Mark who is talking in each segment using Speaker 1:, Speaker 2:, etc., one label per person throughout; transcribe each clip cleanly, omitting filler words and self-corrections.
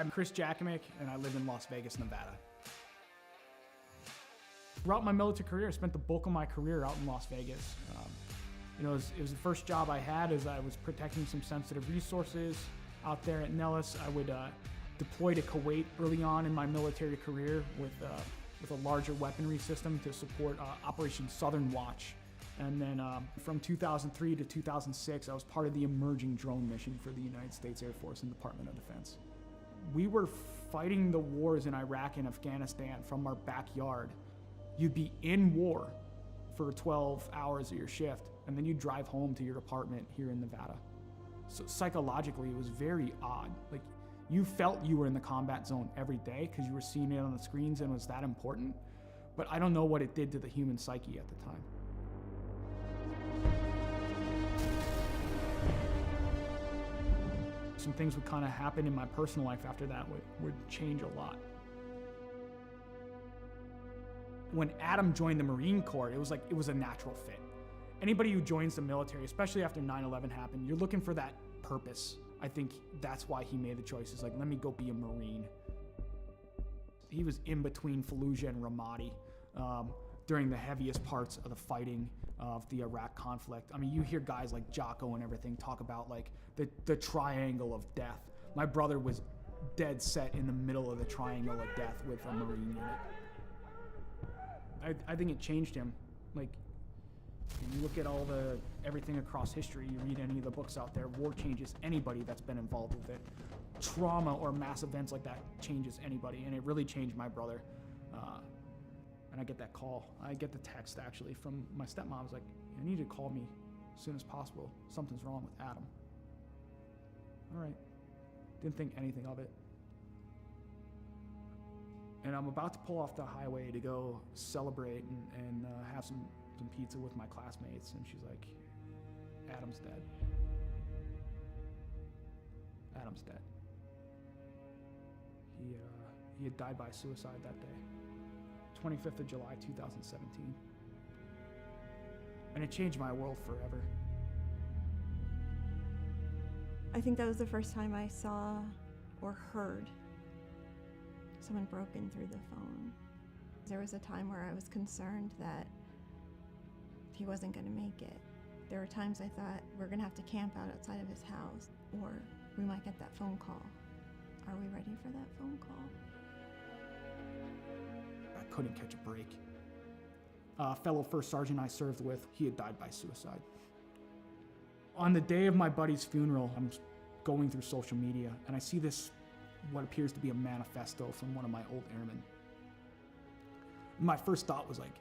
Speaker 1: I'm Chris Jackimick, and I live in Las Vegas, Nevada. Throughout my military career, I spent the bulk of my career out in Las Vegas. It was the first job I had as I was protecting some sensitive resources out there at Nellis. I would deploy to Kuwait early on in my military career with a larger weaponry system to support Operation Southern Watch. And then from 2003 to 2006, I was part of the emerging drone mission for the United States Air Force and Department of Defense. We were fighting the wars in Iraq and Afghanistan from our backyard. You'd be in war for 12 hours of your shift, and then you'd drive home to your apartment here in Nevada. So psychologically, it was very odd. Like, you felt you were in the combat zone every day because you were seeing it on the screens and it was that important, but I don't know what it did to the human psyche at the time. Some things would kind of happen in my personal life after that would change a lot. When Adam joined the Marine Corps, it was a natural fit. Anybody who joins the military, especially after 9/11 happened, you're looking for that purpose. I think that's why he made the choice. It's like, let me go be a Marine. He was in between Fallujah and Ramadi during the heaviest parts of the fighting of the Iraq conflict. I mean, you hear guys like Jocko and everything talk about like the triangle of death. My brother was dead set in the middle of the triangle of death with a Marine unit. I think it changed him. Like, you look at everything across history, you read any of the books out there, war changes anybody that's been involved with it. Trauma or mass events like that changes anybody, and it really changed my brother. And I get that call. I get the text, actually, from my stepmom. I was like, I need you to call me as soon as possible. Something's wrong with Adam. All right. Didn't think anything of it. And I'm about to pull off the highway to go celebrate and have some pizza with my classmates, and she's like, Adam's dead. Adam's dead. He had died by suicide that day, 25th of July, 2017. And it changed my world forever.
Speaker 2: I think that was the first time I saw or heard someone broken through the phone. There was a time where I was concerned that he wasn't going to make it. There were times I thought, we're going to have to camp out outside of his house, or we might get that phone call. Are we ready for that phone call?
Speaker 1: I couldn't catch a break. A fellow first sergeant I served with, he had died by suicide. On the day of my buddy's funeral, I'm going through social media, and I see this, what appears to be a manifesto from one of my old airmen. My first thought was like,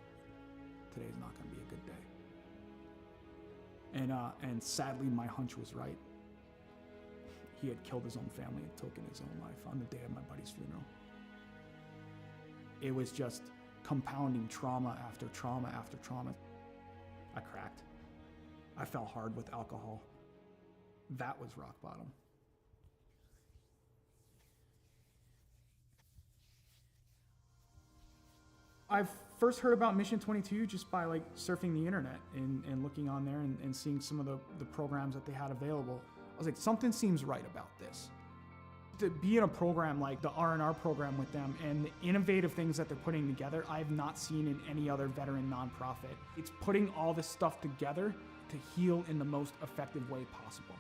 Speaker 1: today's not going to be a good day. And sadly, my hunch was right. He had killed his own family and taken his own life on the day of my buddy's funeral. It was just compounding trauma after trauma after trauma. I cracked. I fell hard with alcohol. That was rock bottom. I first heard about Mission 22 just by like surfing the internet and looking on there and seeing some of the programs that they had available. I was like, something seems right about this. To be in a program like the R&R program with them and the innovative things that they're putting together, I have not seen in any other veteran nonprofit. It's putting all this stuff together to heal in the most effective way possible.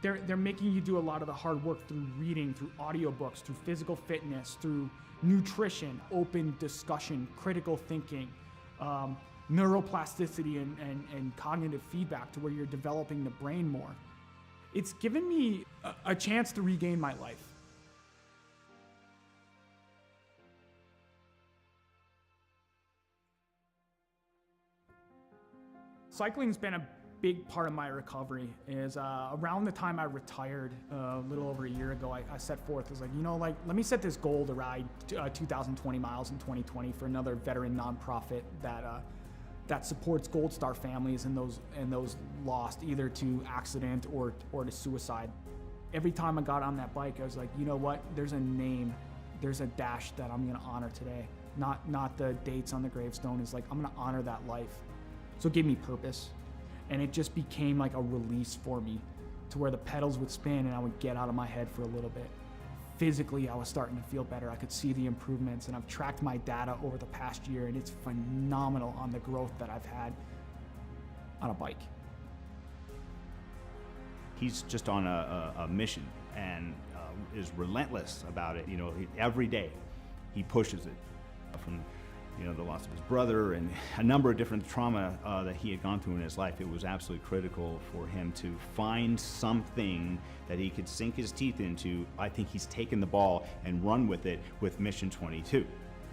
Speaker 1: They're making you do a lot of the hard work through reading, through audiobooks, through physical fitness, through nutrition, open discussion, critical thinking, neuroplasticity and cognitive feedback to where you're developing the brain more. It's given me a chance to regain my life. Cycling's been a big part of my recovery. Is around the time I retired a little over a year ago, I set forth as like, let me set this goal to ride 2,020 miles in 2020 for another veteran nonprofit that supports Gold Star families and those lost either to accident or to suicide. Every time I got on that bike, I was like, you know what? There's a name, there's a dash that I'm gonna honor today. Not the dates on the gravestone. Is like, I'm gonna honor that life. So it gave me purpose. And it just became like a release for me to where the pedals would spin and I would get out of my head for a little bit. physically I was starting to feel better. I could see the improvements, and I've tracked my data over the past year, and it's phenomenal on the growth that I've had on a bike.
Speaker 3: He's just on a mission and is relentless about it. Every day he pushes it. From the loss of his brother and a number of different trauma that he had gone through in his life, it was absolutely critical for him to find something that he could sink his teeth into. I think he's taken the ball and run with it with Mission 22,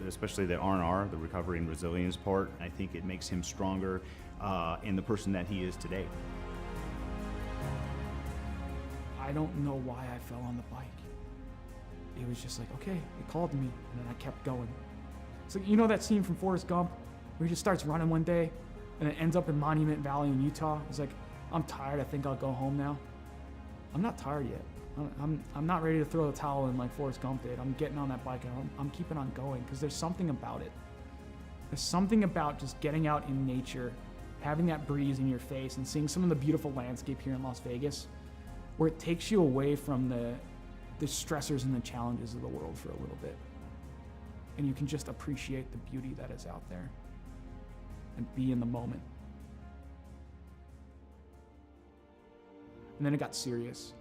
Speaker 3: especially the R&R, the recovery and resilience part. I think it makes him stronger in the person that he is today.
Speaker 1: I don't know why I fell on the bike. It was just like, okay, it called to me, and then I kept going. So that scene from Forrest Gump where he just starts running one day and it ends up in Monument Valley in Utah? He's like, I'm tired, I think I'll go home now. I'm not tired yet. I'm not ready to throw the towel in like Forrest Gump did. I'm getting on that bike and I'm keeping on going, because there's something about it. There's something about just getting out in nature, having that breeze in your face and seeing some of the beautiful landscape here in Las Vegas, where it takes you away from the stressors and the challenges of the world for a little bit. And you can just appreciate the beauty that is out there and be in the moment. And then it got serious,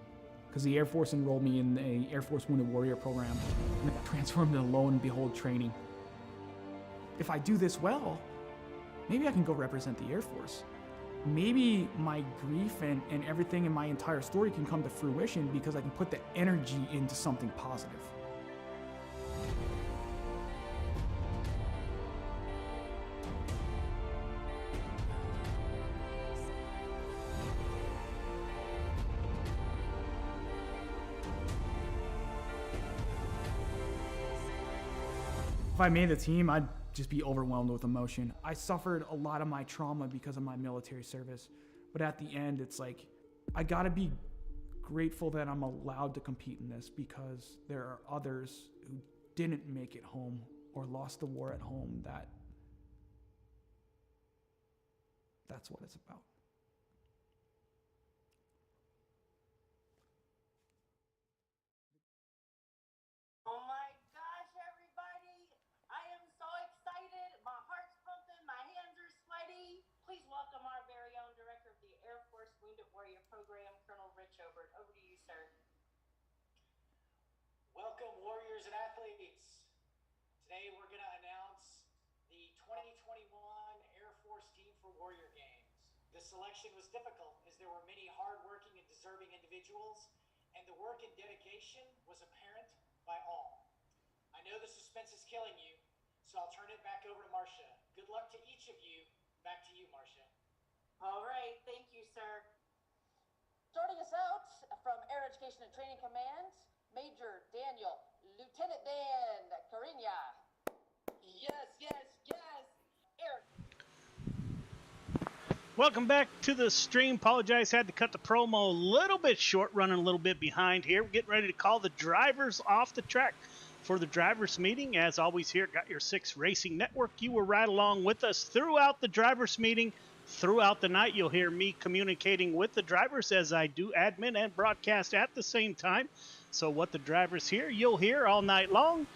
Speaker 1: because the Air Force enrolled me in the Air Force Wounded Warrior program, and it got transformed into Lo and Behold training. If I do this well, maybe I can go represent the Air Force. Maybe my grief and everything in my entire story can come to fruition because I can put the energy into something positive. If I made the team, I'd just be overwhelmed with emotion. I suffered a lot of my trauma because of my military service, but at the end, it's like, I gotta be grateful that I'm allowed to compete in this, because there are others who didn't make it home or lost the war at home. That's what it's about.
Speaker 4: Please welcome our very own Director of the Air Force Wounded Warrior Program, Colonel Rich Obert. Over to you, sir.
Speaker 5: Welcome, warriors and athletes. Today we're going to announce the 2021 Air Force Team for Warrior Games. The selection was difficult as there were many hardworking and deserving individuals, and the work and dedication was apparent by all. I know the suspense is killing you, so I'll turn it back over to Marcia. Good luck to each of you. Back to you, Marcia.
Speaker 4: All right, thank you, sir.
Speaker 6: Starting us out from Air Education and Training Command, Major Daniel, Lieutenant Dan Cariña. Yes, yes, yes. Air.
Speaker 7: Welcome back to the stream. Apologize, had to cut the promo a little bit short, running a little bit behind here. We're getting ready to call the drivers off the track for the drivers meeting. As always here, got your 6 Racing Network. You were right along with us throughout the drivers meeting. Throughout the night, you'll hear me communicating with the drivers as I do admin and broadcast at the same time. So what the drivers hear, you'll hear all night long.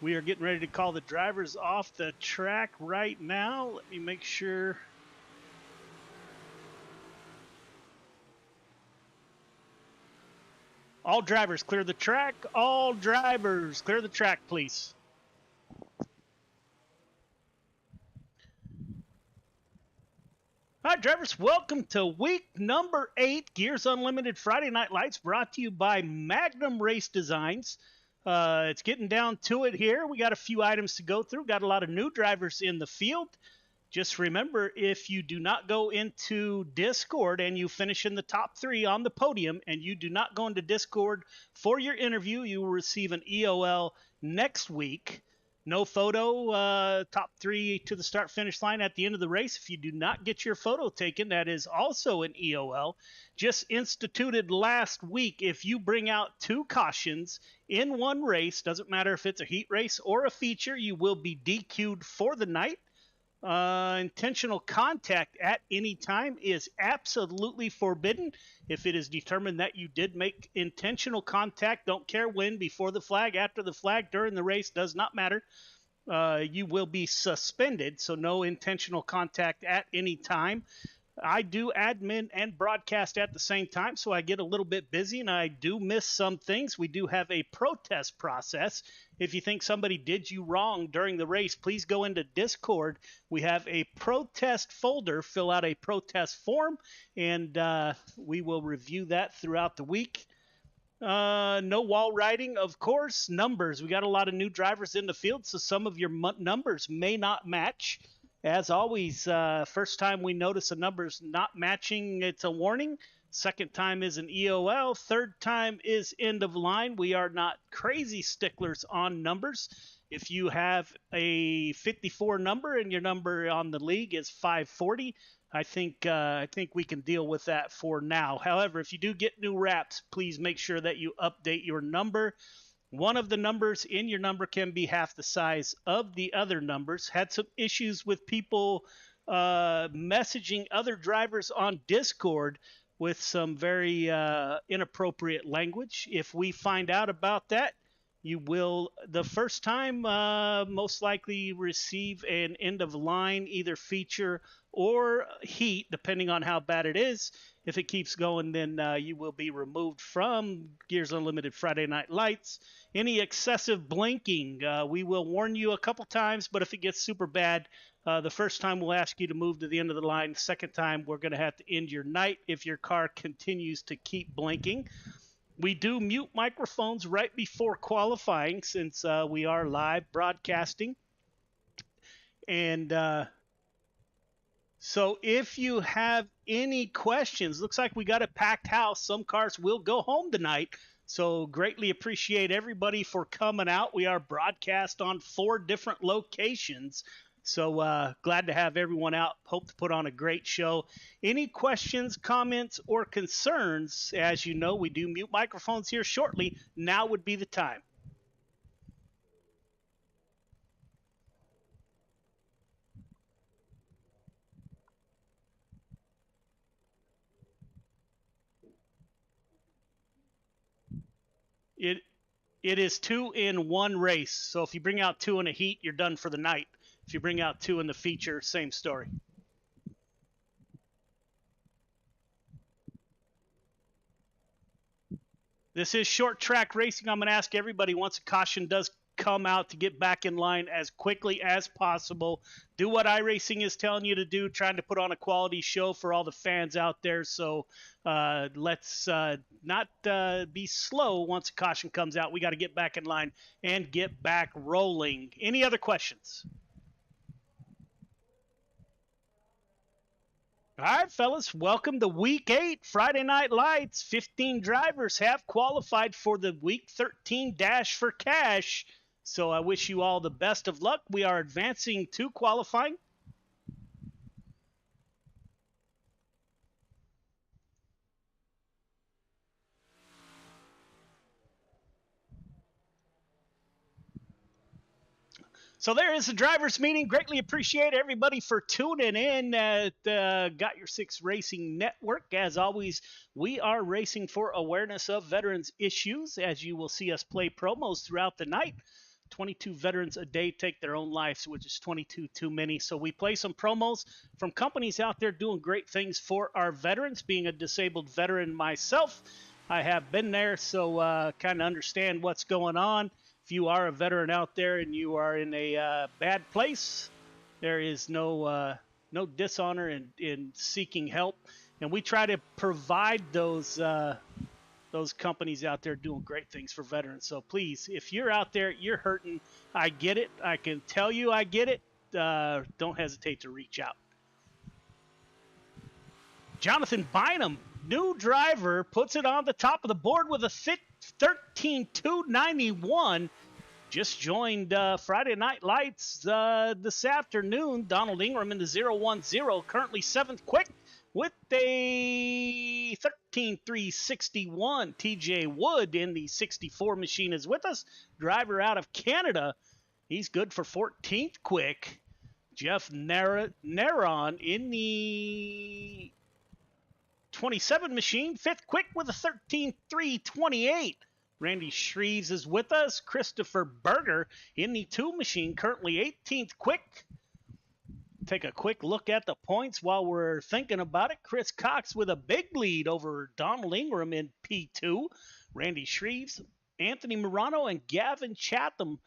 Speaker 7: We are getting ready to call the drivers off the track right now. Let me make sure. All drivers, clear the track. All drivers, clear the track, please. All right, drivers, welcome to week number 8, Gears Unlimited Friday Night Lights, brought to you by Magnum Race Designs. It's getting down to it here. We got a few items to go through. Got a lot of new drivers in the field. Just remember, if you do not go into Discord and you finish in the top 3 on the podium and you do not go into Discord for your interview, you will receive an EOL next week. No photo, top 3 to the start-finish line at the end of the race. If you do not get your photo taken, that is also an EOL. Just instituted last week, if you bring out 2 cautions in one race, doesn't matter if it's a heat race or a feature, you will be DQ'd for the night. Intentional contact at any time is absolutely forbidden. If it is determined that you did make intentional contact, don't care when, before the flag, after the flag, during the race, does not matter. You will be suspended, so no intentional contact at any time. I do admin and broadcast at the same time, so I get a little bit busy and I do miss some things. We do have a protest process. If you think somebody did you wrong during the race, please go into Discord. We have a protest folder. Fill out a protest form, and we will review that throughout the week. No wall riding, of course. Numbers. We got a lot of new drivers in the field, so some of your numbers may not match. As always, first time we notice a number's not matching, it's a warning. Second time is an EOL. Third time is end of line. We are not crazy sticklers on numbers. If you have a 54 number and your number on the league is 540, I think we can deal with that for now. However, if you do get new wraps, please make sure that you update your number. One of the numbers in your number can be half the size of the other numbers. Had some issues with people messaging other drivers on Discord with some very inappropriate language. If we find out about that, you will, the first time, most likely receive an end of line, either feature or heat, depending on how bad it is. If it keeps going, then you will be removed from Gears Unlimited Friday Night Lights. Any excessive blinking, we will warn you a couple times, but if it gets super bad, the first time we'll ask you to move to the end of the line. The second time, we're going to have to end your night if your car continues to keep blinking. We do mute microphones right before qualifying since we are live broadcasting. And so if you have any questions, looks like we got a packed house. Some cars will go home tonight. So greatly appreciate everybody for coming out. We are broadcast on 4 different locations. So glad to have everyone out. Hope to put on a great show. Any questions, comments, or concerns? As you know, we do mute microphones here shortly. Now would be the time. It is 2 in 1 race. So if you bring out 2 in a heat, you're done for the night. If you bring out 2 in the feature, same story. This is short track racing. I'm going to ask everybody, once a caution does come out, to get back in line as quickly as possible. Do what iRacing is telling you to do, trying to put on a quality show for all the fans out there. So let's not be slow once a caution comes out. We got to get back in line and get back rolling. Any other questions? All right, fellas, welcome to Week 8, Friday Night Lights. 15 drivers have qualified for the Week 13 Dash for Cash. So I wish you all the best of luck. We are advancing to qualifying. So there is the drivers meeting. Greatly appreciate everybody for tuning in at Got Your Six Racing Network. As always, we are racing for awareness of veterans issues. As you will see us play promos throughout the night. 22 veterans a day take their own lives, which is 22 too many. So we play some promos from companies out there doing great things for our veterans. Being a disabled veteran myself, I have been there, so kind of understand what's going on. If you are a veteran out there and you are in a bad place, there is no dishonor in seeking help, and we try to provide those companies out there doing great things for veterans. So please, if you're out there, you're hurting, I get it. I can tell you I get it. Don't hesitate to reach out. Jonathan Bynum, new driver, puts it on the top of the board with a 13.291. Just joined Friday Night Lights this afternoon. Donald Ingram in the 010, currently 7th quick with a 13.361. TJ Wood in the 64 machine is with us. Driver out of Canada. He's good for 14th quick. Jeff Naron in the 27 machine, 5th quick with a 13.328. Randy Shreves is with us. Christopher Berger in the 2 machine, currently 18th quick. Take a quick look at the points while we're thinking about it. Chris Cox with a big lead over Donald Ingram in P2. Randy Shreves, Anthony Morano, and Gavin Chatham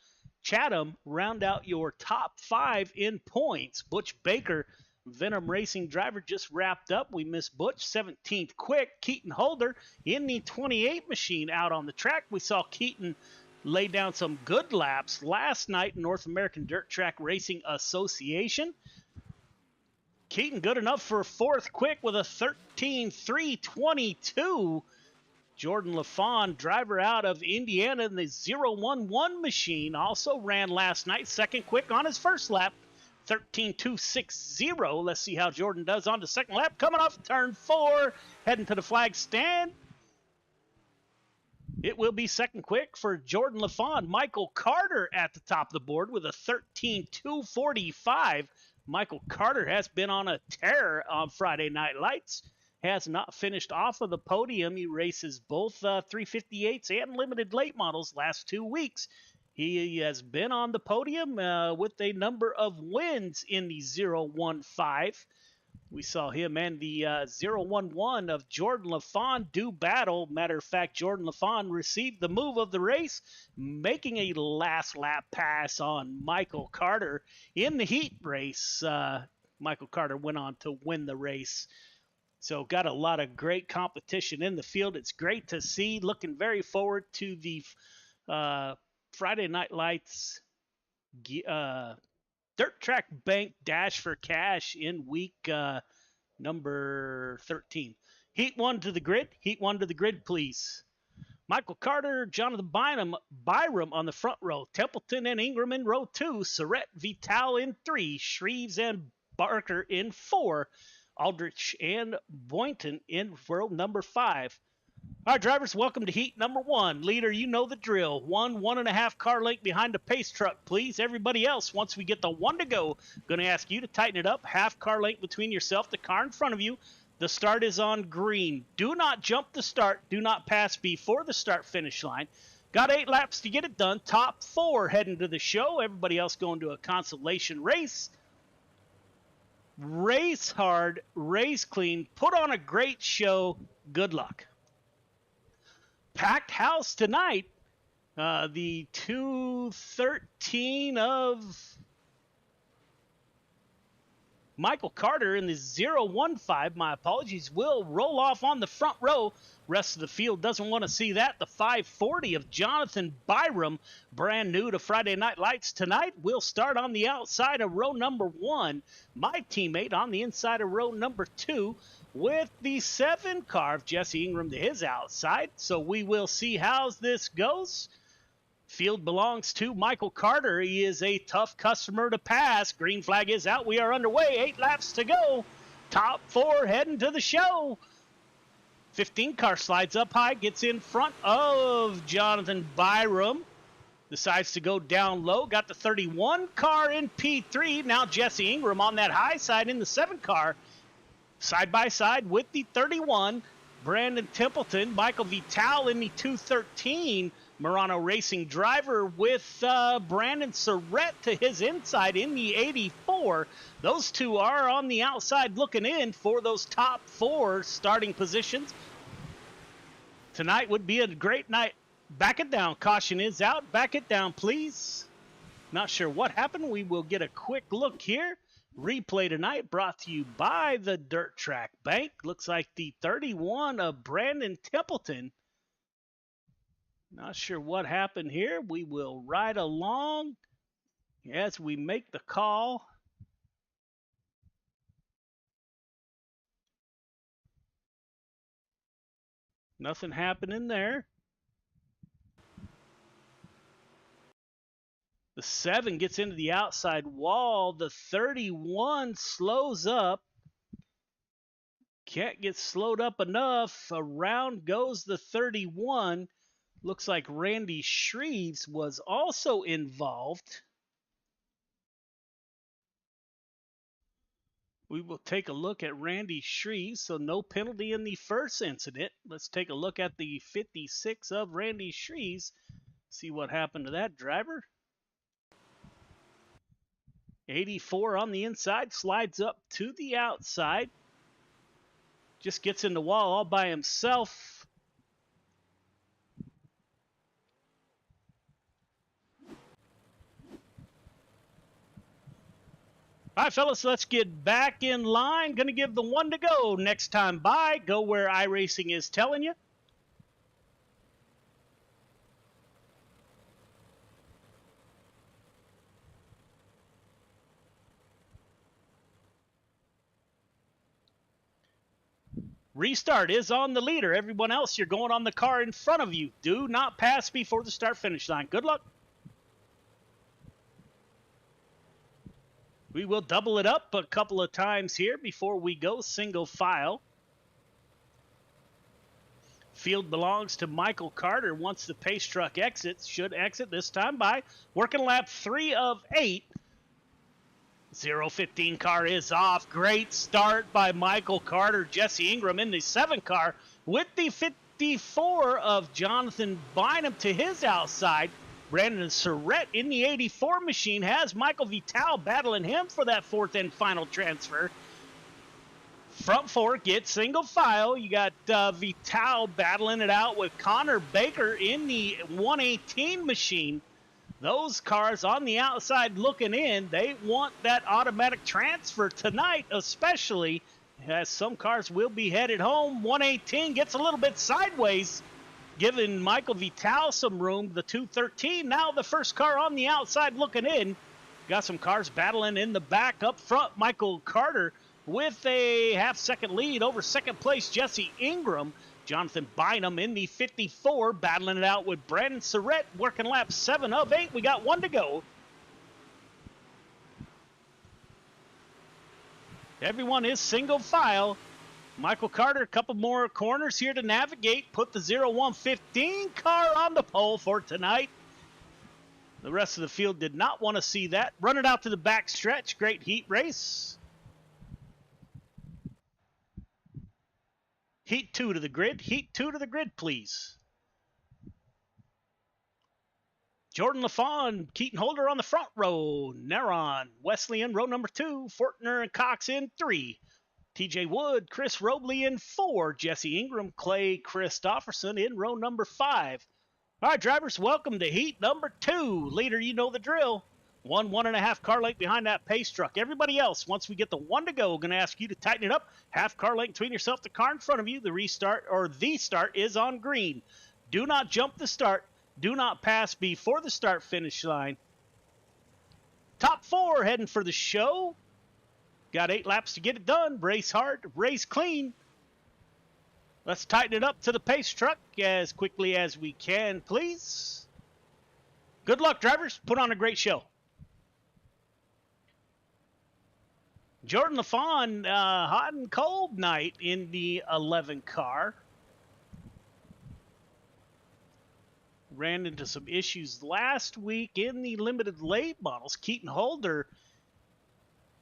Speaker 7: round out your top 5 in points. Butch Baker, Venom Racing driver, just wrapped up. We missed Butch, 17th quick. Keaton Holder in the 28 machine out on the track. We saw Keaton lay down some good laps last night in North American Dirt Track Racing Association. Keaton good enough for 4th quick with a 13.322. Jordan LaFawn, driver out of Indiana in the 011 machine, also ran last night. 2nd quick on his first lap, 13.260. Let's see how Jordan does on the second lap. Coming off turn 4, heading to the flag stand. It will be 2nd quick for Jordan LaFawn. Michael Carter at the top of the board with a 13.245. Michael Carter has been on a tear on Friday Night Lights. Has not finished off of the podium. He races both 358s and limited late models last 2 weeks. He has been on the podium with a number of wins in the 015. We saw him and the 011 of Jordan LaFawn do battle. Matter of fact, Jordan LaFawn received the move of the race, making a last lap pass on Michael Carter in the heat race. Michael Carter went on to win the race. So got a lot of great competition in the field. It's great to see. Looking very forward to the Friday Night Lights Dirt Track Bank Dash for Cash in week number 13. Heat 1 to the grid. Heat 1 to the grid, please. Michael Carter, Jonathan Byram on the front row. Templeton and Ingram in row 2. Surratt, Vital in 3. Shreves and Barker in 4. Aldrich and Boynton in row number 5. All right, drivers, welcome to heat number 1. Leader, you know the drill. 1.5 car length behind the pace truck, please. Everybody else, once we get the 1 to go, going to ask you to tighten it up. Half car length between yourself, the car in front of you. The start is on green. Do not jump the start. Do not pass before the start finish line. Got 8 laps to get it done. Top 4 heading to the show. Everybody else going to a consolation race. Race hard, race clean, put on a great show. Good luck. Packed house tonight. The 213 of Michael Carter in the 015, my apologies, will roll off on the front row. Rest of the field doesn't want to see that. The 540 of Jonathan Byram, brand new to Friday Night Lights tonight, will start on the outside of row number 1. My teammate on the inside of row number 2 with the 7 car of Jesse Ingram to his outside. So we will see how this goes. Field belongs to Michael Carter. He is a tough customer to pass. Green flag is out. We are underway. 8 laps to go. Top 4 heading to the show. 15 car slides up high, gets in front of Jonathan Byram. Decides to go down low. Got the 31 car in P3. Now Jesse Ingram on that high side in the 7 car. Side by side with the 31. Brandon Templeton, Michael Vital in the 213. Murano Racing driver with Brandon Surratt to his inside in the 84. Those two are on the outside looking in for those top 4 starting positions. Tonight would be a great night. Back it down. Caution is out. Back it down, please. Not sure what happened. We will get a quick look here. Replay tonight brought to you by the Dirt Track Bank. Looks like the 31 of Brandon Templeton. Not sure what happened here. We will ride along as we make the call. Nothing happening there. The 7 gets into the outside wall. The 31 slows up. Can't get slowed up enough. Around goes the 31. Looks like Randy Shreves was also involved. We will take a look at Randy Shrees, so no penalty in the first incident. Let's take a look at the 56 of Randy Shrees, see what happened to that driver. 84 on the inside, slides up to the outside. Just gets in the wall all by himself. All right, fellas, let's get back in line. Going to give the one to go next time by. Go where iRacing is telling you. Restart is on the leader. Everyone else, you're going on the car in front of you. Do not pass before the start-finish line. Good luck. We will double it up a couple of times here before we go single file. Field belongs to Michael Carter once the pace truck exits. Should exit this time by working lap 3 of 8. 015 car is off. Great start by Michael Carter. Jesse Ingram in the 7 car with the 54 of Jonathan Bynum to his outside. Brandon Surratt in the 84 machine has Michael Vital battling him for that 4th and final transfer. Front 4 gets single file. You got Vital battling it out with Connor Baker in the 118 machine. Those cars on the outside looking in, they want that automatic transfer tonight, especially as some cars will be headed home. 118 gets a little bit sideways, giving Michael Vital some room. The 213, now the first car on the outside looking in. Got some cars battling in the back. Up front, Michael Carter with a half-second lead over second place Jesse Ingram. Jonathan Bynum in the 54, battling it out with Brandon Surratt, working lap 7 of 8. We got one to go. Everyone is single file. Michael Carter, a couple more corners here to navigate. Put the 0115 car on the pole for tonight. The rest of the field did not want to see that. Run it out to the back stretch. Great heat race. Heat 2 to the grid. Heat 2 to the grid, please. Jordan LaFawn, Keaton Holder on the front row. Neron, Wesley in row number 2. Fortner and Cox in 3. TJ Wood, Chris Robley in 4. Jesse Ingram, Clay Christofferson in row number 5. All right, drivers, welcome to heat number 2. Leader, you know the drill. 1.5 car length behind that pace truck. Everybody else, once we get the one to go, going to ask you to tighten it up. Half car length between yourself, the car in front of you. The restart or the start is on green. Do not jump the start. Do not pass before the start finish line. Top 4 heading for the show. Got 8 laps to get it done. Race hard, race clean. Let's tighten it up to the pace truck as quickly as we can, please. Good luck, drivers. Put on a great show. Jordan LaFawn, hot and cold night in the 11 car. Ran into some issues last week in the limited late models. Keaton Holder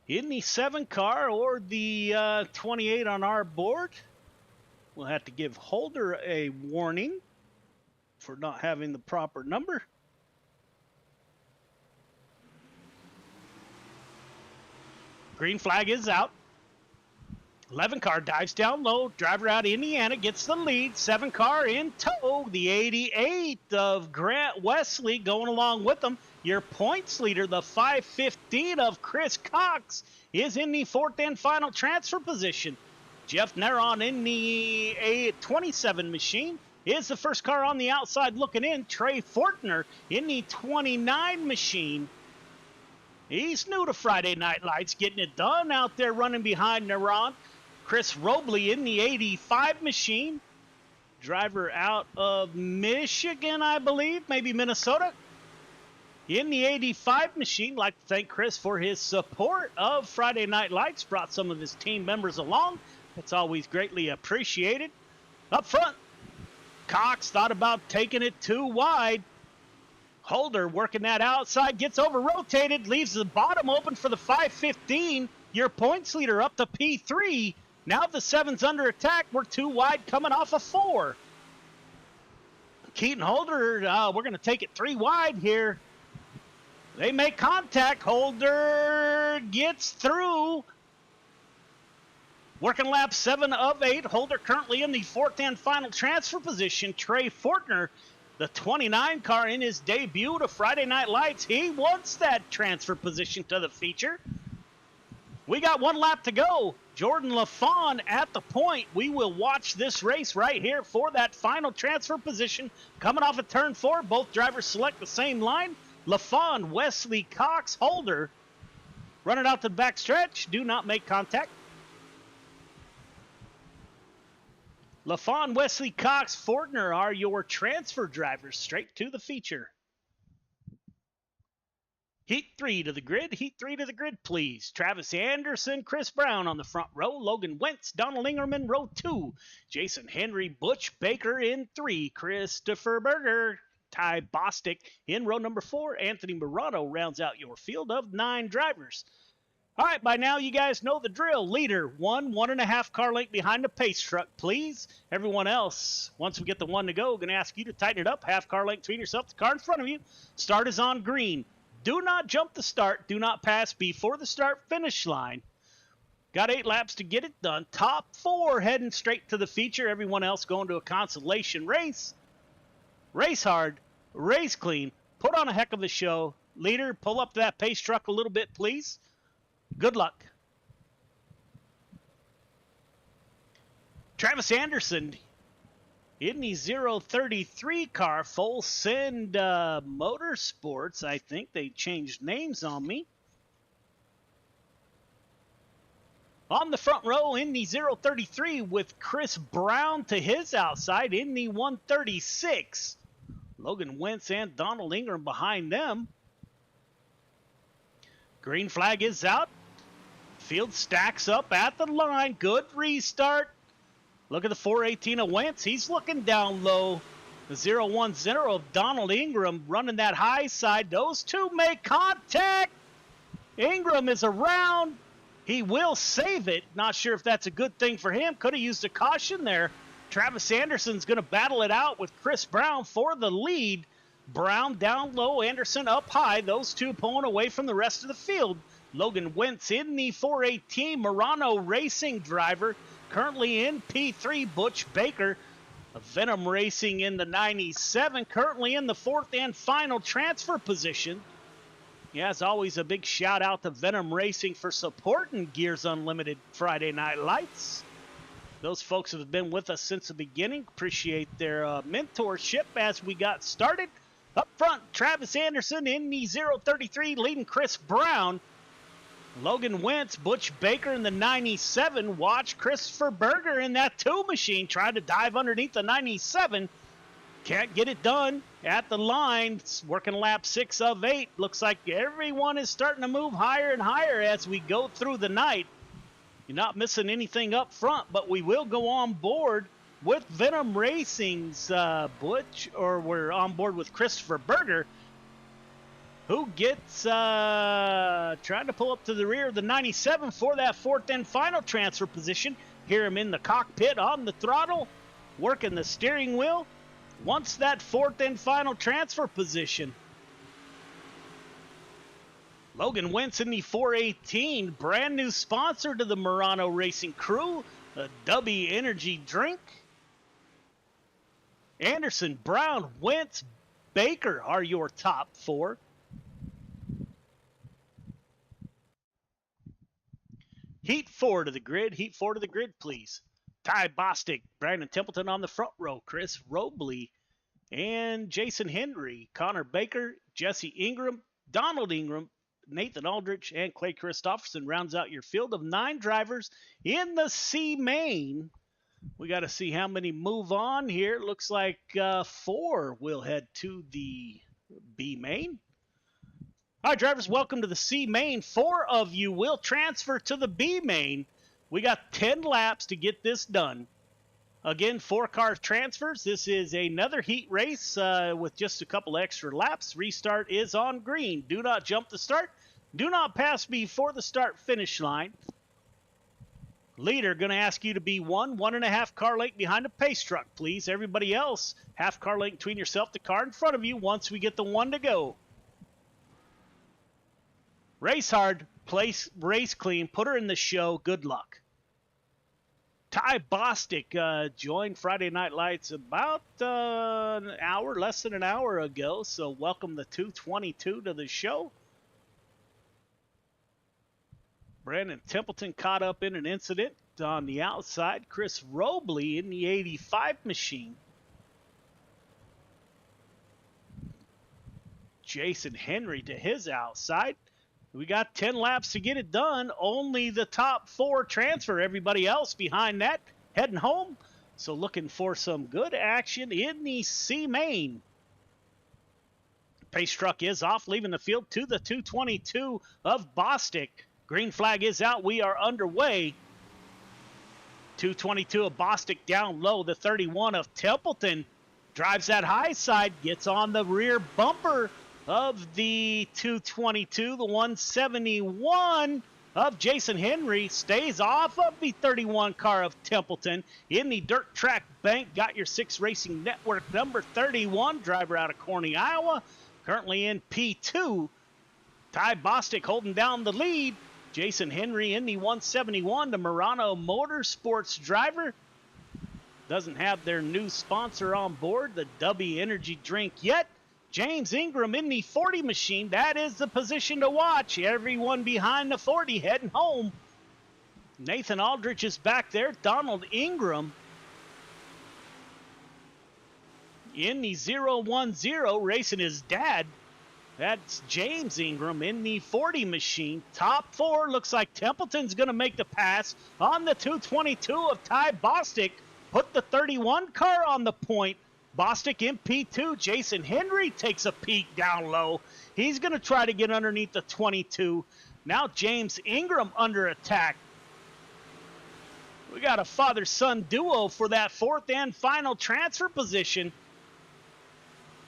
Speaker 7: in the 7 car or the 28 on our board. We'll have to give Holder a warning for not having the proper number. Green flag is out. 11 car dives down low. Driver out of Indiana gets the lead. 7 car in tow. The 88 of Grant Wesley going along with them. Your points leader, the 515 of Chris Cox, is in the 4th and final transfer position. Jeff Neron in the 27 machine is the first car on the outside looking in. Trey Fortner in the 29 machine. He's new to Friday Night Lights, getting it done out there running behind Neron. Chris Robley in the 85 machine. Driver out of Michigan, I believe, maybe Minnesota. In the 85 machine, like to thank Chris for his support of Friday Night Lights. Brought some of his team members along. It's always greatly appreciated. Up front, Cox thought about taking it too wide. Holder working that outside, gets over rotated, leaves the bottom open for the 515. your points leader up to P3. Now the 7's under attack. We're 2 wide coming off of 4. Keaton Holder, we're going to take it 3 wide here. They make contact. Holder gets through. Working lap 7 of 8. Holder currently in the 4th and final transfer position. Trey Fortner, the 29 car in his debut to Friday Night Lights. He wants that transfer position to the feature. We got 1 lap to go. Jordan LaFawn at the point. We will watch this race right here for that final transfer position. Coming off of turn 4, both drivers select the same line. LaFawn, Wesley Cox, Holder. Running out to the back stretch. Do not make contact. LaFawn, Wesley Cox, Fortner are your transfer drivers straight to the feature. Heat 3 to the grid. Heat 3 to the grid, please. Travis Anderson, Chris Brown on the front row. Logan Wentz, Donald Ingerman, row 2. Jason Henry, Butch Baker in 3. Christopher Berger, Ty Bostic in row number 4. Anthony Morano rounds out your field of 9 drivers. All right, by now you guys know the drill. Leader, 1.5 car length behind the pace truck, please. Everyone else, once we get the 1 to go, going to ask you to tighten it up. Half car length between yourself, the car in front of you. Start is on green. Do not jump the start. Do not pass before the start finish line. Got 8 laps to get it done. Top 4 heading straight to the feature. Everyone else going to a consolation race. Race hard. Race clean. Put on a heck of a show. Leader, pull up that pace truck a little bit, please. Good luck. Travis Anderson in the 033 car, Full Send Motorsports. I think they changed names on me. On the front row in the 033 with Chris Brown to his outside in the 136. Logan Wentz and Donald Ingram behind them. Green flag is out. Field stacks up at the line. Good restart. Look at the 418 of Wentz. He's looking down low. The 010 of Donald Ingram running that high side. Those two make contact. Ingram is around. He will save it. Not sure if that's a good thing for him. Could have used a caution there. Travis Anderson's going to battle it out with Chris Brown for the lead. Brown down low, Anderson up high. Those two pulling away from the rest of the field. Logan Wentz in the 418. Morano Racing driver. Currently in P3, Butch Baker. Venom Racing in the 97. Currently in the 4th and final transfer position. Yeah, as always, a big shout out to Venom Racing for supporting Gears Unlimited Friday Night Lights. Those folks have been with us since the beginning. Appreciate their mentorship as we got started. Up front, Travis Anderson in the 033 leading Chris Brown. Logan Wentz, Butch Baker in the 97. Watch Christopher Berger in that 2 machine trying to dive underneath the 97. Can't get it done at the line. It's working lap 6 of 8. Looks like everyone is starting to move higher and higher as we go through the night. You're not missing anything up front, but we will go on board with Venom Racing's Butch, or we're on board with Christopher Berger, who gets trying to pull up to the rear of the 97 for that 4th and final transfer position. Hear him in the cockpit on the throttle, working the steering wheel. Wants that 4th and final transfer position. Logan Wentz in the 418, brand new sponsor to the Morano Racing crew, a W Energy drink. Anderson, Brown, Wentz, Baker are your top 4. Heat 4 to the grid. Heat 4 to the grid, please. Ty Bostic, Brandon Templeton on the front row. Chris Robley and Jason Henry. Connor Baker, Jesse Ingram, Donald Ingram, Nathan Aldrich, and Clay Christopherson rounds out your field of 9 drivers in the C main. We got to see how many move on here. Looks like 4 will head to the B main. All right, drivers, welcome to the C main. 4 of you will transfer to the B main. We got 10 laps to get this done. Again, 4 car transfers. This is another heat race with just a couple extra laps. Restart is on green. Do not jump the start. Do not pass before the start finish line. Leader going to ask you to be 1.5 car length behind the pace truck, please. Everybody else, half car length between yourself, the car in front of you once we get the 1 to go. Race hard, race clean, put her in the show. Good luck. Ty Bostic joined Friday Night Lights about an hour, less than an hour ago. So welcome the 222 to the show. Brandon Templeton caught up in an incident on the outside. Chris Robley in the 85 machine. Jason Henry to his outside. We got 10 laps to get it done. Only the top 4 transfer. Everybody else behind that heading home. So looking for some good action in the C main. Pace truck is off, leaving the field to the 222 of Bostic. Green flag is out. We are underway. 222 of Bostic down low. The 31 of Templeton drives that high side, gets on the rear bumper of the 222. The 171 of Jason Henry stays off of the 31 car of Templeton. In the dirt track bank, got your 6 Racing Network number 31, driver out of Corning, Iowa. Currently in P2. Ty Bostic holding down the lead. Jason Henry in the 171, the Murano Motorsports driver. Doesn't have their new sponsor on board, the W Energy drink, yet. James Ingram in the 40 machine. That is the position to watch. Everyone behind the 40 heading home. Nathan Aldrich is back there. Donald Ingram in the 010 racing his dad. That's James Ingram in the 40 machine. Top 4. Looks like Templeton's going to make the pass on the 222 of Ty Bostic. Put the 31 car on the point. Bostic in P2. Jason Henry takes a peek down low. He's going to try to get underneath the 22. Now James Ingram under attack. We got a father-son duo for that 4th and final transfer position.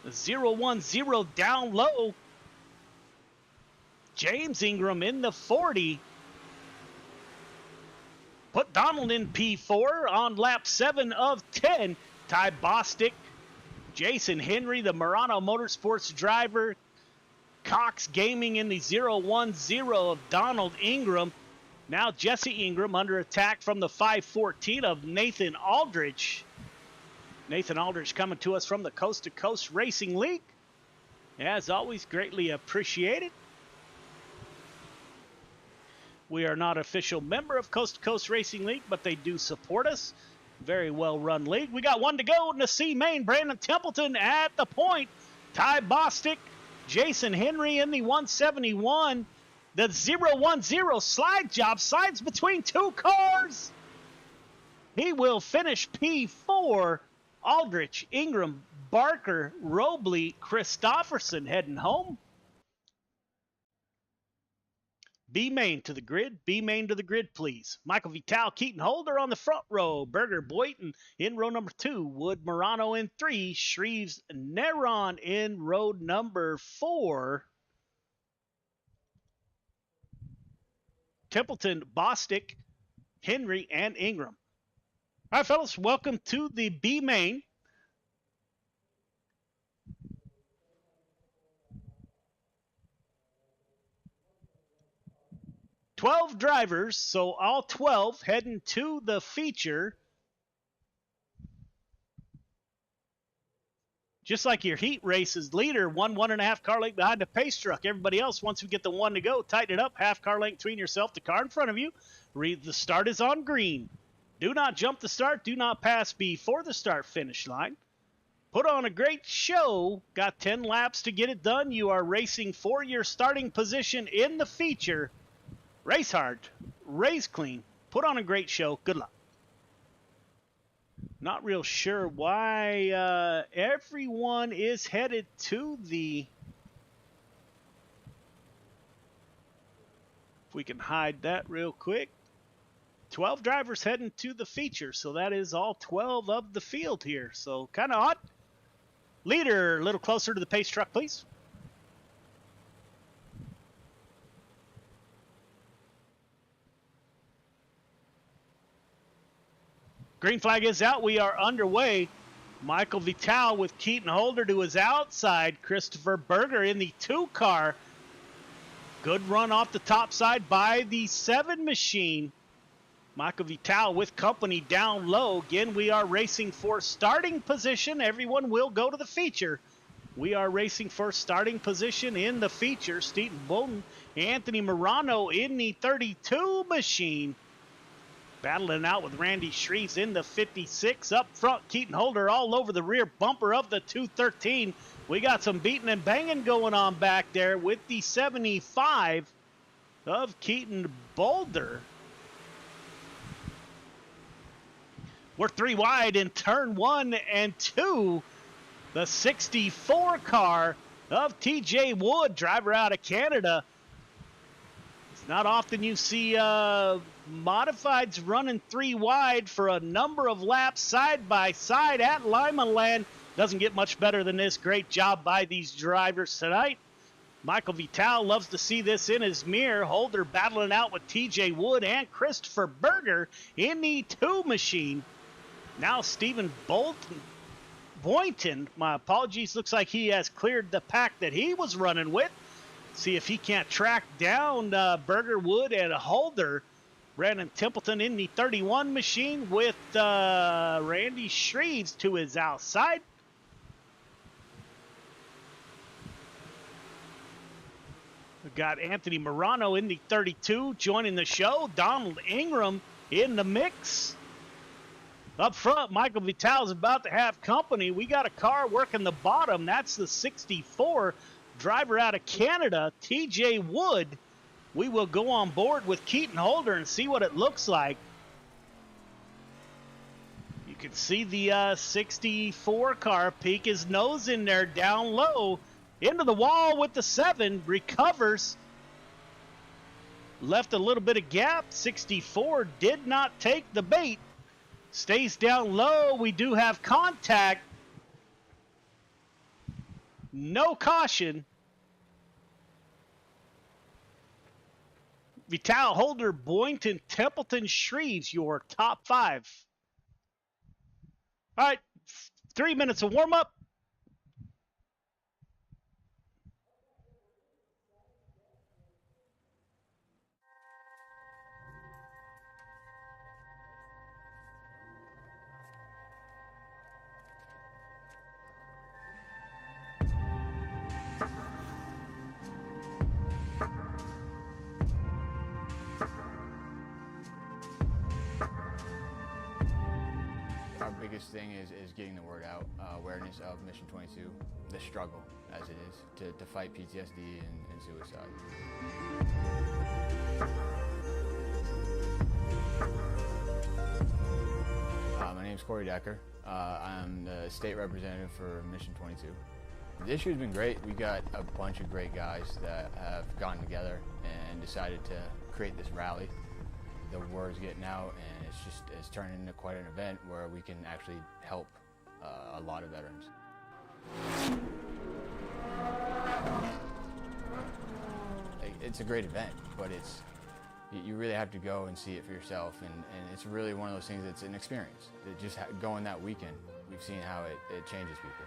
Speaker 7: The 010 down low. James Ingram in the 40. Put Donald in P4 on lap 7 of 10. Ty Bostic, Jason Henry, the Murano Motorsports driver. Cox Gaming in the 010 of Donald Ingram. Now Jesse Ingram under attack from the 514 of Nathan Aldrich. Nathan Aldrich coming to us from the Coast to Coast Racing League. As always, greatly appreciated. We are not official member of Coast to Coast Racing League, but they do support us. Very well run league. We got 1 to go in the C main. Brandon Templeton at the point. Ty Bostic, Jason Henry in the 171. The 010 slide job slides between 2 cars. He will finish P4. Aldrich, Ingram, Barker, Robley, Christofferson heading home. B main to the grid. B main to the grid, please. Michael Vital, Keaton Holder on the front row. Berger Boyton in row number 2. Wood Murano in 3. Shreves Neron in row number 4. Templeton, Bostic, Henry, and Ingram. All right, fellas, welcome to the B main. $12 drivers, so all 12 heading to the feature. Just like your heat races, leader, 1.5 car length behind the pace truck. Everybody else, once we get the 1 to go, tighten it up, half car length between yourself, the car in front of you. Read the start is on green. Do not jump the start. Do not pass before the start finish line. Put on a great show. Got 10 laps to get it done. You are racing for your starting position in the feature. Race hard. Race clean. Put on a great show. Good luck. Not real sure why everyone is headed to the... If we can hide that real quick. 12 drivers heading to the feature, so that is all 12 of the field here. So kind of odd. Leader, a little closer to the pace truck, please. Green flag is out. We are underway. Michael Vital with Keaton Holder to his outside. Christopher Berger in the 2 car. Good run off the top side by the 7 machine. Michael Vital with company down low. Again, we are racing for starting position. Everyone will go to the feature. We are racing for starting position in the feature. Stephen Bolton, Anthony Morano in the 32 machine. Battling out with Randy Shreves in the 56. Up front, Keaton Holder all over the rear bumper of the 213. We got some beating and banging going on back there with the 75 of Keaton Boulder. We're 3 wide in turn 1 and 2. The 64 car of TJ Wood, driver out of Canada. It's not often you see modifieds running 3 wide for a number of laps side by side at Lima Land. Doesn't get much better than this. Great job by these drivers tonight. Michael Vital loves to see this in his mirror. Holder battling out with TJ Wood and Christopher Berger in the 2 machine. Now Stephen Boynton, my apologies, looks like he has cleared the pack that he was running with. See if he can't track down Berger, Wood, and Holder. Brandon Templeton in the 31 machine with Randy Shreves to his outside. We've got Anthony Morano in the 32 joining the show. Donald Ingram in the mix. Up front, Michael Vital is about to have company. We got a car working the bottom. That's the 64 driver out of Canada, TJ Wood. We will go on board with Keaton Holder and see what it looks like. You can see the 64 car peek his nose in there down low. Into the wall with the 7. Recovers. Left a little bit of gap. 64 did not take the bait. Stays down low. We do have contact. No caution. Vital, Holder, Boynton, Templeton, Shreves, your top 5. All right, 3 minutes of warm-up.
Speaker 8: Our biggest thing is getting the word out, awareness of Mission 22, the struggle as it is to fight PTSD and suicide. My name is Corey Decker. I'm the state representative for Mission 22. This year's been great. We got a bunch of great guys that have gotten together and decided to create this rally. The word's getting out, and it's turning into quite an event where we can actually help a lot of veterans. It's a great event, but you really have to go and see it for yourself, and it's really one of those things that's an experience. Just going that weekend, we've seen how it changes people.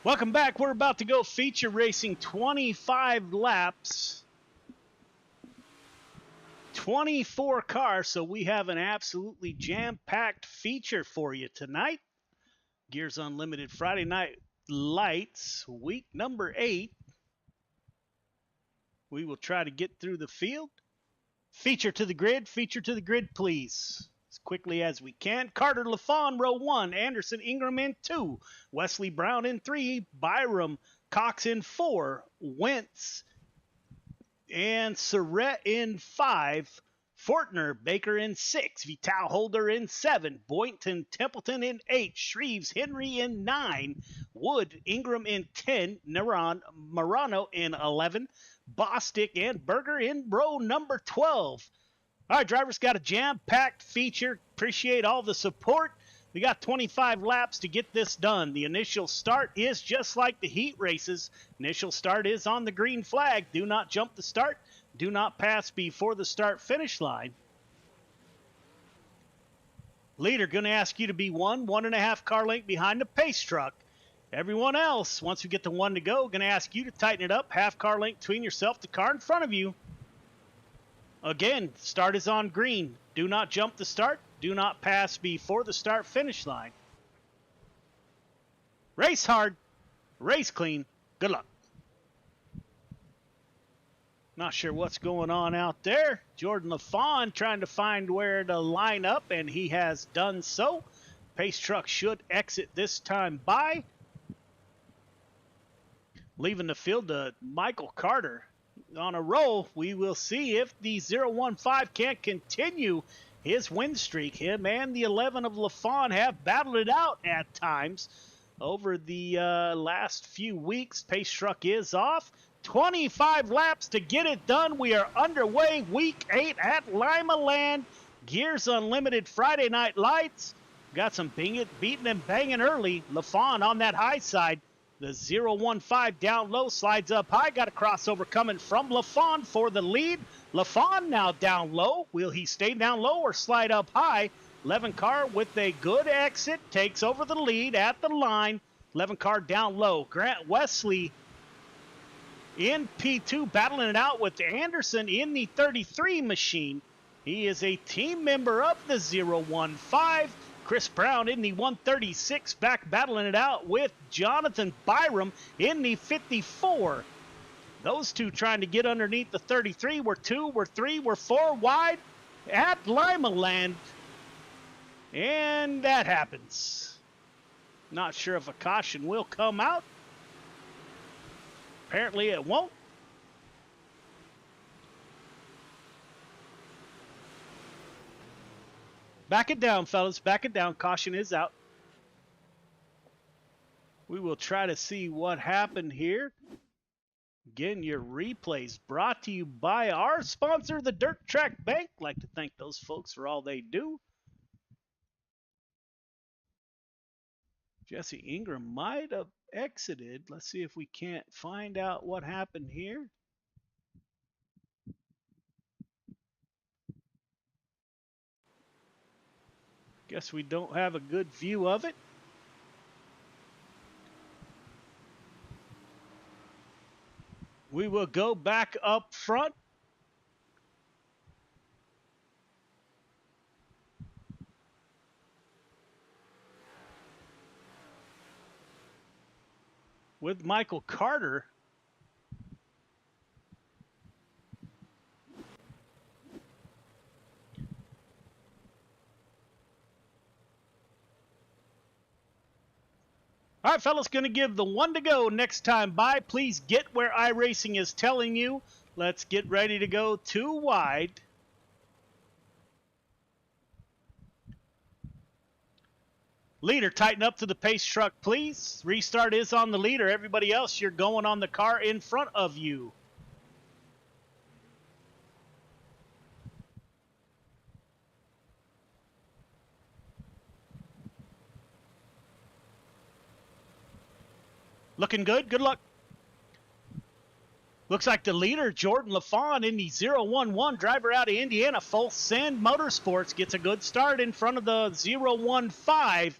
Speaker 7: Welcome back. We're about to go feature racing 25 laps. 24 cars, so we have an absolutely jam-packed feature for you tonight. Gears Unlimited Friday Night Lights, week number 8. We will try to get through the field. Feature to the grid, please. As quickly as we can. Carter LaFawn, row 1. Anderson Ingram in 2. Wesley Brown in 3. Byram Cox in 4. Wentz and Surrett in 5. Fortner Baker in 6. Vital Holder in 7. Boynton Templeton in 8. Shreves Henry in 9. Wood Ingram in 10. Marano in 11. Bostic and Berger in row number 12. All right, drivers, got a jam-packed feature. Appreciate all the support. We got 25 laps to get this done. The initial start is just like the heat races. Initial start is on the green flag. Do not jump the start. Do not pass before the start-finish line. Leader going to ask you to be 1.5 car length behind the pace truck. Everyone else, once we get to 1 to go, going to ask you to tighten it up. Half car length between yourself, the car in front of you. Again, start is on green. Do not jump the start. Do not pass before the start-finish line. Race hard. Race clean. Good luck. Not sure what's going on out there. Jordan LaFawn trying to find where to line up, and he has done so. Pace truck should exit this time by. Leaving the field to Michael Carter. On a roll, we will see if the 015 can't continue his win streak. Him and the 11 of LaFawn have battled it out at times over the last few weeks. Pace truck is off. 25 laps to get it done. We are underway week 8 at Lima Land. Gears Unlimited Friday Night Lights. Got some beating and banging early. LaFawn on that high side. The 015 down low slides up high. Got a crossover coming from LaFawn for the lead. LaFawn now down low. Will he stay down low or slide up high? 11 car with a good exit takes over the lead at the line. 11 car down low. Grant Wesley in P2 battling it out with Anderson in the 33 machine. He is a team member of the 015. Chris Brown in the 136 back battling it out with Jonathan Byram in the 54. Those two trying to get underneath the 33. We're 2, we're 3, we're 4 wide at Lima Land. And that happens. Not sure if a caution will come out. Apparently it won't. Back it down, fellas. Back it down. Caution is out. We will try to see what happened here. Again, your replays brought to you by our sponsor, the Dirt Track Bank. Like to thank those folks for all they do. Jesse Ingram might have exited. Let's see if we can't find out what happened here. Guess we don't have a good view of it. We will go back up front. With Michael Carter. All right, fellas, going to give the 1 to go next time by. Please get where iRacing is telling you. Let's get ready to go 2 wide. Leader, tighten up to the pace truck, please. Restart is on the leader. Everybody else, you're going on the car in front of you. Looking good. Good luck. Looks like the leader, Jordan LaFawn, in the 011 driver out of Indiana, Full Send Motorsports, gets a good start in front of the 015.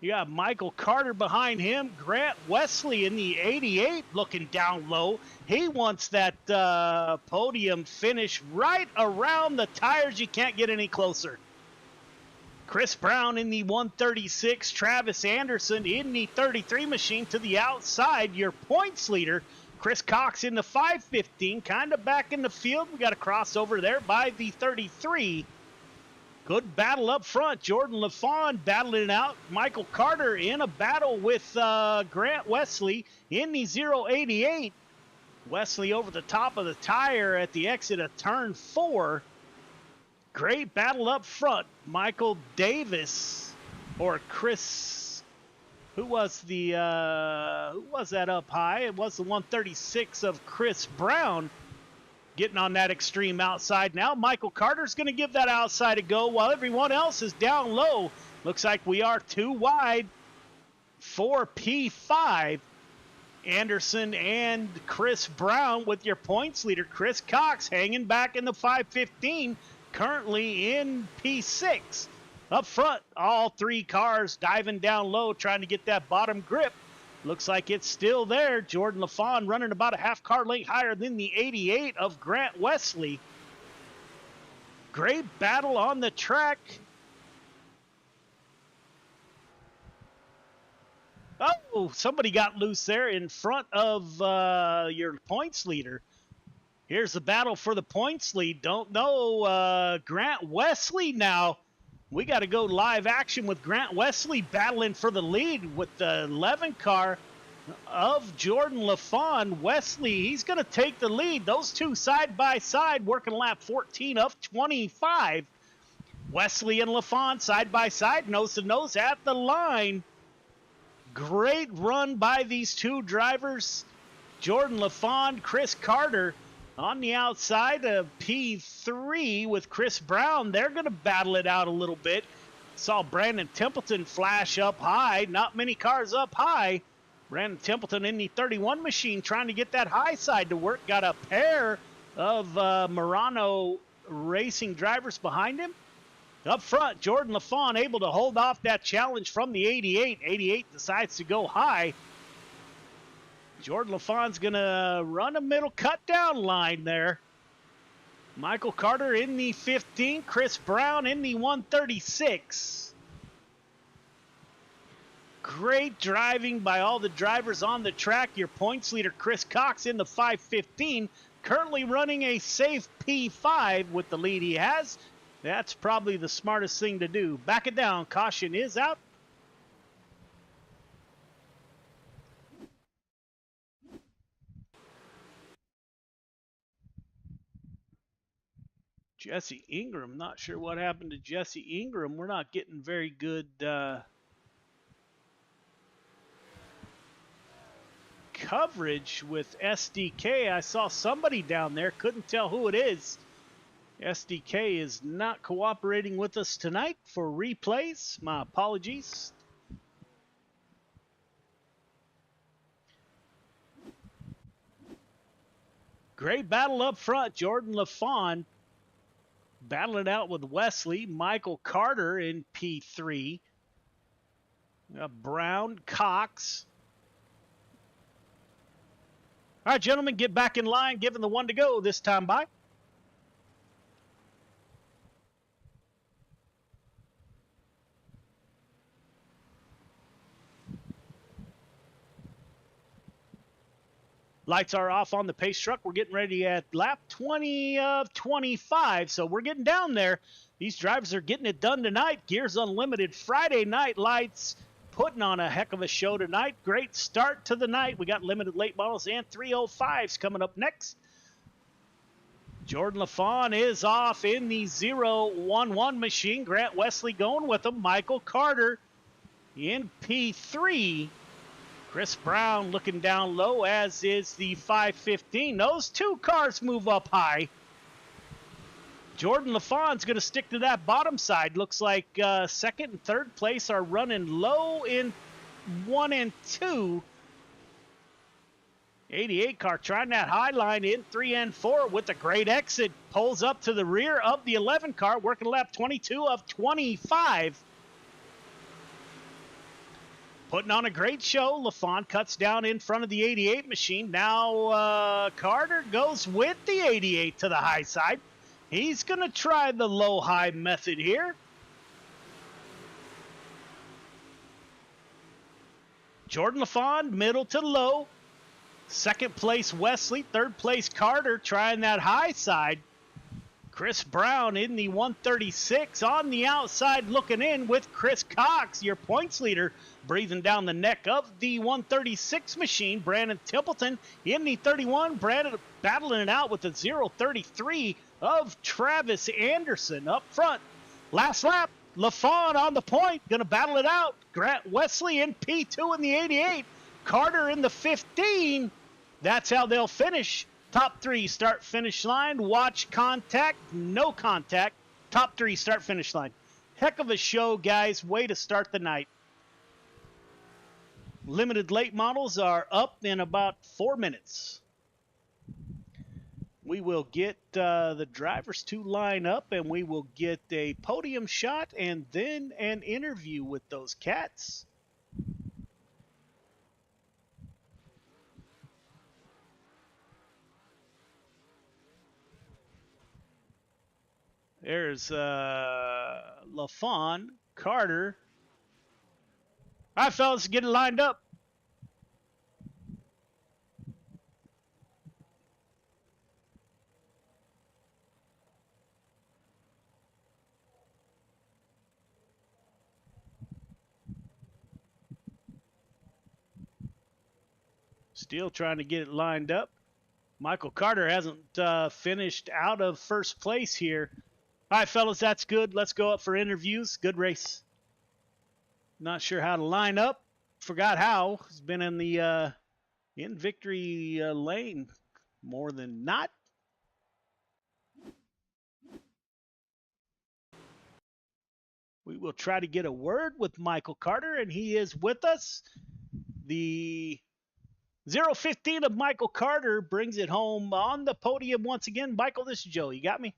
Speaker 7: You got Michael Carter behind him. Grant Wesley in the 88 looking down low. He wants that podium finish right around the tires. You can't get any closer. Chris Brown in the 136. Travis Anderson in the 33 machine to the outside. Your points leader, Chris Cox in the 515. Kind of back in the field. We got a crossover there by the 33. Good battle up front. Jordan LaFawn battling it out. Michael Carter in a battle with Grant Wesley in the 088. Wesley over the top of the tire at the exit of turn 4. Great battle up front. Michael Davis or Chris, who was that up high? It was the 136 of Chris Brown. Getting on that extreme outside now. Michael Carter's going to give that outside a go while everyone else is down low. Looks like we are too wide for P5. Anderson and Chris Brown with your points leader. Chris Cox hanging back in the 515, currently in P6. Up front, all 3 cars diving down low, trying to get that bottom grip. Looks like it's still there. Jordan LaFawn running about a half car length higher than the 88 of Grant Wesley. Great battle on the track. Oh, somebody got loose there in front of your points leader. Here's the battle for the points lead. Don't know. Grant Wesley now. We got to go live action with Grant Wesley battling for the lead with the 11 car of Jordan LaFawn. Wesley, he's going to take the lead. Those two side by side working lap 14 of 25. Wesley and LaFawn side by side, nose to nose at the line. Great run by these two drivers. Jordan LaFawn, Chris Carter on the outside of P3 with Chris Brown. They're going to battle it out a little bit. Saw Brandon Templeton flash up high. Not many cars up high. Brandon Templeton in the 31 machine trying to get that high side to work. Got a pair of Murano Racing drivers behind him. Up front, Jordan LaFawn able to hold off that challenge from the 88. 88 decides to go high. Jordan LaFawn's going to run a middle cut down line there. Michael Carter in the 15. Chris Brown in the 136. Great driving by all the drivers on the track. Your points leader, Chris Cox, in the 515. Currently running a safe P5 with the lead he has. That's probably the smartest thing to do. Back it down. Caution is out. Jesse Ingram, not sure what happened to Jesse Ingram. We're not getting very good coverage with SDK. I saw somebody down there, couldn't tell who it is. SDK is not cooperating with us tonight for replays. My apologies. Great battle up front. Jordan LaFawn battling it out with Wesley. Michael Carter in P3. Brown, Cox. All right, gentlemen, get back in line, giving the one to go this time by. Lights are off on the pace truck. We're getting ready at lap 20 of 25, so we're getting down there. These drivers are getting it done tonight. Gears Unlimited Friday Night Lights putting on a heck of a show tonight. Great start to the night. We got limited late models and 305s coming up next. Jordan LaFawn is off in the 011 machine. Grant Wesley going with him. Michael Carter in P3. Chris Brown looking down low, as is the 515. Those two cars move up high. Jordan LaFawn's going to stick to that bottom side. Looks like second and third place are running low in 1 and 2. 88 car trying that high line in 3 and 4 with a great exit. Pulls up to the rear of the 11 car, working lap 22 of 25. Putting on a great show. LaFawn cuts down in front of the 88 machine. Now Carter goes with the 88 to the high side. He's going to try the low-high method here. Jordan LaFawn, middle to low. Second place, Wesley. Third place, Carter, trying that high side. Chris Brown in the 136 on the outside looking in with Chris Cox, your points leader, breathing down the neck of the 136 machine. Brandon Templeton in the 31. Brandon battling it out with the 033 of Travis Anderson up front. Last lap, LaFawn on the point, going to battle it out. Grant Wesley in P2 in the 88. Carter in the 15. That's how they'll finish. Top three start finish line. Watch contact, no contact. Top three start finish line. Heck of a show, guys. Way to start the night. Limited late models are up in about 4 minutes. We will get the drivers to line up, and we will get a podium shot and then an interview with those cats. There's LaFawn, Carter. All right, fellas, get it lined up. Still trying to get it lined up. Michael Carter hasn't finished out of first place here. All right, fellas, that's good. Let's go up for interviews. Good race. Not sure how to line up. Forgot how. He's been in the in victory lane more than not. We will try to get a word with Michael Carter, and he is with us. The 015 of Michael Carter brings it home on the podium once again. Michael, this is Joe. You got me?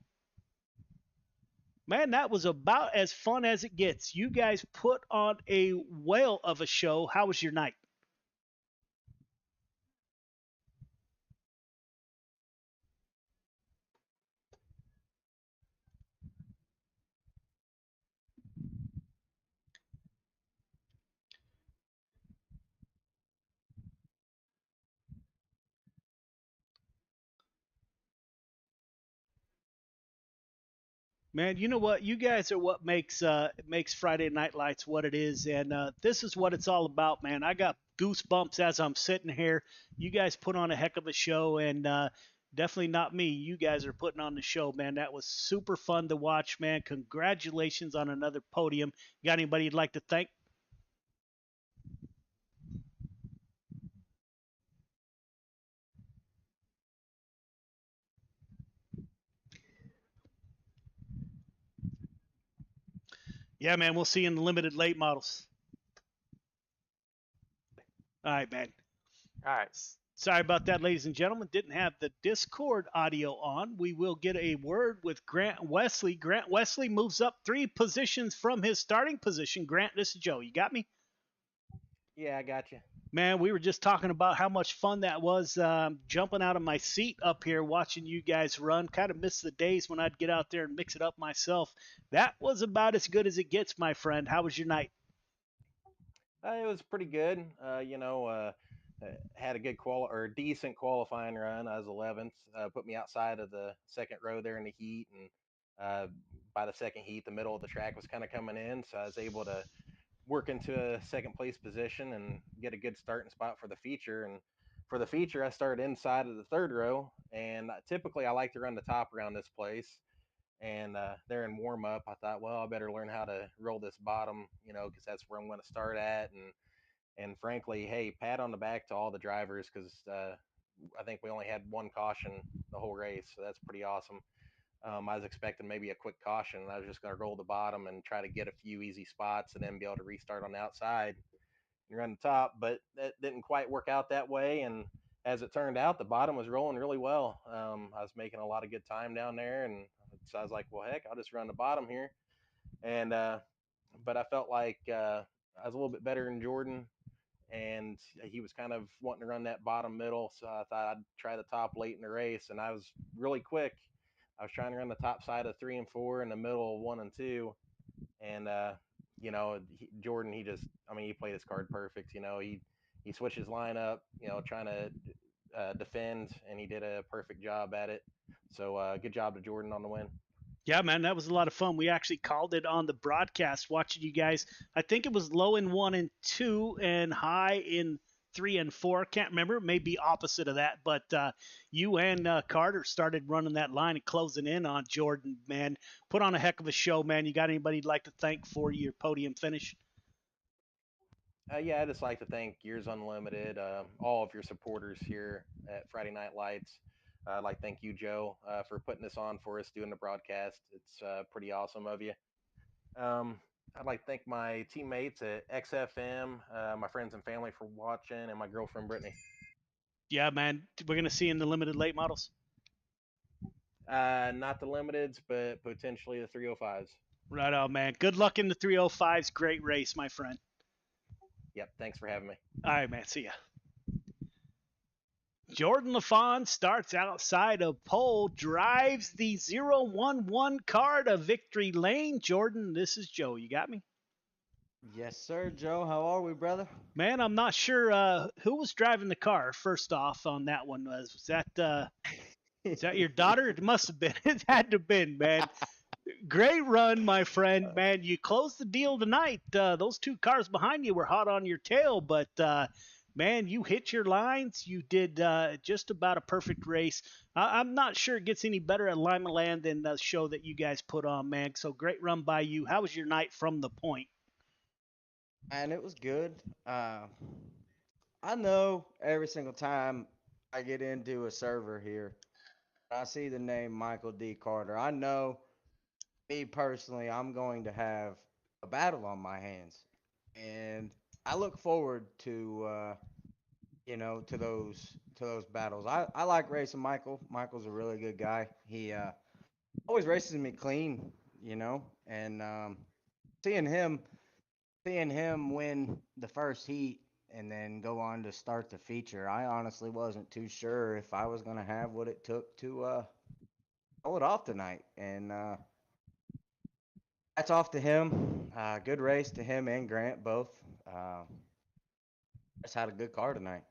Speaker 7: Man, that was about as fun as it gets. You guys put on a whale of a show. How was your night? Man, you know what? You guys are what makes Friday Night Lights what it is, and this is what it's all about, man. I got goosebumps as I'm sitting here. You guys put on a heck of a show, and definitely not me. You guys are putting on the show, man. That was super fun to watch, man. Congratulations on another podium. You got anybody you'd like to thank? Yeah, man. We'll see you in the limited late models. All right, man.
Speaker 9: All right.
Speaker 7: Sorry about that, ladies and gentlemen. Didn't have the Discord audio on. We will get a word with Grant Wesley. Grant Wesley moves up 3 positions from his starting position. Grant, this is Joe. You got me?
Speaker 9: Yeah, I got you.
Speaker 7: Man, we were just talking about how much fun that was, jumping out of my seat up here watching you guys run. Kind of missed the days when I'd get out there and mix it up myself. That was about as good as it gets, my friend. How was your night?
Speaker 9: It was pretty good. Had a good decent qualifying run. I was 11th. Put me outside of the second row there in the heat, and by the second heat, the middle of the track was kind of coming in, so I was able to work into a second place position and get a good starting spot for the feature. And for the feature, I started inside of the third row, and typically I like to run the top around this place. And there in warm up, I thought, well, I better learn how to roll this bottom, because that's where I'm going to start at. And frankly, hey, pat on the back to all the drivers, because I think we only had one caution the whole race, so that's pretty awesome. I was expecting maybe a quick caution. I was just going to roll the bottom and try to get a few easy spots and then be able to restart on the outside and run the top, but that didn't quite work out that way. And as it turned out, the bottom was rolling really well. I was making a lot of good time down there, and so I was like, well, heck, I'll just run the bottom here. And but I felt like I was a little bit better than Jordan. and he was kind of wanting to run that bottom middle. So I thought I'd try the top late in the race, and I was really quick. I was trying to run the top side of 3 and 4 and the middle of 1 and 2, and Jordan, he played his card perfect. He switched his lineup, trying to defend, and he did a perfect job at it. So good job to Jordan on the win.
Speaker 7: Yeah, man, that was a lot of fun. We actually called it on the broadcast, watching you guys. I think it was low in 1 and 2 and high in 3 and 4. Can't remember. Maybe opposite of that. But you and Carter started running that line and closing in on Jordan, man. Put on a heck of a show, man. You got anybody you'd like to thank for your podium finish?
Speaker 9: Yeah, I'd just like to thank Gears Unlimited, all of your supporters here at Friday Night Lights. I'd like to thank you, Joe, for putting this on for us, doing the broadcast. It's pretty awesome of you. I'd like to thank my teammates at XFM, my friends and family for watching, and my girlfriend, Brittany.
Speaker 7: Yeah, man. We're going to see in the limited late models.
Speaker 9: Not the limiteds, but potentially the 305s.
Speaker 7: Right on, man. Good luck in the 305s. Great race, my friend.
Speaker 9: Yep, thanks for having me.
Speaker 7: All right, man. See ya. Jordan LaFawn starts outside of pole, drives the 011 car to victory lane. Jordan, this is Joe. You got me?
Speaker 10: Yes, sir, Joe. How are we, brother?
Speaker 7: Man, I'm not sure who was driving the car first off on that one. Was that your daughter? It must have been. It had to have been, man. Great run, my friend. Man, you closed the deal tonight. Those two cars behind you were hot on your tail, but man, you hit your lines. You did just about a perfect race. I'm not sure it gets any better at Lima Land than the show that you guys put on, man. So great run by you. How was your night from the point?
Speaker 10: And it was good. I know every single time I get into a server here, I see the name Michael D. Carter. I know, me personally, I'm going to have a battle on my hands, and I look forward to those battles. I like racing Michael. Michael's a really good guy. He always races me clean, and seeing him win the first heat and then go on to start the feature, I honestly wasn't too sure if I was gonna have what it took to pull it off tonight. And that's off to him. Good race to him and Grant both. Just had a good car tonight.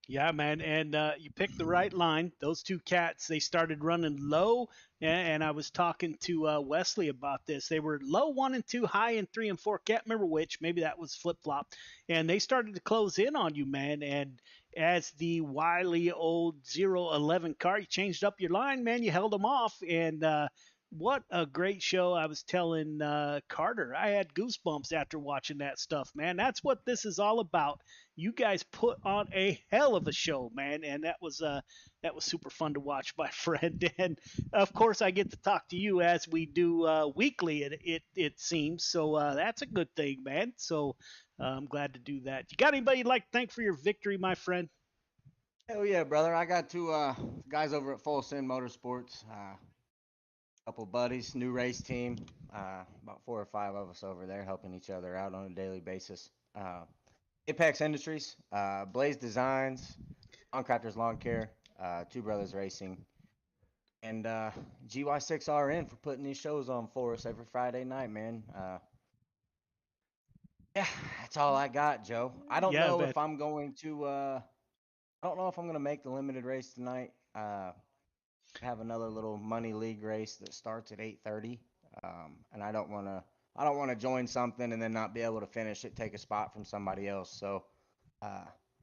Speaker 7: Yeah, man, and you picked the right line. Those two cats, they started running low, and I was talking to Wesley about this. They were low 1 and 2, high in 3 and 4. Can't remember which. Maybe that was flip flop, and they started to close in on you, man. And as the wily old 011 car, you changed up your line, man. You held them off, and what a great show. I was telling Carter, I had goosebumps after watching that stuff, man. That's what this is all about. You guys put on a hell of a show, man, and that was super fun to watch, my friend. And of course, I get to talk to you as we do weekly. It seems so. That's a good thing, man. So I'm glad to do that. You got anybody you'd like to thank for your victory, my friend?
Speaker 10: Hell yeah, brother. I got two guys over at Full Send Motorsports. Couple buddies, new race team. About 4 or 5 of us over there helping each other out on a daily basis. Apex Industries, Blaze Designs, Contractors Lawn Care, Two Brothers Racing, and GY6RN for putting these shows on for us every Friday night, man. Yeah, that's all I got, Joe. I don't know if I'm going to. I don't know if I'm going to make the limited race tonight. Have another little money league race that starts at 8:30, and I don't want to join something and then not be able to finish it, take a spot from somebody else. So,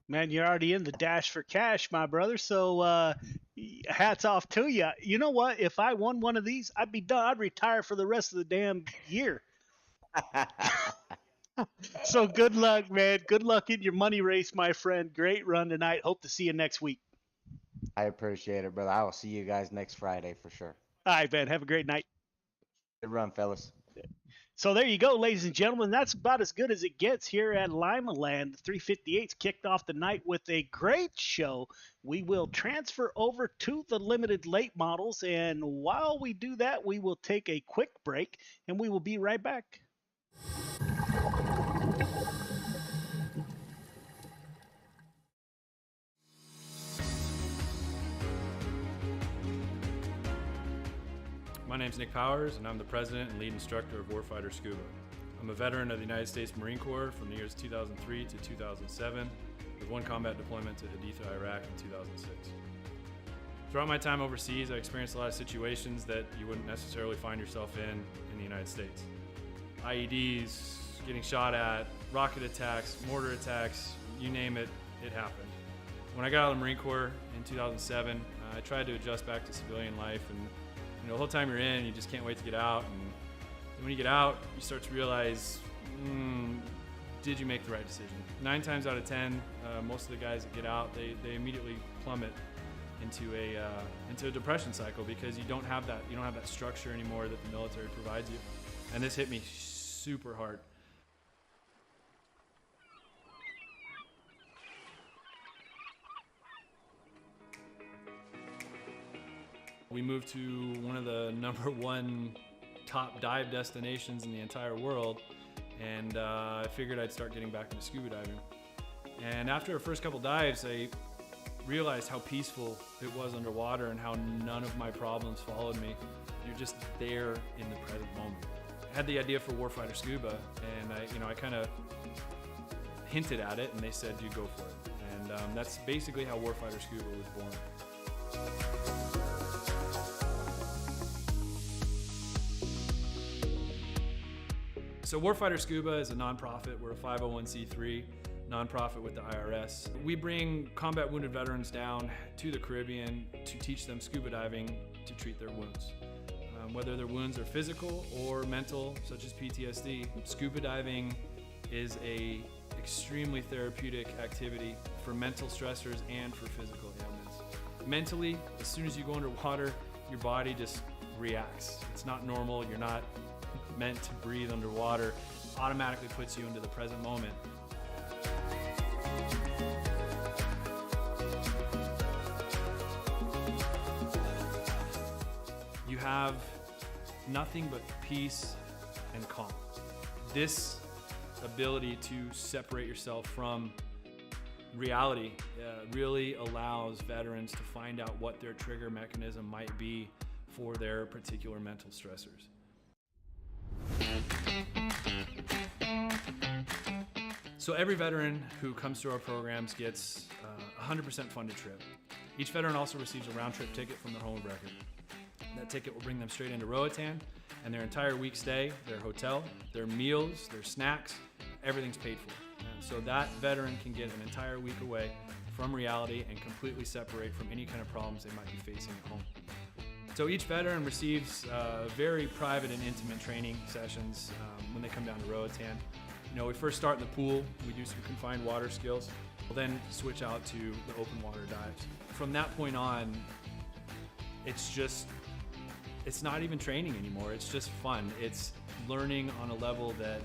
Speaker 7: man, you're already in the dash for cash, my brother. So hats off to you. You know what? If I won one of these, I'd be done. I'd retire for the rest of the damn year. So good luck, man. Good luck in your money race, my friend. Great run tonight. Hope to see you next week.
Speaker 10: I appreciate it, brother. I will see you guys next Friday for sure.
Speaker 7: All right, man. Have a great night.
Speaker 10: Good run, fellas.
Speaker 7: So there you go, ladies and gentlemen. That's about as good as it gets here at Lima Land. The 358s kicked off the night with a great show. We will transfer over to the limited late models, and while we do that, we will take a quick break, and we will be right back.
Speaker 11: name's Nick Powers, and I'm the president and lead instructor of Warfighter Scuba. I'm a veteran of the United States Marine Corps from the years 2003 to 2007, with one combat deployment to Haditha, Iraq in 2006. Throughout my time overseas, I experienced a lot of situations that you wouldn't necessarily find yourself in the United States. IEDs, getting shot at, rocket attacks, mortar attacks, you name it, it happened. When I got out of the Marine Corps in 2007, I tried to adjust back to civilian life, and the whole time you're in, you just can't wait to get out. And when you get out, you start to realize, did you make the right decision? 9 times out of 10, most of the guys that get out, they immediately plummet into a depression cycle because you don't have that structure anymore that the military provides you. And this hit me super hard. We moved to one of the #1 top dive destinations in the entire world, and I figured I'd start getting back into scuba diving. And after the first couple dives, I realized how peaceful it was underwater and how none of my problems followed me. You're just there in the present moment. I had the idea for Warfighter Scuba, and I kind of hinted at it, and they said, "You go for it." And that's basically how Warfighter Scuba was born. So Warfighter Scuba is a nonprofit. We're a 501c3 nonprofit with the IRS. We bring combat wounded veterans down to the Caribbean to teach them scuba diving to treat their wounds. Whether their wounds are physical or mental, such as PTSD, scuba diving is a extremely therapeutic activity for mental stressors and for physical ailments. Mentally, as soon as you go underwater, your body just reacts. It's not normal. You're not meant to breathe underwater. Automatically puts you into the present moment. You have nothing but peace and calm. This ability to separate yourself from reality really allows veterans to find out what their trigger mechanism might be for their particular mental stressors. So every veteran who comes through our programs gets a 100% funded trip. Each veteran also receives a round-trip ticket from their home of record. That ticket will bring them straight into Roatan, and their entire week stay, their hotel, their meals, their snacks, everything's paid for. And so that veteran can get an entire week away from reality and completely separate from any kind of problems they might be facing at home. So each veteran receives very private and intimate training sessions when they come down to Roatan. We first start in the pool. We do some confined water skills. We'll then switch out to the open water dives. From that point on, it's not even training anymore. It's just fun. It's learning on a level that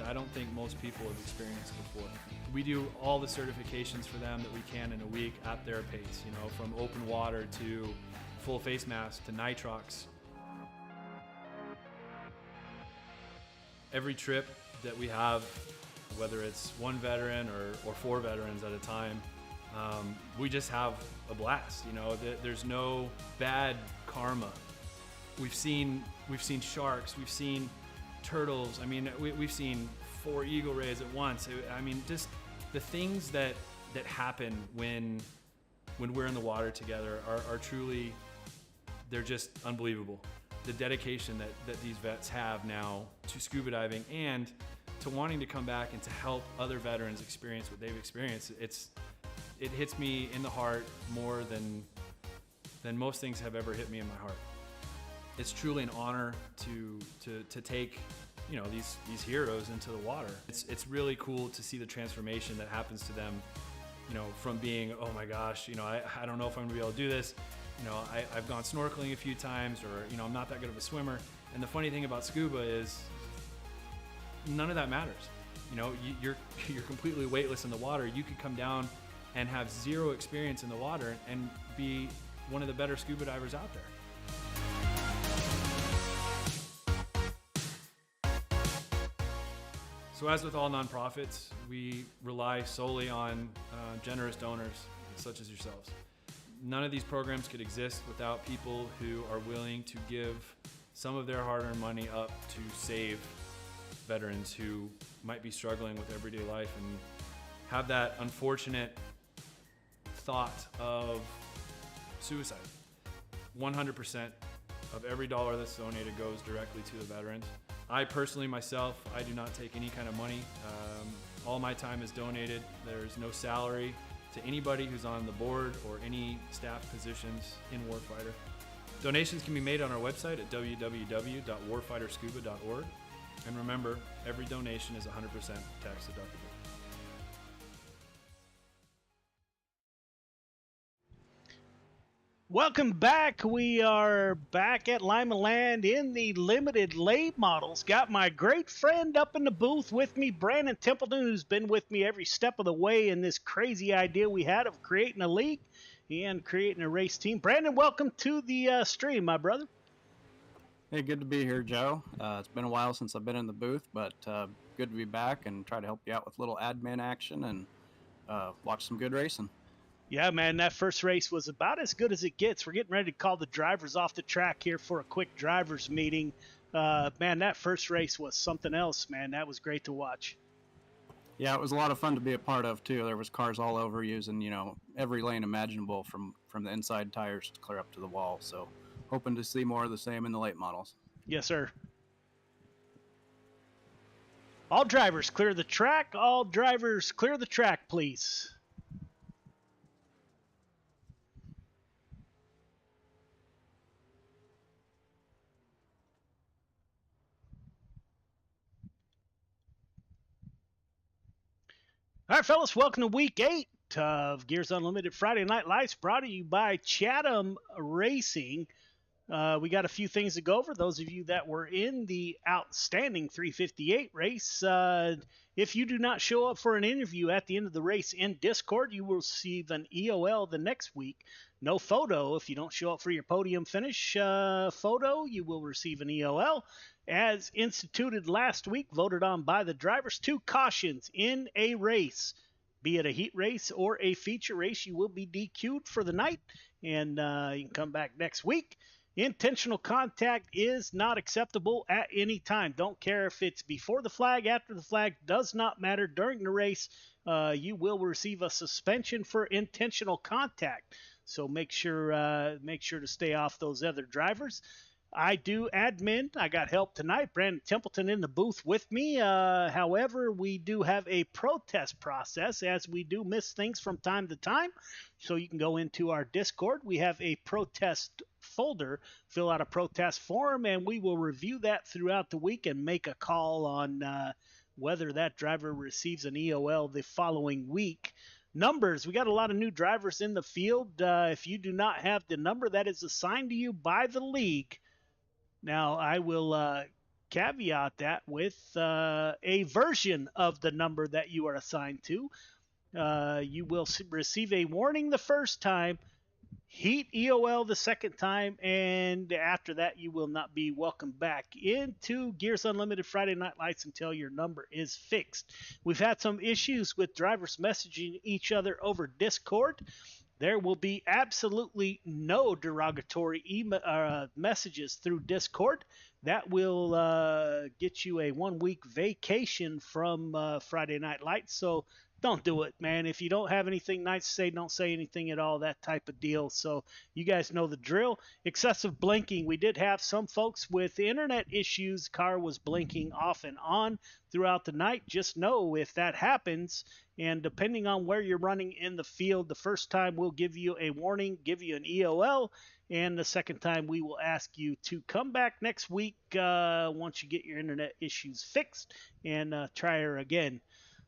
Speaker 11: I don't think most people have experienced before. We do all the certifications for them that we can in a week at their pace, from open water to full face mask to nitrox. Every trip that we have, whether it's one veteran or 4 veterans at a time, we just have a blast. There's no bad karma. We've seen sharks, we've seen turtles. We've seen 4 eagle rays at once. Just the things that happen when we're in the water together are truly, they're just unbelievable. The dedication that these vets have now to scuba diving and to wanting to come back and to help other veterans experience what they've experienced. It hits me in the heart more than most things have ever hit me in my heart. It's truly an honor to take these heroes into the water. It's really cool to see the transformation that happens to them, from being, oh my gosh, I don't know if I'm gonna be able to do this. I've gone snorkeling a few times, or I'm not that good of a swimmer. And the funny thing about scuba is none of that matters. You're completely weightless in the water. You could come down and have 0 experience in the water and be one of the better scuba divers out there. So as with all nonprofits, we rely solely on generous donors such as yourselves. None of these programs could exist without people who are willing to give some of their hard-earned money up to save veterans who might be struggling with everyday life and have that unfortunate thought of suicide. 100% of every dollar that's donated goes directly to the veterans. I personally, myself, I do not take any kind of money. All my time is donated. There's no salary to anybody who's on the board or any staff positions in Warfighter. Donations can be made on our website at www.warfighterscuba.org. And remember, every donation is 100% tax deductible.
Speaker 7: Welcome back. We are back at Lima Land in the limited late models. Got my great friend up in the booth with me, Brandon Templeton, who's been with me every step of the way in this crazy idea we had of creating a league and creating a race team. Brandon, welcome to the stream, my brother.
Speaker 12: Hey, good to be here, Joe. It's been a while since I've been in the booth, but good to be back and try to help you out with a little admin action and watch some good racing.
Speaker 7: Yeah, man, that first race was about as good as it gets. We're getting ready to call the drivers off the track here for a quick drivers meeting. Man, that first race was something else, man. That was great to watch.
Speaker 12: Yeah, it was a lot of fun to be a part of, too. There was cars all over using, every lane imaginable from the inside tires to clear up to the wall. So hoping to see more of the same in the late models.
Speaker 7: Yes, sir. All drivers clear the track. All drivers clear the track, please. All right, fellas, welcome to week 8 of Gears Unlimited Friday Night Lights, brought to you by Chatham Racing. We got a few things to go over. Those of you that were in the outstanding 358 race, if you do not show up for an interview at the end of the race in Discord, you will receive an EOL the next week. No photo. If you don't show up for your podium finish photo, you will receive an EOL. As instituted last week, voted on by the drivers, 2 cautions in a race. Be it a heat race or a feature race, you will be DQ'd for the night, and you can come back next week. Intentional contact is not acceptable at any time. Don't care if it's before the flag, after the flag, does not matter. During the race, you will receive a suspension for intentional contact. So make sure to stay off those other drivers. I do admin. I got help tonight. Brandon Templeton in the booth with me. However, we do have a protest process as we do miss things from time to time. So you can go into our Discord. We have a protest folder. Fill out a protest form, and we will review that throughout the week and make a call on whether that driver receives an EOL the following week. Numbers. We got a lot of new drivers in the field. If you do not have the number that is assigned to you by the league, now, I will caveat that with a version of the number that you are assigned to. You will receive a warning the first time, heat EOL the second time, and after that, you will not be welcomed back into Gears Unlimited Friday Night Lights until your number is fixed. We've had some issues with drivers messaging each other over Discord. There will be absolutely no derogatory messages through Discord. That will get you a 1-week vacation from Friday Night Lights. So don't do it, man. If you don't have anything nice to say, don't say anything at all, that type of deal. So you guys know the drill. Excessive blinking. We did have some folks with internet issues. Car was blinking off and on throughout the night. Just know if that happens, and depending on where you're running in the field, the first time we'll give you a warning, give you an EOL, and the second time we will ask you to come back next week once you get your internet issues fixed and try her again.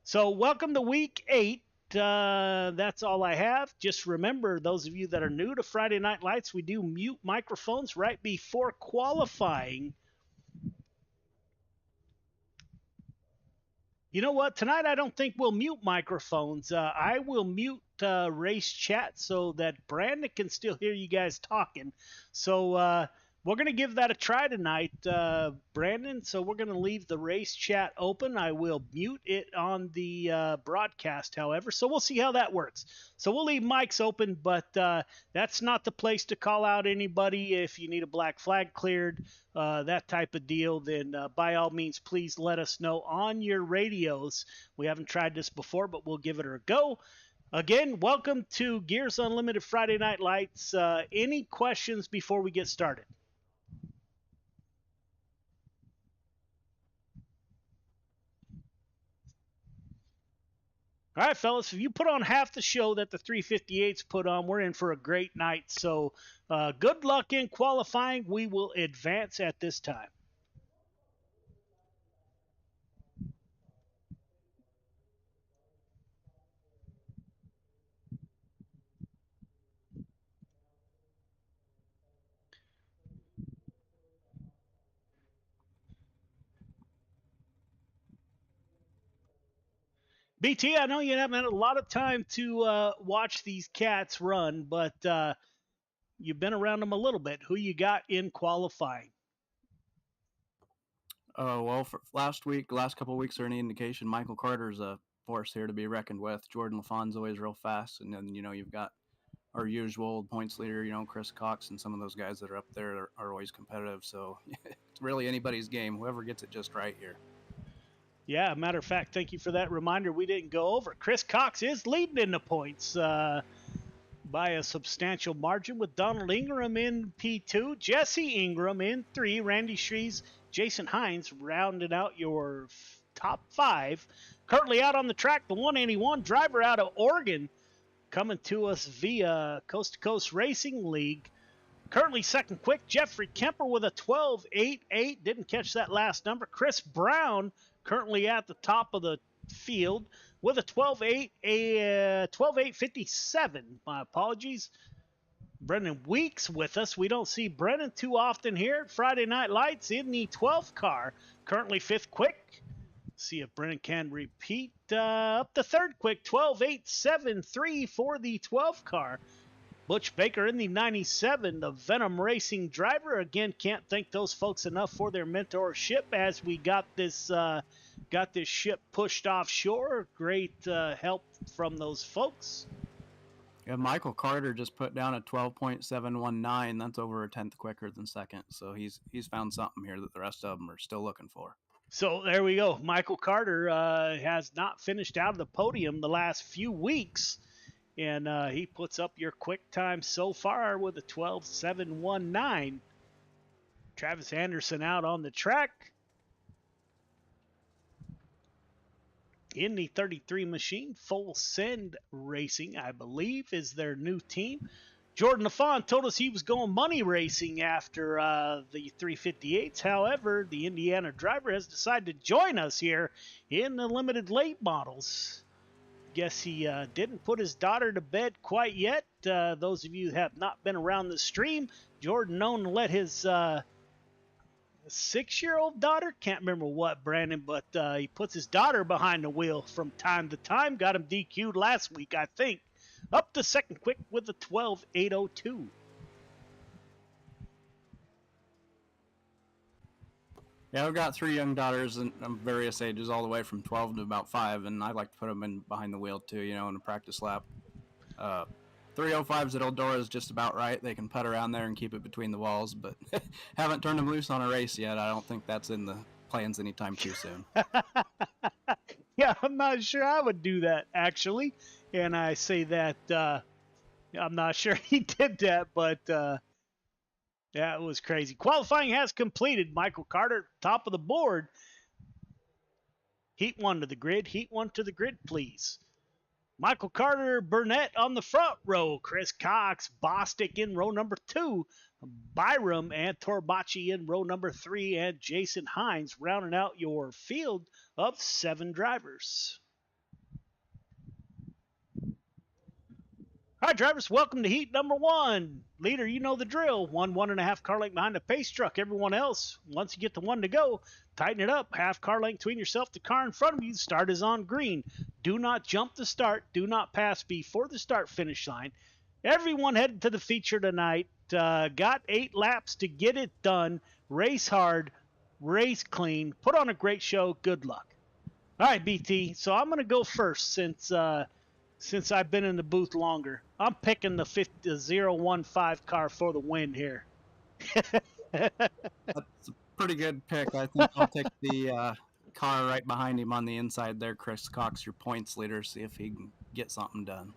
Speaker 7: So welcome to week 8. That's all I have. Just remember, those of you that are new to Friday Night Lights, we do mute microphones right before qualifying. You know what? Tonight I don't think we'll mute microphones. I will mute race chat so that Brandon can still hear you guys talking. So We're going to give that a try tonight, Brandon. So we're going to leave the race chat open. I will mute it on the broadcast, however. So we'll see how that works. So we'll leave mics open, but that's not the place to call out anybody. If you need a black flag cleared, that type of deal, then by all means, please let us know on your radios. We haven't tried this before, but we'll give it a go. Again, welcome to Gears Unlimited Friday Night Lights. Any questions before we get started? All right, fellas, if you put on half the show that the 358s put on, we're in for a great night. So good luck in qualifying. We will advance at this time. BT, I know you haven't had a lot of time to watch these cats run, but you've been around them a little bit. Who you got in qualifying?
Speaker 12: Well, for last couple of weeks are any indication, Michael Carter's a force here to be reckoned with. Jordan LaFon's always real fast. And then, you've got our usual points leader, Chris Cox, and some of those guys that are up there are always competitive. So it's really anybody's game, whoever gets it just right here.
Speaker 7: Yeah, matter of fact, thank you for that reminder. We didn't go over. Chris Cox is leading in the points by a substantial margin with Donald Ingram in P2, Jesse Ingram in 3, Randy Shrees, Jason Hines rounded out your top 5. Currently out on the track, the 181 driver out of Oregon, coming to us via Coast to Coast Racing League. Currently second quick, Jeffrey Kemper with a 12.88. Didn't catch that last number. Chris Brown currently at the top of the field with a 12.857. My apologies. Brendan Weeks with us. We don't see Brendan too often here at Friday Night Lights in the 12th car. Currently fifth quick. See if Brendan can repeat up the third quick. 12.873 for the 12th car. Butch Baker in the 97, the Venom Racing driver. Again, can't thank those folks enough for their mentorship as we got this ship pushed offshore. Great help from those folks.
Speaker 12: Yeah, Michael Carter just put down a 12.719. That's over a tenth quicker than second. So he's found something here that the rest of them are still looking for.
Speaker 7: So there we go. Michael Carter has not finished out of the podium the last few weeks. And he puts up your quick time so far with a 12.719. Travis Anderson out on the track. In the 33 machine, Full Send Racing, I believe, is their new team. Jordan LaFon told us he was going money racing after the 358s. However, the Indiana driver has decided to join us here in the limited late models. Guess he didn't put his daughter to bed quite yet. Those of you who have not been around the stream, Jordan known to let his 6-year-old daughter, can't remember what, Brandon, but he puts his daughter behind the wheel from time to time. Got him DQ'd last week, I think. Up to second quick with a 12.802.
Speaker 12: Yeah, I've got 3 young daughters in various ages, all the way from 12 to about 5, and I like to put them in behind the wheel too, in a practice lap. 305s at Eldora is just about right. They can putt around there and keep it between the walls, but haven't turned them loose on a race yet. I don't think that's in the plans anytime too soon.
Speaker 7: Yeah, I'm not sure I would do that, actually. And I say that I'm not sure he did that, but yeah, it was crazy. Qualifying has completed. Michael Carter, top of the board. Heat 1 to the grid. Heat 1 to the grid, please. Michael Carter, Burnett on the front row. Chris Cox, Bostic in row number 2. Byram and Torbachi in row number 3. And Jason Hines rounding out your field of 7 drivers. All right, drivers, welcome to heat number 1. Leader, you know the drill. 1.5 car length behind the pace truck. Everyone else, once you get to 1 to go, tighten it up. Half car length between yourself, the car in front of you. The start is on green. Do not jump the start. Do not pass before the start finish line. Everyone headed to the feature tonight. Got 8 laps to get it done. Race hard, race clean, put on a great show. Good luck. All right, BT. So I'm going to go first since I've been in the booth longer. I'm picking the 015 car for the win here.
Speaker 12: That's a pretty good pick. I think I'll take the car right behind him on the inside there, Chris Cox, your points leader, see if he can get something done.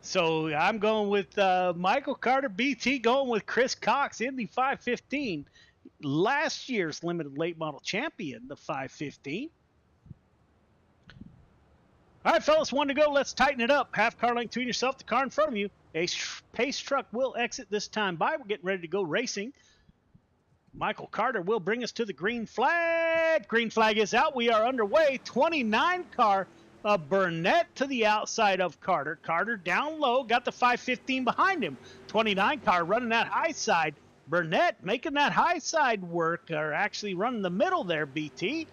Speaker 7: So I'm going with Michael Carter, BT going with Chris Cox in the 515. Last year's limited late model champion, the 515. All right, fellas, 1 to go. Let's tighten it up. Half car length between yourself, the car in front of you. A pace truck will exit this time by. We're getting ready to go racing. Michael Carter will bring us to the green flag. Green flag is out. We are underway. 29 car of Burnett to the outside of Carter. Carter down low, got the 515 behind him. 29 car running that high side. Burnett making that high side work, or actually running the middle there, BT.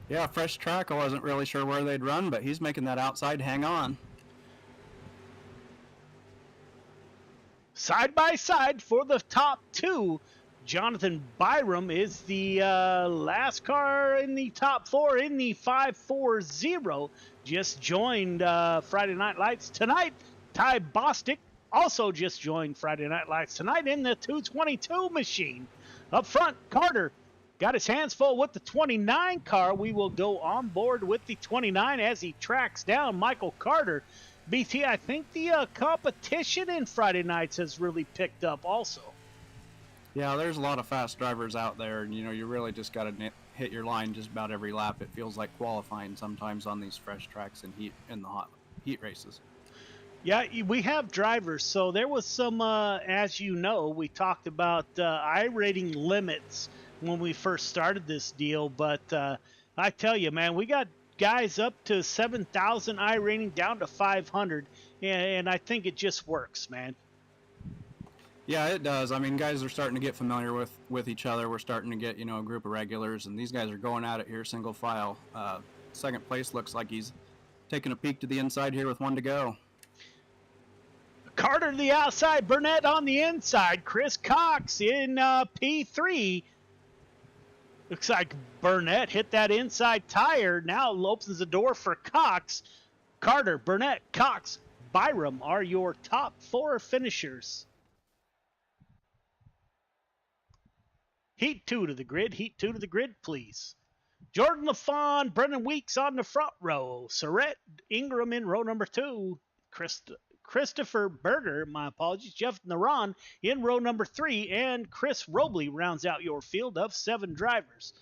Speaker 12: Yeah, fresh track. I wasn't really sure where they'd run, but he's making that outside hang on.
Speaker 7: Side by side for the top 2. Jonathan Byram is the last car in the top 4 in the 540. Just joined Friday Night Lights tonight. Ty Bostic also just joined Friday Night Lights tonight in the 222 machine. Up front, Carter got his hands full with the 29 car. We will go on board with the 29 as he tracks down Michael Carter. BT, I think the competition in Friday nights has really picked up also.
Speaker 12: Yeah, there's a lot of fast drivers out there, and you really just got to hit your line just about every lap. It feels like qualifying sometimes on these fresh tracks and the hot heat races.
Speaker 7: Yeah, we have drivers. So there was some, as you know, we talked about I-rating limits when we first started this deal. But I tell you, man, we got guys up to 7,000 I-rating down to 500. And I think it just works, man.
Speaker 12: Yeah, it does. I mean, guys are starting to get familiar with each other. We're starting to get, a group of regulars, and these guys are going at it here single file. Second place looks like he's taking a peek to the inside here with 1 to go.
Speaker 7: Carter to the outside, Burnett on the inside. Chris Cox in P3. Looks like Burnett hit that inside tire. Now opens the door for Cox. Carter, Burnett, Cox, Byram are your top 4 finishers. Heat 2 to the grid. Heat 2 to the grid, please. Jordan LaFawn, Brendan Weeks on the front row. Surrett Ingram in row number 2. Christopher Berger, my apologies. Jeff Naran in row number 3. And Chris Robley rounds out your field of 7 drivers.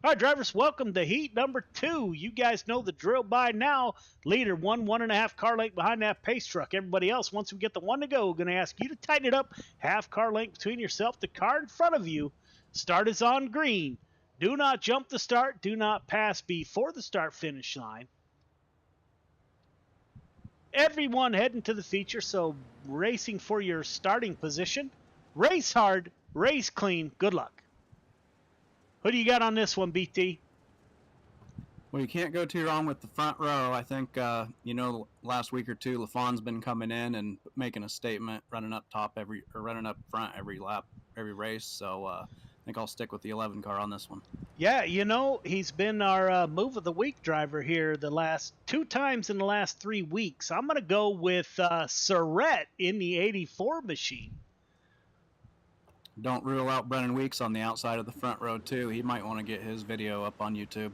Speaker 7: All right, drivers, welcome to heat number 2. You guys know the drill by now. Leader, 1.5 car length behind that pace truck. Everybody else, once we get the 1 to go, going to ask you to tighten it up. Half car length between yourself, the car in front of you. Start is on green. Do not jump the start. Do not pass before the start-finish line. Everyone heading to the feature, so racing for your starting position. Race hard, race clean. Good luck. Who do you got on this one, BT?
Speaker 12: Well, you can't go too wrong with the front row. I think, last week or two, LaFawn's been coming in and making a statement, running up front every lap, every race. So I think I'll stick with the 11 car on this one.
Speaker 7: Yeah, he's been our move of the week driver here the last 2 times in the last 3 weeks. I'm going to go with Surrett in the 84 machine.
Speaker 12: Don't rule out Brennan Weeks on the outside of the front row, too. He might want to get his video up on YouTube.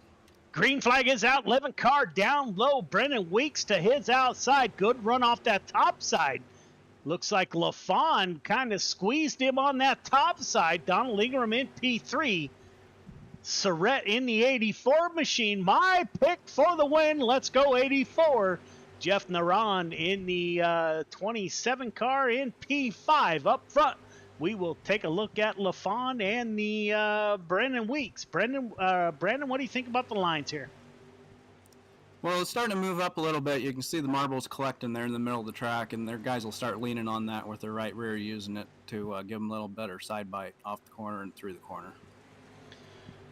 Speaker 7: Green flag is out. 11 car down low. Brennan Weeks to his outside. Good run off that top side. Looks like LaFawn kind of squeezed him on that top side. Donald Ingram in P3. Surrett in the 84 machine. My pick for the win. Let's go 84. Jeff Naran in the 27 car in P5 up front. We will take a look at LaFawn and the Brennan Weeks. Brandon, what do you think about the lines here?
Speaker 12: Well, it's starting to move up a little bit. You can see the marbles collecting there in the middle of the track, and their guys will start leaning on that with their right rear, using it to give them a little better side bite off the corner and through the corner.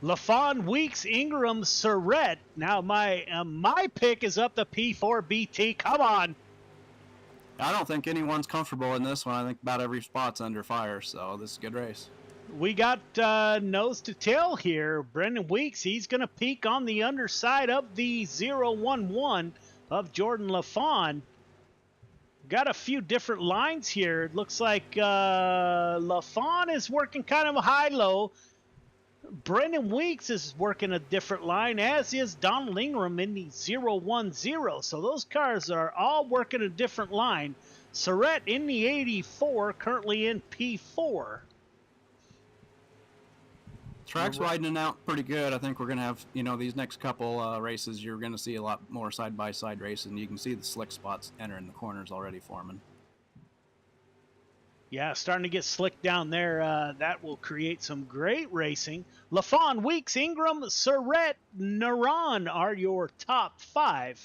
Speaker 7: LaFawn, Weeks, Ingram, Surrett. Now my pick is up to P4 BT. Come on.
Speaker 12: I don't think anyone's comfortable in this one. I think about every spot's under fire, so this is a good race.
Speaker 7: We got nose to tail here. Brendan Weeks, he's going to peek on the underside of the 011 of Jordan LaFawn. Got a few different lines here. It looks like LaFawn is working kind of high-low. Brendan Weeks is working a different line, as is Donald Ingram in the 010. So those cars are all working a different line. Surratt in the 84, currently in P4.
Speaker 12: Track's widening out pretty good. I think we're going to have, these next couple races, you're going to see a lot more side-by-side racing. You can see the slick spots entering the corners already forming.
Speaker 7: Yeah, starting to get slick down there. That will create some great racing. LaFawn, Weeks, Ingram, Surratt, Naran are your top 5.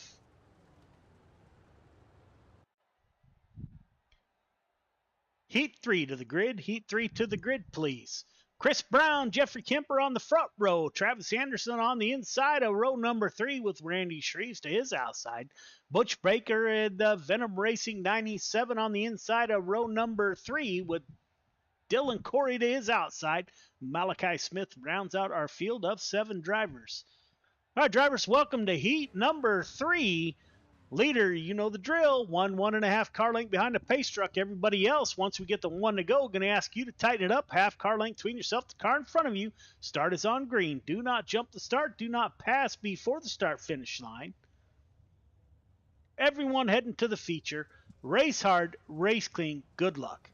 Speaker 7: Heat 3 to the grid. Heat 3 to the grid, please. Chris Brown, Jeffrey Kemper on the front row. Travis Anderson on the inside of row number 3 with Randy Shreves to his outside. Butch Baker and Venom Racing 97 on the inside of row number 3 with Dylan Corey to his outside. Malachi Smith rounds out our field of 7 drivers. All right, drivers, welcome to heat number 3. Leader, you know the drill. 1.5 car length behind the pace truck. Everybody else, once we get the 1 to go, going to ask you to tighten it up. Half car length between yourself, the car in front of you. Start is on green. Do not jump the start. Do not pass before the start-finish line. Everyone heading to the feature. Race hard, race clean. Good luck.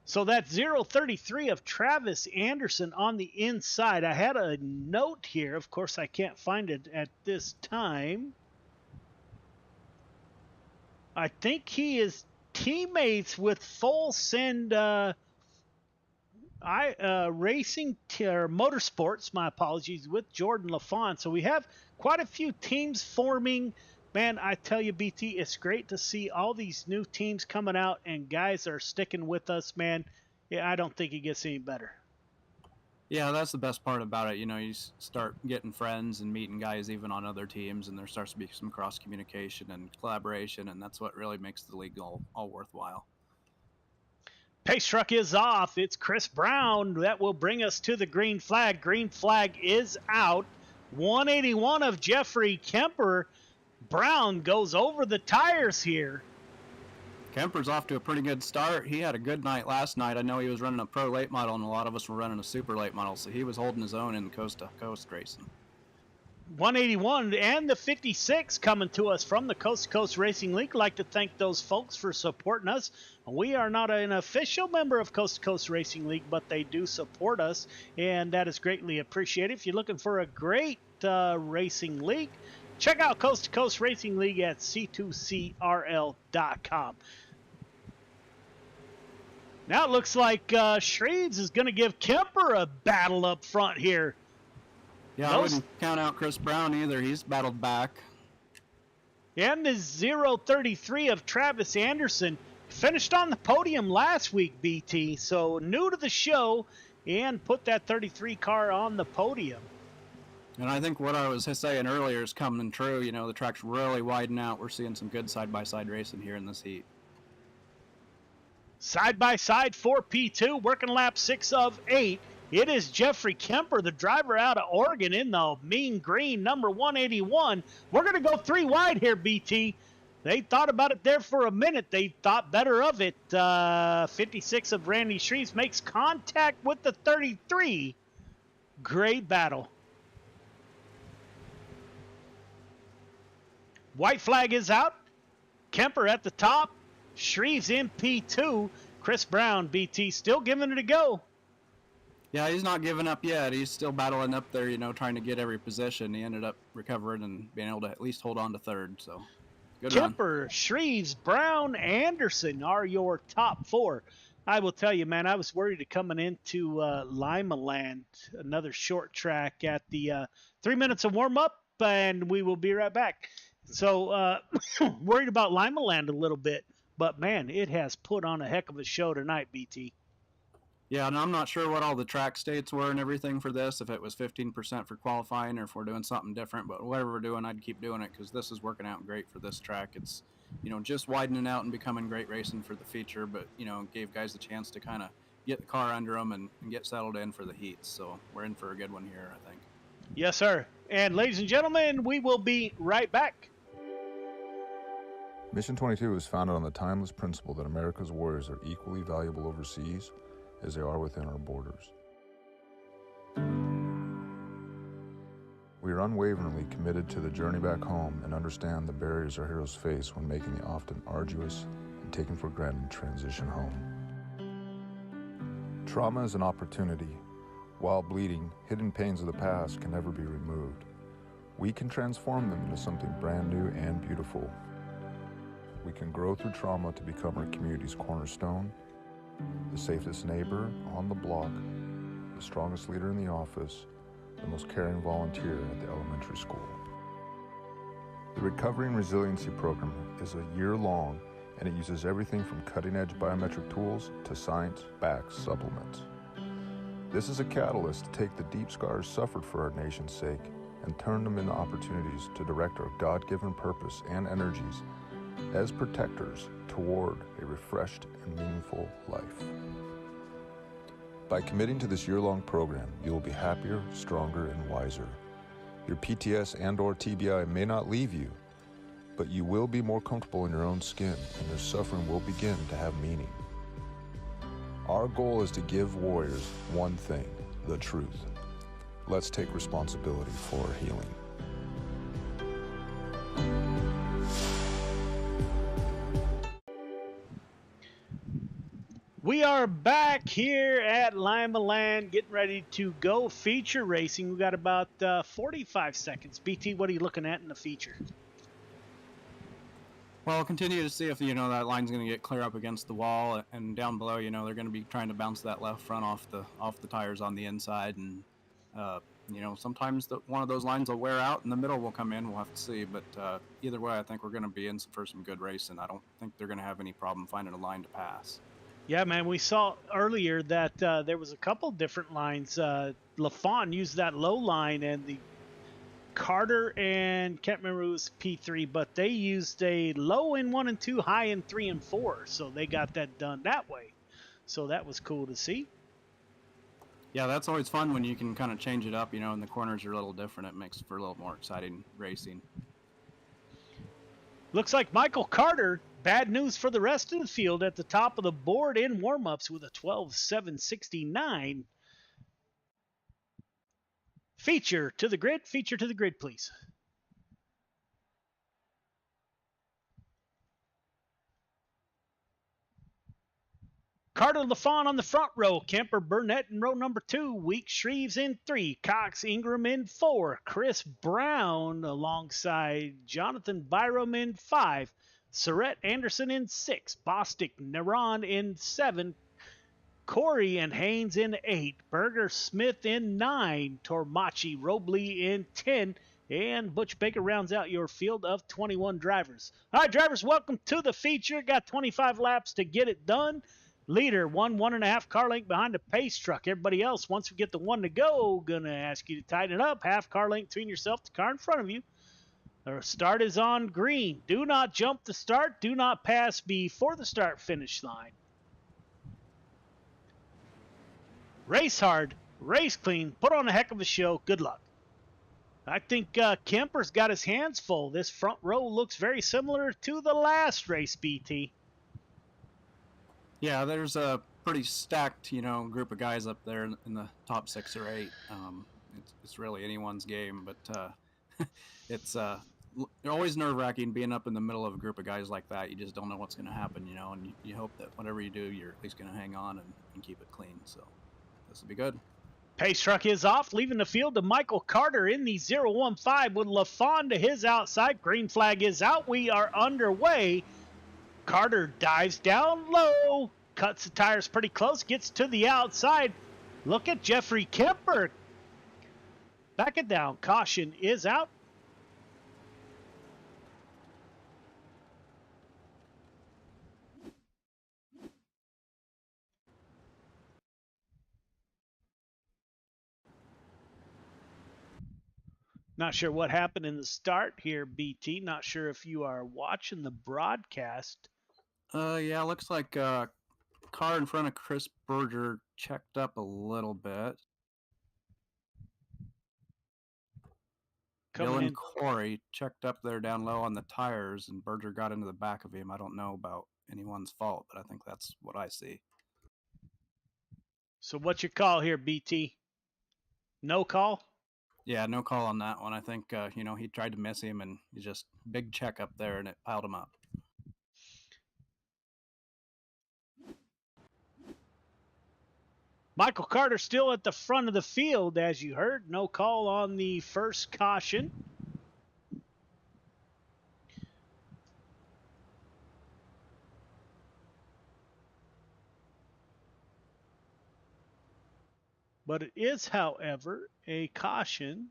Speaker 7: So that's 033 of Travis Anderson on the inside. I had a note here. Of course, I can't find it at this time. I think he is teammates with Full Send Racing or Motorsports, my apologies, with Jordan LaFawn. So we have quite a few teams forming. Man, I tell you, BT, it's great to see all these new teams coming out and guys are sticking with us, man. Yeah, I don't think it gets any better.
Speaker 12: Yeah, that's the best part about it. You start getting friends and meeting guys even on other teams, and there starts to be some cross-communication and collaboration, and that's what really makes the league all worthwhile.
Speaker 7: Pace truck is off. It's Chris Brown. That will bring us to the green flag. Green flag is out. 181 of Jeffrey Kemper. Brown goes over the tires here.
Speaker 12: Kemper's off to a pretty good start. He had a good night last night. I know he was running a pro late model, and a lot of us were running a super late model, so he was holding his own in coast-to-coast racing.
Speaker 7: 181 and the 56 coming to us from the Coast to Coast Racing League. I'd like to thank those folks for supporting us. We are not an official member of Coast to Coast Racing League, but they do support us, and that is greatly appreciated. If you're looking for a great racing league, check out Coast to Coast Racing League at c2crl.com. Now it looks like Shreves is going to give Kemper a battle up front here.
Speaker 12: Yeah, I wouldn't count out Chris Brown either. He's battled back.
Speaker 7: And the 033 of Travis Anderson finished on the podium last week, BT. So new to the show and put that 33 car on the podium.
Speaker 12: And I think what I was saying earlier is coming true. The track's really widening out. We're seeing some good side-by-side racing here in this heat.
Speaker 7: Side-by-side for P2, working lap 6 of 8. It is Jeffrey Kemper, the driver out of Oregon, in the mean green, number 181. We're going to go 3 wide here, BT. They thought about it there for a minute. They thought better of it. 56 of Randy Shreves makes contact with the 33. Great battle. White flag is out. Kemper at the top. Shreves in P2. Chris Brown, BT, still giving it a go.
Speaker 12: Yeah, he's not giving up yet. He's still battling up there, trying to get every position. He ended up recovering and being able to at least hold on to third. So, good
Speaker 7: Kemper,
Speaker 12: run.
Speaker 7: Shreves, Brown, Anderson are your top 4. I will tell you, man, I was worried coming into Lima Land, another short track at the 3 minutes of warm-up, and we will be right back. So, worried about Lima Land a little bit. But, man, it has put on a heck of a show tonight, BT.
Speaker 12: Yeah, and I'm not sure what all the track states were and everything for this, if it was 15% for qualifying or if we're doing something different. But whatever we're doing, I'd keep doing it because this is working out great for this track. It's just widening out and becoming great racing for the feature, but, gave guys the chance to kind of get the car under them and get settled in for the heats. So we're in for a good one here, I think.
Speaker 7: Yes, sir. And ladies and gentlemen, we will be right back.
Speaker 13: Mission 22 was founded on the timeless principle that America's warriors are equally valuable overseas as they are within our borders. We are unwaveringly committed to the journey back home and understand the barriers our heroes face when making the often arduous and taken for granted transition home. Trauma is an opportunity. While bleeding, hidden pains of the past can never be removed. We can transform them into something brand new and beautiful. We can grow through trauma to become our community's cornerstone, the safest neighbor on the block, the strongest leader in the office, the most caring volunteer at the elementary school. The Recovery and Resiliency Program is a year-long, and it uses everything from cutting-edge biometric tools to science-backed supplements. This is a catalyst to take the deep scars suffered for our nation's sake and turn them into opportunities to direct our God-given purpose and energies as protectors toward a refreshed and meaningful life. By committing to this year-long program, you will be happier, stronger, and wiser. Your PTS and/or TBI may not leave you, but you will be more comfortable in your own skin, and your suffering will begin to have meaning. Our goal is to give warriors one thing, the truth. Let's take responsibility for our healing.
Speaker 7: We are back here at Lima Land, getting ready to go feature racing. We got about 45 seconds. BT, what are you looking at in the feature?
Speaker 12: Well, continue to see if, that line's going to get clear up against the wall, and down below, they're going to be trying to bounce that left front off the tires on the inside. And, sometimes one of those lines will wear out and the middle will come in. We'll have to see. But either way, I think we're going to be in for some good racing. I don't think they're going to have any problem finding a line to pass.
Speaker 7: Yeah, man, we saw earlier that there was a couple different lines. LaFawn used that low line, and the Carter and can't remember who was P3, but they used a low in 1 and 2, high in 3 and 4. So they got that done that way. So that was cool to see.
Speaker 12: Yeah, that's always fun when you can kind of change it up, and the corners are a little different. It makes for a little more exciting racing.
Speaker 7: Looks like Michael Carter, bad news for the rest of the field, at the top of the board in warm-ups with a 12.769. Feature to the grid, please. Carter LaFawn on the front row. Kemper Burnett in row number 2. Weeks Shreves in 3. Cox Ingram in 4. Chris Brown alongside Jonathan Byram in 5. Surrett Anderson in 6. Bostic Naran in 7. Corey and Haynes in 8. Berger Smith in 9. Tormachi Robley in 10. And Butch Baker rounds out your field of 21 drivers. All right, drivers, welcome to the feature. Got 25 laps to get it done. Leader, 1.5 car length behind the pace truck. Everybody else, once we get the 1 to go, gonna ask you to tighten it up. Half car length between yourself, the car in front of you. The start is on green. Do not jump the start. Do not pass before the start finish line. Race hard, race clean, put on a heck of a show. Good luck. I think Kemper's got his hands full. This front row looks very similar to the last race, BT.
Speaker 12: Yeah, there's a pretty stacked, group of guys up there in the top 6 or 8. It's really anyone's game, but it's always nerve-wracking being up in the middle of a group of guys like that. You just don't know what's going to happen, and you hope that whatever you do, you're at least going to hang on and keep it clean. So this will be good.
Speaker 7: Pace truck is off, leaving the field to Michael Carter in the 015 with LaFawn to his outside. Green flag is out. We are underway. Carter dives down low, cuts the tires pretty close, gets to the outside. Look at Jeffrey Kemper. Back it down. Caution is out. Not sure what happened in the start here, BT. Not sure if you are watching the broadcast.
Speaker 12: Yeah, looks like car in front of Chris Berger checked up a little bit.
Speaker 7: Coming
Speaker 12: Dylan
Speaker 7: in.
Speaker 12: Corey checked up there down low on the tires, and Berger got into the back of him. I don't know about anyone's fault, but I think that's what I see.
Speaker 7: So what's your call here, BT? No call?
Speaker 12: Yeah, no call on that one. I think, he tried to miss him, and he just big check up there, and it piled him up.
Speaker 7: Michael Carter still at the front of the field, as you heard. No call on the first caution. But it is, however, a caution.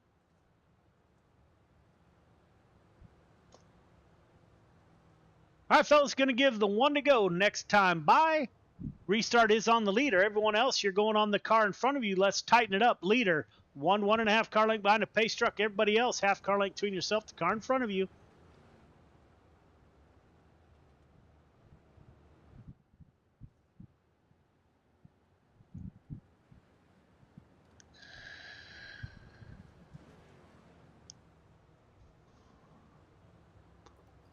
Speaker 7: All right, fellas, going to give the one to go next time by. Restart is on the leader. Everyone else, you're going on the car in front of you. Let's tighten it up. Leader, 1.5 car length behind a pace truck. Everybody else, half car length between yourself, the car in front of you.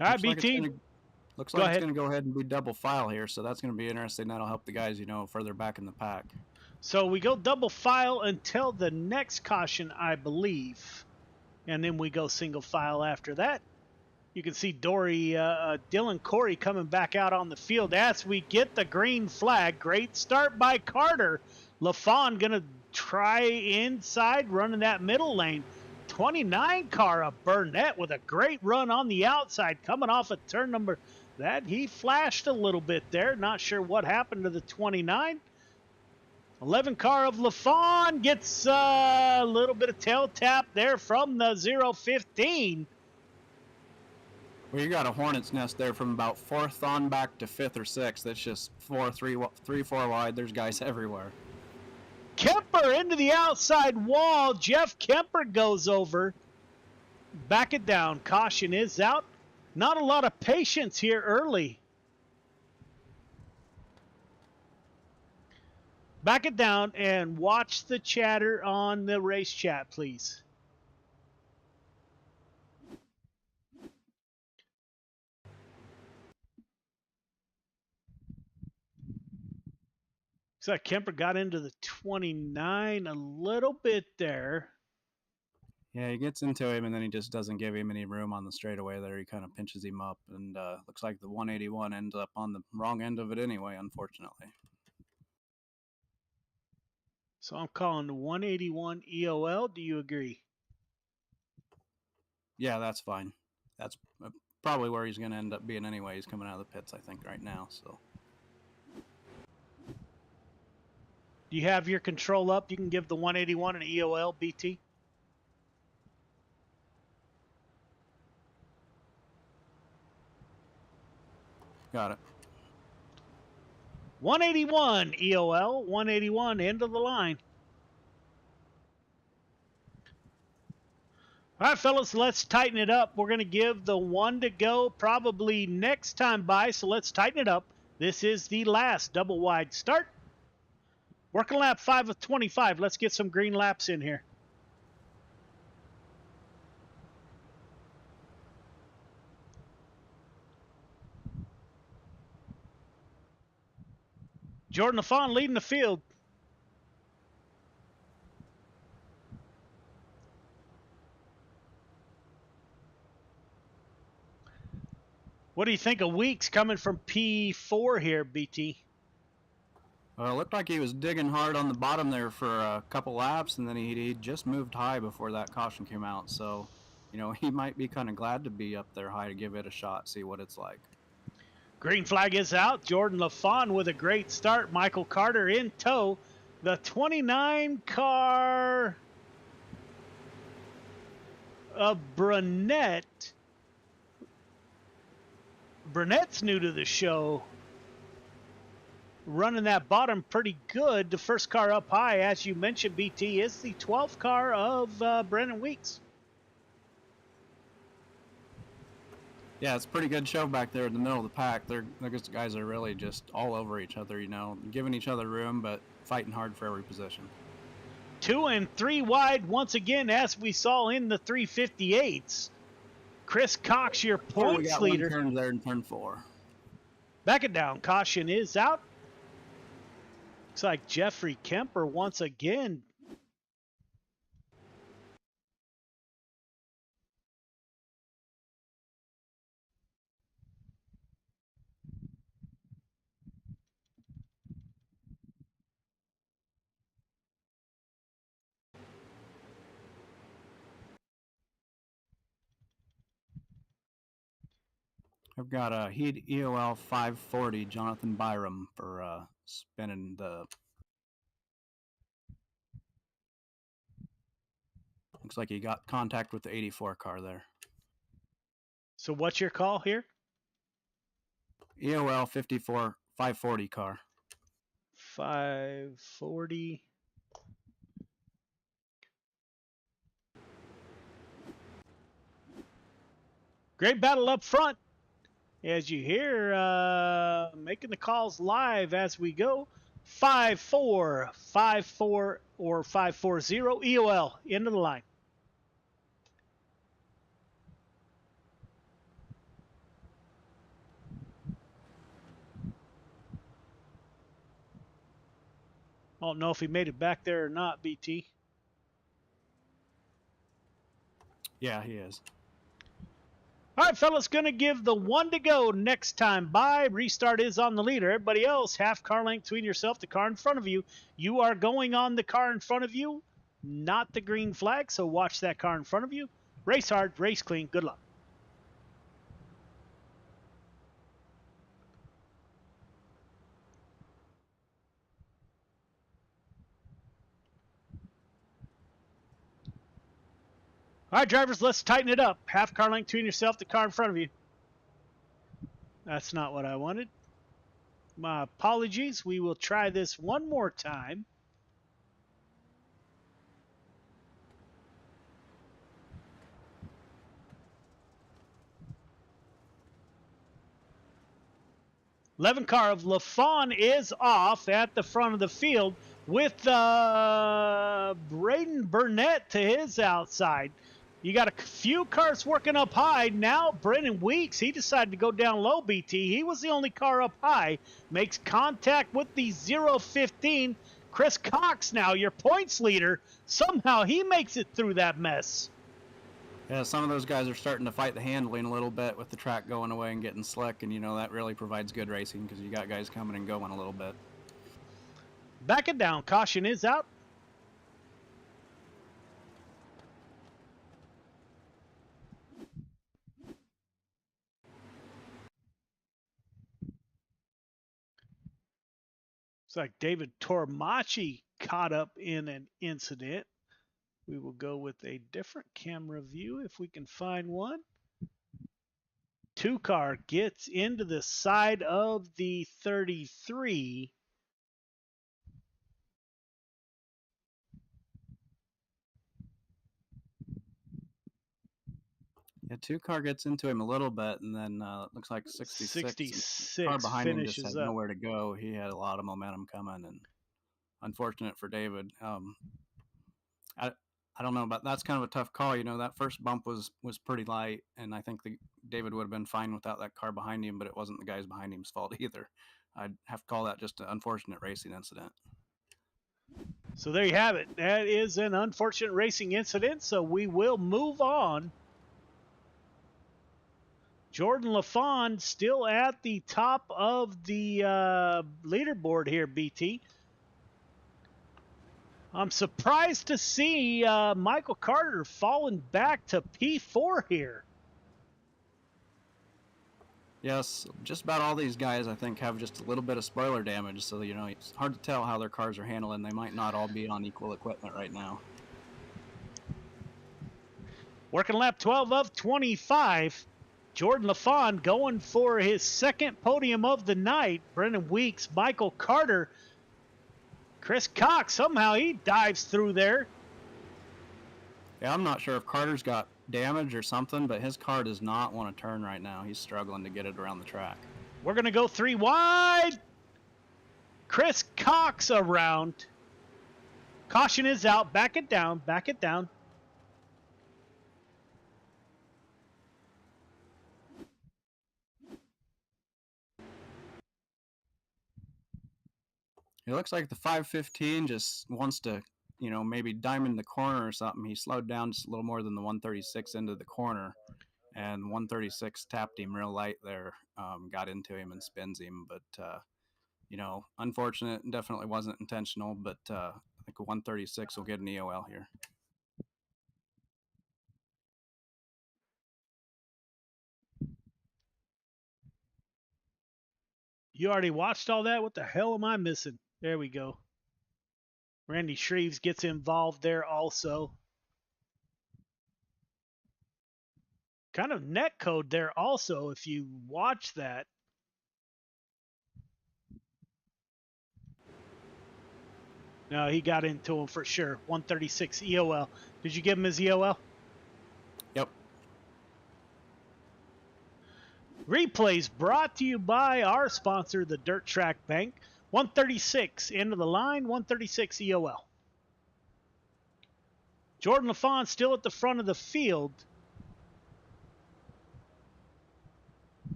Speaker 7: All right, BT.
Speaker 12: Looks like it's going to go ahead and be double file here, so that's going to be interesting. That'll help the guys, further back in the pack.
Speaker 7: So we go double file until the next caution, I believe. And then we go single file after that. You can see Dylan Corey coming back out on the field as we get the green flag. Great start by Carter. LaFawn going to try inside, running that middle lane. 29 car of Burnett with a great run on the outside, coming off a turn number. That he flashed a little bit there. Not sure what happened to the 29. 11 car of LaFawn gets a little bit of tail tap there from the 015.
Speaker 12: Well, you got a hornet's nest there from about 4th on back to 5th or 6th. That's just 4 wide. There's guys everywhere.
Speaker 7: Kemper into the outside wall. Jeff Kemper goes over. Back it down. Caution is out. Not a lot of patience here early. Back it down and watch the chatter on the race chat, please. So Kemper got into the 29 a little bit there.
Speaker 12: Yeah, he gets into him, and then he just doesn't give him any room on the straightaway there. He kind of pinches him up, and looks like the 181 ends up on the wrong end of it anyway, unfortunately.
Speaker 7: So I'm calling the 181 EOL. Do you agree?
Speaker 12: Yeah, that's fine. That's probably where he's going to end up being anyway. He's coming out of the pits, I think, right now. So.
Speaker 7: Do you have your control up? You can give the 181 an EOL, BT.
Speaker 12: Got it.
Speaker 7: 181 EOL, 181 end of the line. All right, fellas, let's tighten it up. We're going to give the one to go probably next time by, so let's tighten it up. This is the last double wide start. Working lap 5 of 25. Let's get some green laps in here. Jordan LaFawn leading the field. What do you think of Weeks coming from P4 here, BT?
Speaker 12: Well, it looked like he was digging hard on the bottom there for a couple laps, and then he just moved high before that caution came out. So, he might be kind of glad to be up there high to give it a shot, see what it's like.
Speaker 7: Green flag is out. Jordan LaFawn with a great start. Michael Carter in tow. The 29 car of Burnett. Burnett's new to the show. Running that bottom pretty good. The first car up high, as you mentioned, BT, is the 12th car of Brennan Weeks.
Speaker 12: Yeah, it's a pretty good show back there in the middle of the pack. Those guys are really just all over each other, you know, giving each other room, but fighting hard for every position.
Speaker 7: 2 and 3 wide once again, as we saw in the 358s. Chris Cox, your points
Speaker 12: we got
Speaker 7: leader.
Speaker 12: One turn there in turn 4.
Speaker 7: Back it down. Caution is out. Looks like Jeffrey Kemper once again.
Speaker 12: I've got a Heat EOL 540 Jonathan Byram for spinning the. Looks like he got contact with the 84 car there.
Speaker 7: So what's your call here?
Speaker 12: EOL 54 540 car.
Speaker 7: 540. Great battle up front. As you hear, making the calls live as we go. 5-4, 5-4, or 5-4-0. EOL, end of the line. I don't know if he made it back there or not, BT.
Speaker 12: Yeah, he is.
Speaker 7: All right, fellas, going to give the 1 to go next time by. Restart is on the leader. Everybody else, half car length between yourself, the car in front of you. You are going on the car in front of you, not the green flag, so watch that car in front of you. Race hard, race clean. Good luck. All right, drivers, let's tighten it up. Half car length between yourself, the car in front of you. That's not what I wanted. My apologies. We will try this one more time. '11 car of LaFawn is off at the front of the field with Braden Burnett to his outside. You got a few cars working up high. Now Brennan Weeks, he decided to go down low, BT. He was the only car up high. Makes contact with the 015. Chris Cox now, your points leader. Somehow he makes it through that mess.
Speaker 12: Yeah, some of those guys are starting to fight the handling a little bit with the track going away and getting slick, and, you know, that really provides good racing because you got guys coming and going a little bit.
Speaker 7: Back it down. Caution is out. It's like David Tormachi caught up in an incident. We will go with a different camera view if we can find one. 2 car gets into the side of the 33.
Speaker 12: Yeah, 2 car gets into him a little bit, and then looks like 66 car behind him just had nowhere to go. He had a lot of momentum coming, and unfortunate for David. I don't know, but that's kind of a tough call. You know, that first bump was pretty light, and I think David would have been fine without that car behind him, but it wasn't the guys behind him's fault either. I'd have to call that just an unfortunate racing incident.
Speaker 7: So there you have it. That is an unfortunate racing incident, so we will move on. Jordan LaFawn still at the top of the leaderboard here, BT. I'm surprised to see Michael Carter falling back to P4 here.
Speaker 12: Yes, just about all these guys, I think, have just a little bit of spoiler damage, so, you know, it's hard to tell how their cars are handling. They might not all be on equal equipment right now.
Speaker 7: Working lap 12 of 25. Jordan LaFawn going for his second podium of the night. Brendan Weeks, Michael Carter, Chris Cox, somehow he dives through there.
Speaker 12: Yeah, I'm not sure if Carter's got damage or something, but his car does not want to turn right now. He's struggling to get it around the track.
Speaker 7: We're going to go 3 wide. Chris Cox around. Caution is out. Back it down. Back it down.
Speaker 12: It looks like the 515 just wants to, you know, maybe diamond the corner or something. He slowed down just a little more than the 136 into the corner, and 136 tapped him real light there, got into him and spins him. But, you know, unfortunate, definitely wasn't intentional, but I think 136 will get an EOL here.
Speaker 7: You already watched all that? What the hell am I missing? There we go. Randy Shreves gets involved there also. Kind of net code there also if you watch that. No, he got into him for sure. 136 EOL. Did you give him his EOL?
Speaker 12: Yep.
Speaker 7: Replays brought to you by our sponsor, the Dirt Track Bank. 136 into the line, 136 EOL. Jordan LaFawn still at the front of the field.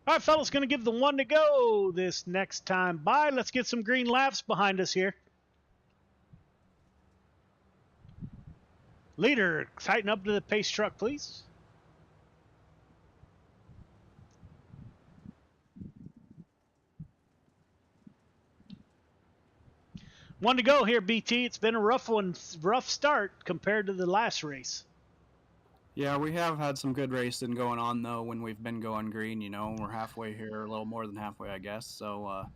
Speaker 7: All right, fellas, going to give the 1 to go this next time by. Let's get some green laps behind us here. Leader, tighten up to the pace truck, please. One to go here, BT. It's been a rough start compared to the last race.
Speaker 12: Yeah, we have had some good racing going on, though, when we've been going green. You know, we're halfway here, a little more than halfway, I guess. So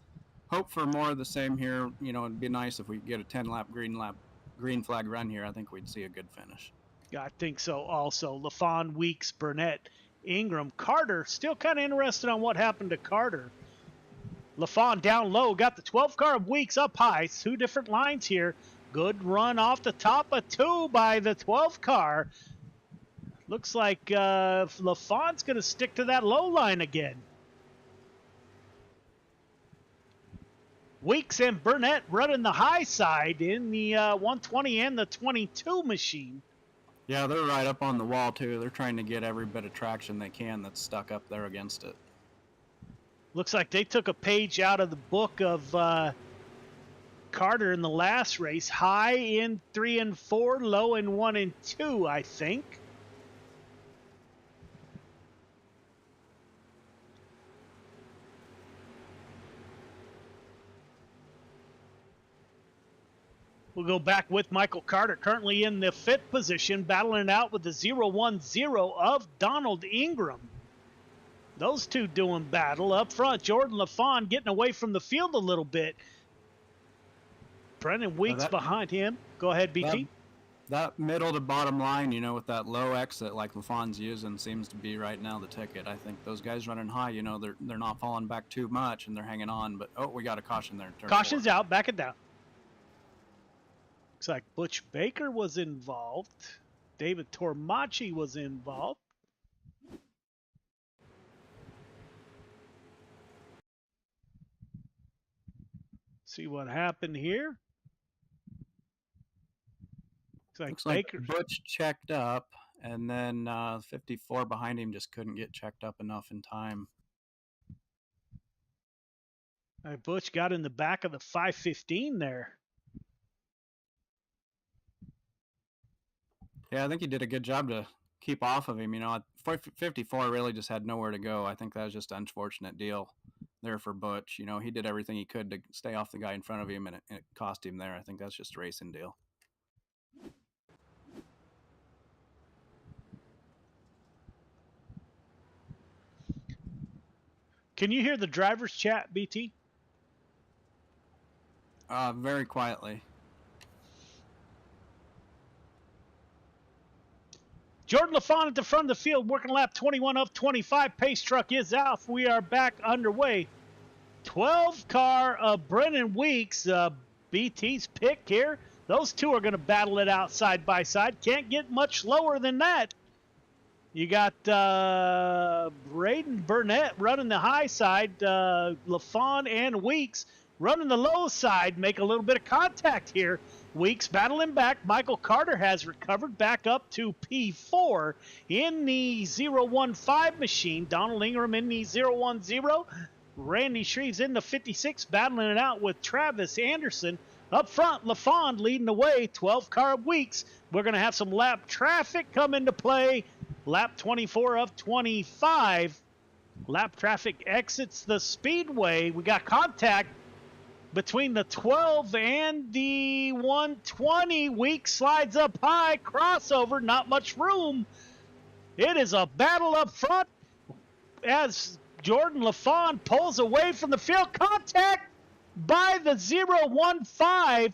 Speaker 12: hope for more of the same here. You know, it'd be nice if we could get a 10-lap green flag run here. I think we'd see a good finish.
Speaker 7: Yeah, I think so also. LaFawn, Weeks, Burnett, Ingram, Carter. Still kind of interested on what happened to Carter. LaFawn down low, got the 12 car of Weeks up high. 2 different lines here. Good run off the top of 2 by the 12 car. Looks like LaFawn's going to stick to that low line again. Weeks and Burnett running the high side in the 120 and the 22 machine.
Speaker 12: Yeah, they're right up on the wall, too. They're trying to get every bit of traction they can that's stuck up there against it.
Speaker 7: Looks like they took a page out of the book of Carter in the last race. High in 3 and 4, low in 1 and 2, I think. We'll go back with Michael Carter, currently in the 5th position, battling it out with the 0-1-0 of Donald Ingram. Those two doing battle. Up front, Jordan LaFawn getting away from the field a little bit. Brendan Weeks behind him. Go ahead, BT.
Speaker 12: That middle to bottom line, you know, with that low exit like LaFawn's using seems to be right now the ticket. I think those guys running high, you know, they're not falling back too much and they're hanging on. But, oh, we got a caution there.
Speaker 7: Caution's out. Back it down. Looks like Butch Baker was involved. David Tormachi was involved. See what happened here.
Speaker 12: Looks like Butch checked up, and then 54 behind him just couldn't get checked up enough in time.
Speaker 7: All right, Butch got in the back of the 515 there.
Speaker 12: Yeah, I think he did a good job to keep off of him. You know, 54 really just had nowhere to go. I think that was just an unfortunate deal there for Butch. You know, he did everything he could to stay off the guy in front of him, and it cost him there. I think that's just a racing deal.
Speaker 7: Can you hear the driver's chat, BT?
Speaker 12: Very quietly.
Speaker 7: Jordan LaFawn at the front of the field, working lap 21 of 25. Pace truck is out. We are back underway. 12 car of Brennan Weeks, BT's pick here. Those two are going to battle it out side by side. Can't get much lower than that. You got Braden Burnett running the high side, LaFawn and Weeks running the low side, make a little bit of contact here. Weeks battling back. Michael Carter has recovered back up to P4 in the 015 machine. Donald Ingram in the 010. Randy Shreves in the 56, battling it out with Travis Anderson. Up front, LaFawn leading the way, 12 car Weeks. We're going to have some lap traffic come into play. Lap 24 of 25. Lap traffic exits the speedway. We got contact between the 12 and the 120. Week slides up high, crossover, not much room. It is a battle up front as Jordan LaFawn pulls away from the field. Contact by the 015.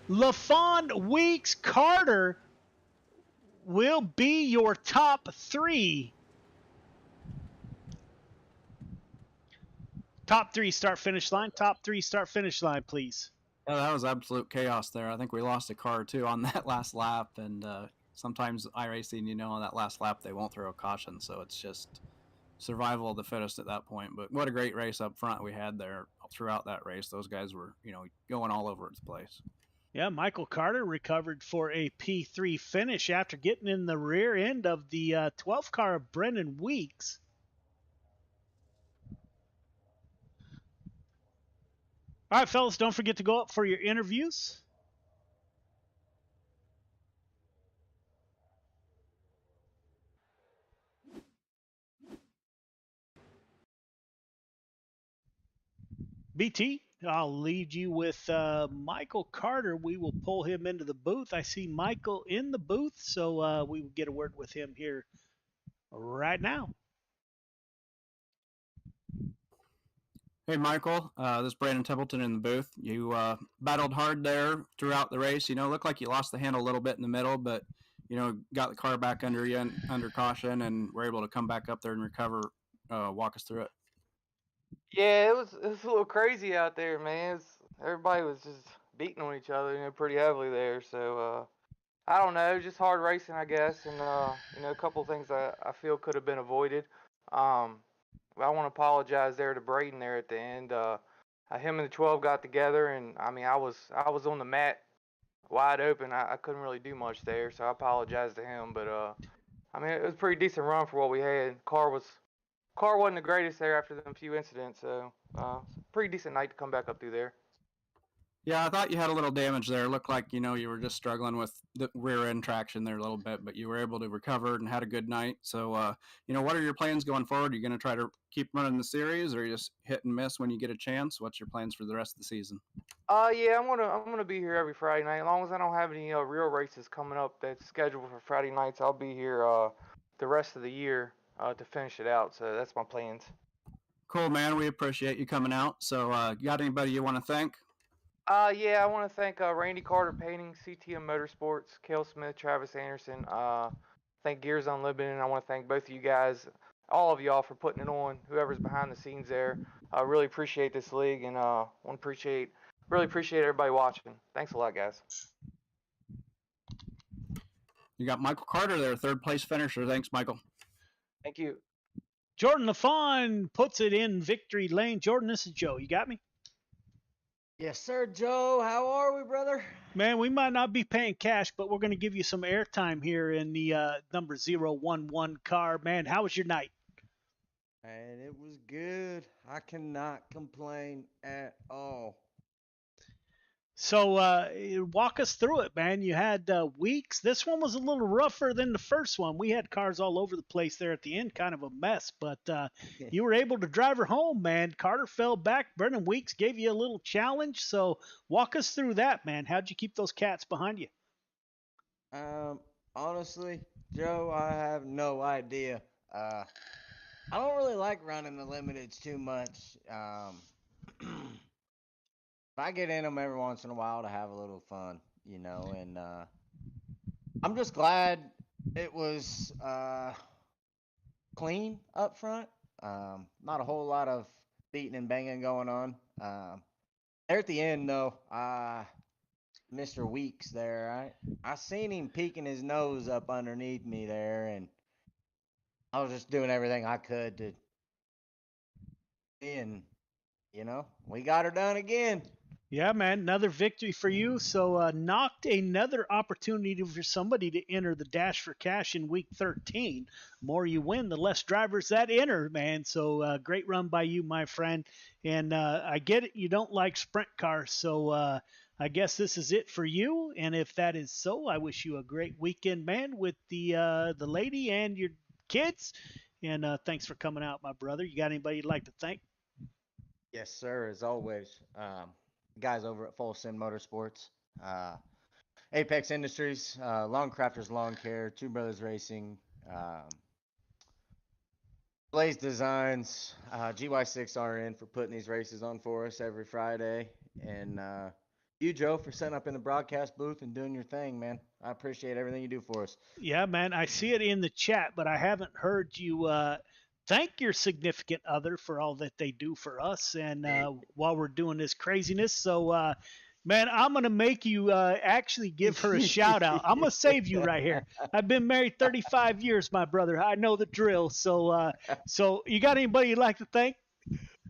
Speaker 7: LaFawn, Weeks, Carter will be your top three. Top three start finish line. Top three start finish line, please.
Speaker 12: Yeah, that was absolute chaos there. I think we lost a car too on that last lap, and sometimes iRacing, on that last lap they won't throw a caution, so it's just survival of the fittest at that point. But what a great race up front we had there throughout that race. Those guys were, going all over the place.
Speaker 7: Yeah, Michael Carter recovered for a P3 finish after getting in the rear end of the 12 car of Brendan Weeks. All right, fellas, don't forget to go up for your interviews. BT, I'll lead you with Michael Carter. We will pull him into the booth. I see Michael in the booth, so we will get a word with him here right now.
Speaker 12: Hey, Michael, this is Brandon Templeton in the booth. You battled hard there throughout the race. Looked like you lost the handle a little bit in the middle, but, got the car back under you and under caution and were able to come back up there and recover. Walk us through it.
Speaker 14: Yeah, it was a little crazy out there, man. Everybody was just beating on each other, pretty heavily there. So I don't know, just hard racing, I guess, and a couple of things I feel could have been avoided. I want to apologize there to Braden there at the end. Him and the 12 got together, and I mean, I was on the mat, wide open. I couldn't really do much there, so I apologize to him. But I mean, it was a pretty decent run for what we had. Car wasn't the greatest there after them few incidents, so pretty decent night to come back up through there.
Speaker 12: Yeah, I thought you had a little damage there. It looked like, you were just struggling with the rear end traction there a little bit, but you were able to recover and had a good night. So, what are your plans going forward? Are you going to try to keep running the series, or are you just hit and miss when you get a chance? What's your plans for the rest of the season?
Speaker 14: Yeah, I'm gonna be here every Friday night. As long as I don't have any real races coming up that's scheduled for Friday nights, I'll be here the rest of the year to finish it out. So that's my plans.
Speaker 12: Cool, man. We appreciate you coming out. So, you got anybody you want to thank?
Speaker 14: Yeah, I want to thank Randy Carter Painting, CTM Motorsports, Cale Smith, Travis Anderson. Thank Gears Unlimited, and I want to thank both of you guys, all of y'all, for putting it on. Whoever's behind the scenes there, I really appreciate this league, and really appreciate everybody watching. Thanks a lot, guys.
Speaker 12: You got Michael Carter there, third place finisher. Thanks, Michael.
Speaker 14: Thank you.
Speaker 7: Jordan LaFawn puts it in victory lane. Jordan, this is Joe. You got me?
Speaker 10: Yes, sir, Joe. How are we, brother?
Speaker 7: Man, we might not be paying cash, but we're going to give you some airtime here in the number 011 car. Man, how was your night?
Speaker 10: And it was good. I cannot complain at all.
Speaker 7: So walk us through it, man. You had weeks. This one was a little rougher than the first one. We had cars all over the place there at the end, kind of a mess. But you were able to drive her home, man. Carter fell back. Brendan Weeks gave you a little challenge. So walk us through that, man. How'd you keep those cats behind you?
Speaker 10: Honestly, Joe, I have no idea. I don't really like running the limiteds too much. I get in them every once in a while to have a little fun, and I'm just glad it was clean up front. Not a whole lot of beating and banging going on. There at the end, though, Mr. Weeks there. I seen him peeking his nose up underneath me there, and I was just doing everything I could to, and we got her done again.
Speaker 7: Yeah, man, another victory for you. So knocked another opportunity for somebody to enter the Dash for Cash in week 13. The more you win, the less drivers that enter, man. So great run by you, my friend. And I get it, you don't like sprint cars, so I guess this is it for you. And if that is so, I wish you a great weekend, man, with the lady and your kids. And thanks for coming out, my brother. You got anybody you'd like to thank?
Speaker 10: Yes, sir. As always, guys over at Full Send Motorsports, Apex Industries, Lawn Crafters Lawn Care, Two Brothers Racing, Blaze Designs, GY6RN for putting these races on for us every Friday, and you, Joe, for setting up in the broadcast booth and doing your thing, man. I appreciate everything you do for us.
Speaker 7: Yeah, man, I see it in the chat, but I haven't heard you thank your significant other for all that they do for us and while we're doing this craziness. So, man, I'm going to make you actually give her a shout out. I'm going to save you right here. I've been married 35 years, my brother. I know the drill. So, so you got anybody you'd like to thank?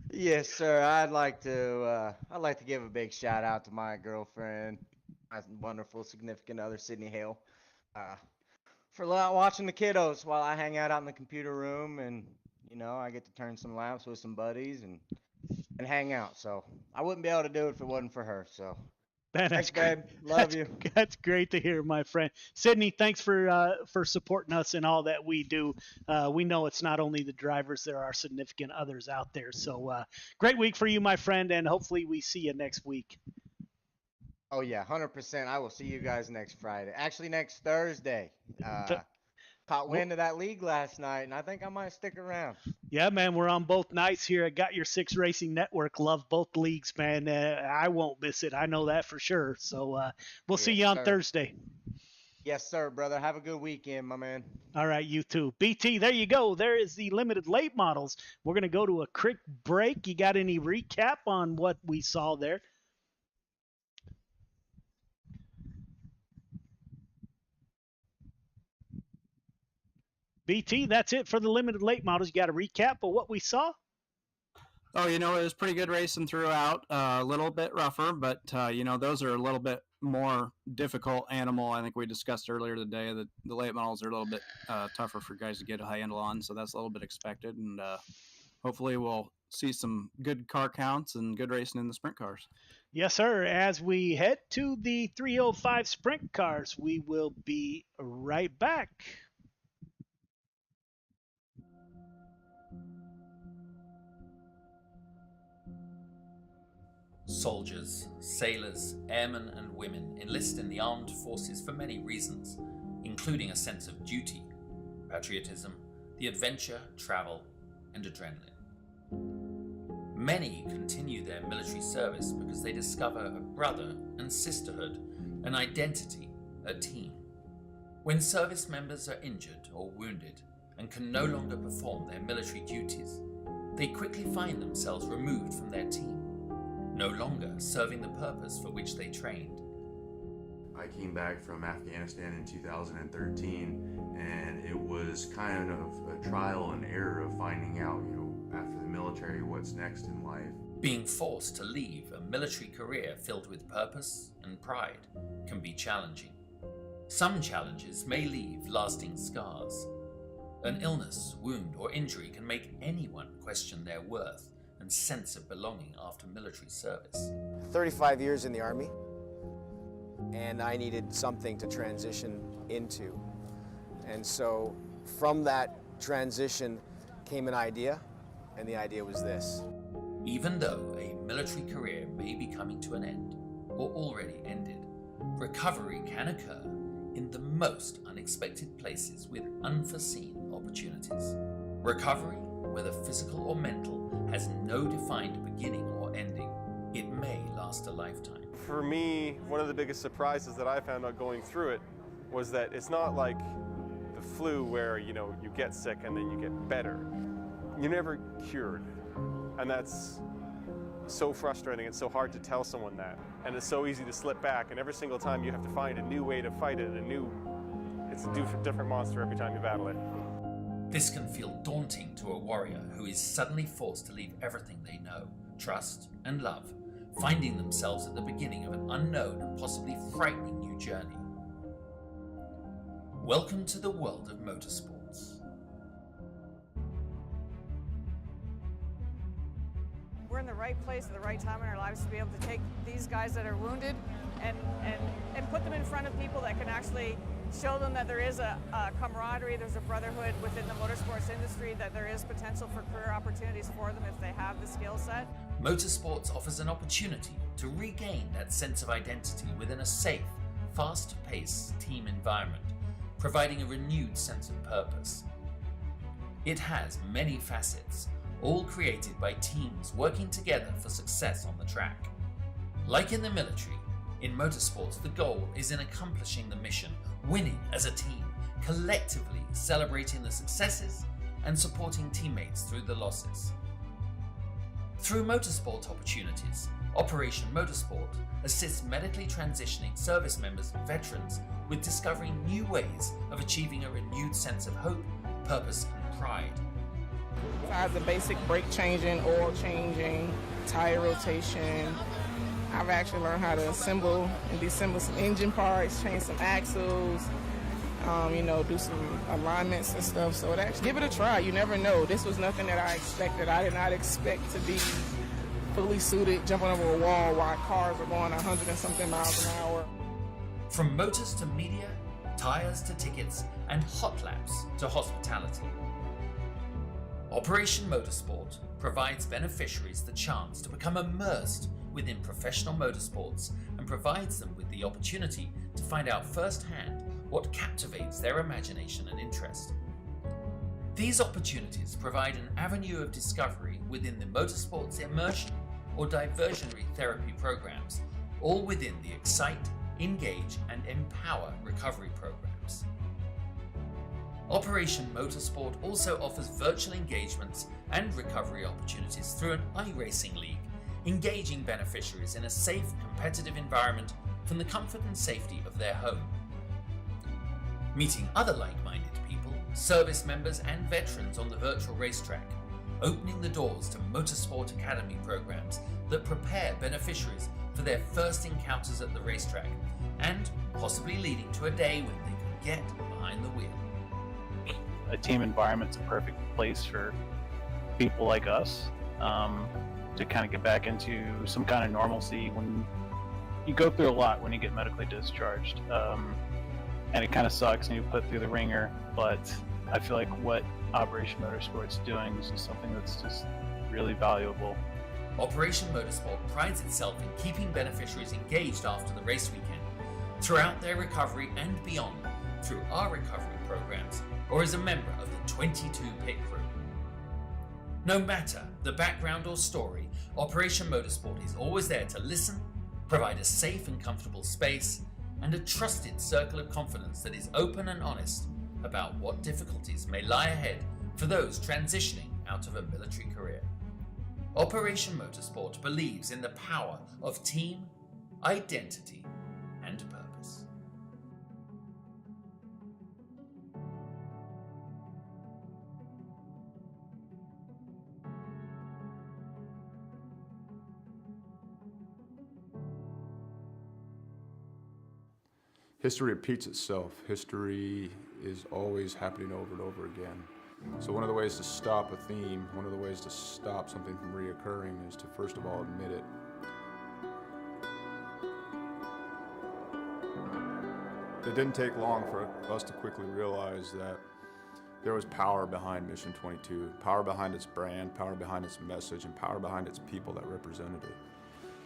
Speaker 10: Yes, sir. I'd like to give a big shout out to my girlfriend, my wonderful significant other, Sydney Hale, for watching the kiddos while I hang out in the computer room, and I get to turn some laps with some buddies and hang out. So I wouldn't be able to do it if it wasn't for her. So
Speaker 7: Man,
Speaker 10: thanks, babe. Love you.
Speaker 7: That's great to hear, my friend. Sydney, thanks for supporting us in all that we do. We know it's not only the drivers, there are significant others out there. So great week for you, my friend, and hopefully we see you next week.
Speaker 10: Oh, yeah, 100%. I will see you guys next Friday. Actually, next Thursday. Caught wind of that league last night, and I think I might stick around.
Speaker 7: Yeah, man, we're on both nights here at Got Your Six Racing Network. Love both leagues, man. I won't miss it. I know that for sure. So we'll see you on Thursday.
Speaker 10: Yes, sir, brother. Have a good weekend, my man.
Speaker 7: All right, you too. BT, there you go. There is the limited late models. We're going to go to a quick break. You got any recap on what we saw there? BT, that's it for the limited late models. You got a recap of what we saw?
Speaker 12: Oh, it was pretty good racing throughout. A little bit rougher, but, those are a little bit more difficult animal. I think we discussed earlier today that the late models are a little bit tougher for guys to get a handle on, so that's a little bit expected. And hopefully we'll see some good car counts and good racing in the sprint cars.
Speaker 7: Yes, sir. As we head to the 305 sprint cars, we will be right back.
Speaker 15: Soldiers, sailors, airmen and women enlist in the armed forces for many reasons, including a sense of duty, patriotism, the adventure, travel, and adrenaline. Many continue their military service because they discover a brother and sisterhood, an identity, a team. When service members are injured or wounded and can no longer perform their military duties, they quickly find themselves removed from their team, no longer serving the purpose for which they trained.
Speaker 16: I came back from Afghanistan in 2013, and it was kind of a trial and error of finding out, after the military, what's next in life.
Speaker 15: Being forced to leave a military career filled with purpose and pride can be challenging. Some challenges may leave lasting scars. An illness, wound, or injury can make anyone question their worth and sense of belonging after military service.
Speaker 17: 35 years in the Army, and I needed something to transition into. And so from that transition came an idea, and the idea was this.
Speaker 15: Even though a military career may be coming to an end, or already ended, recovery can occur in the most unexpected places with unforeseen opportunities. Recovery, whether physical or mental, has no defined beginning or ending. It may last a lifetime.
Speaker 18: For me, one of the biggest surprises that I found out going through it was that it's not like the flu where, you get sick and then you get better. You're never cured. And that's so frustrating. It's so hard to tell someone that. And it's so easy to slip back. And every single time you have to find a new way to fight it, it's a different monster every time you battle it.
Speaker 15: This can feel daunting to a warrior who is suddenly forced to leave everything they know, trust, and love, finding themselves at the beginning of an unknown and possibly frightening new journey. Welcome to the world of motorsports.
Speaker 19: We're in the right place at the right time in our lives to be able to take these guys that are wounded and put them in front of people that can actually show them that there is a camaraderie, there's a brotherhood within the motorsports industry, that there is potential for career opportunities for them if they have the skill set.
Speaker 15: Motorsports offers an opportunity to regain that sense of identity within a safe, fast-paced team environment, providing a renewed sense of purpose. It has many facets, all created by teams working together for success on the track. Like in the military, in motorsports the goal is in accomplishing the mission, winning as a team, collectively celebrating the successes and supporting teammates through the losses. Through motorsport opportunities, Operation Motorsport assists medically transitioning service members and veterans with discovering new ways of achieving a renewed sense of hope, purpose, and pride.
Speaker 20: Besides the basic brake changing, oil changing, tire rotation, I've actually learned how to assemble and disassemble some engine parts, change some axles, do some alignments and stuff. So give it a try. You never know. This was nothing that I expected. I did not expect to be fully suited, jumping over a wall while cars were going 100 and something miles an hour.
Speaker 15: From motors to media, tires to tickets, and hot laps to hospitality. Operation Motorsport provides beneficiaries the chance to become immersed within professional motorsports and provides them with the opportunity to find out firsthand what captivates their imagination and interest. These opportunities provide an avenue of discovery within the motorsports immersion or diversionary therapy programs, all within the Excite, Engage, and Empower recovery programs. Operation Motorsport also offers virtual engagements and recovery opportunities through an iRacing league, engaging beneficiaries in a safe, competitive environment from the comfort and safety of their home. Meeting other like-minded people, service members and veterans on the virtual racetrack, opening the doors to Motorsport Academy programs that prepare beneficiaries for their first encounters at the racetrack, and possibly leading to a day when they can get behind the wheel.
Speaker 21: A team environment's a perfect place for people like us to kind of get back into some kind of normalcy when you go through a lot when you get medically discharged. And it kind of sucks and you put through the ringer, but I feel like what Operation Motorsport's doing is just something that's just really valuable.
Speaker 15: Operation Motorsport prides itself in keeping beneficiaries engaged after the race weekend, throughout their recovery and beyond, through our recovery programs, or as a member of the 22 pit crew. No matter the background or story, Operation Motorsport is always there to listen, provide a safe and comfortable space, and a trusted circle of confidence that is open and honest about what difficulties may lie ahead for those transitioning out of a military career. Operation Motorsport believes in the power of team, identity, and purpose.
Speaker 13: History repeats itself. History is always happening over and over again. So one of the ways to stop a theme, one of the ways to stop something from reoccurring is to first of all admit it. It didn't take long for us to quickly realize that there was power behind Mission 22, power behind its brand, power behind its message, and power behind its people that represented it.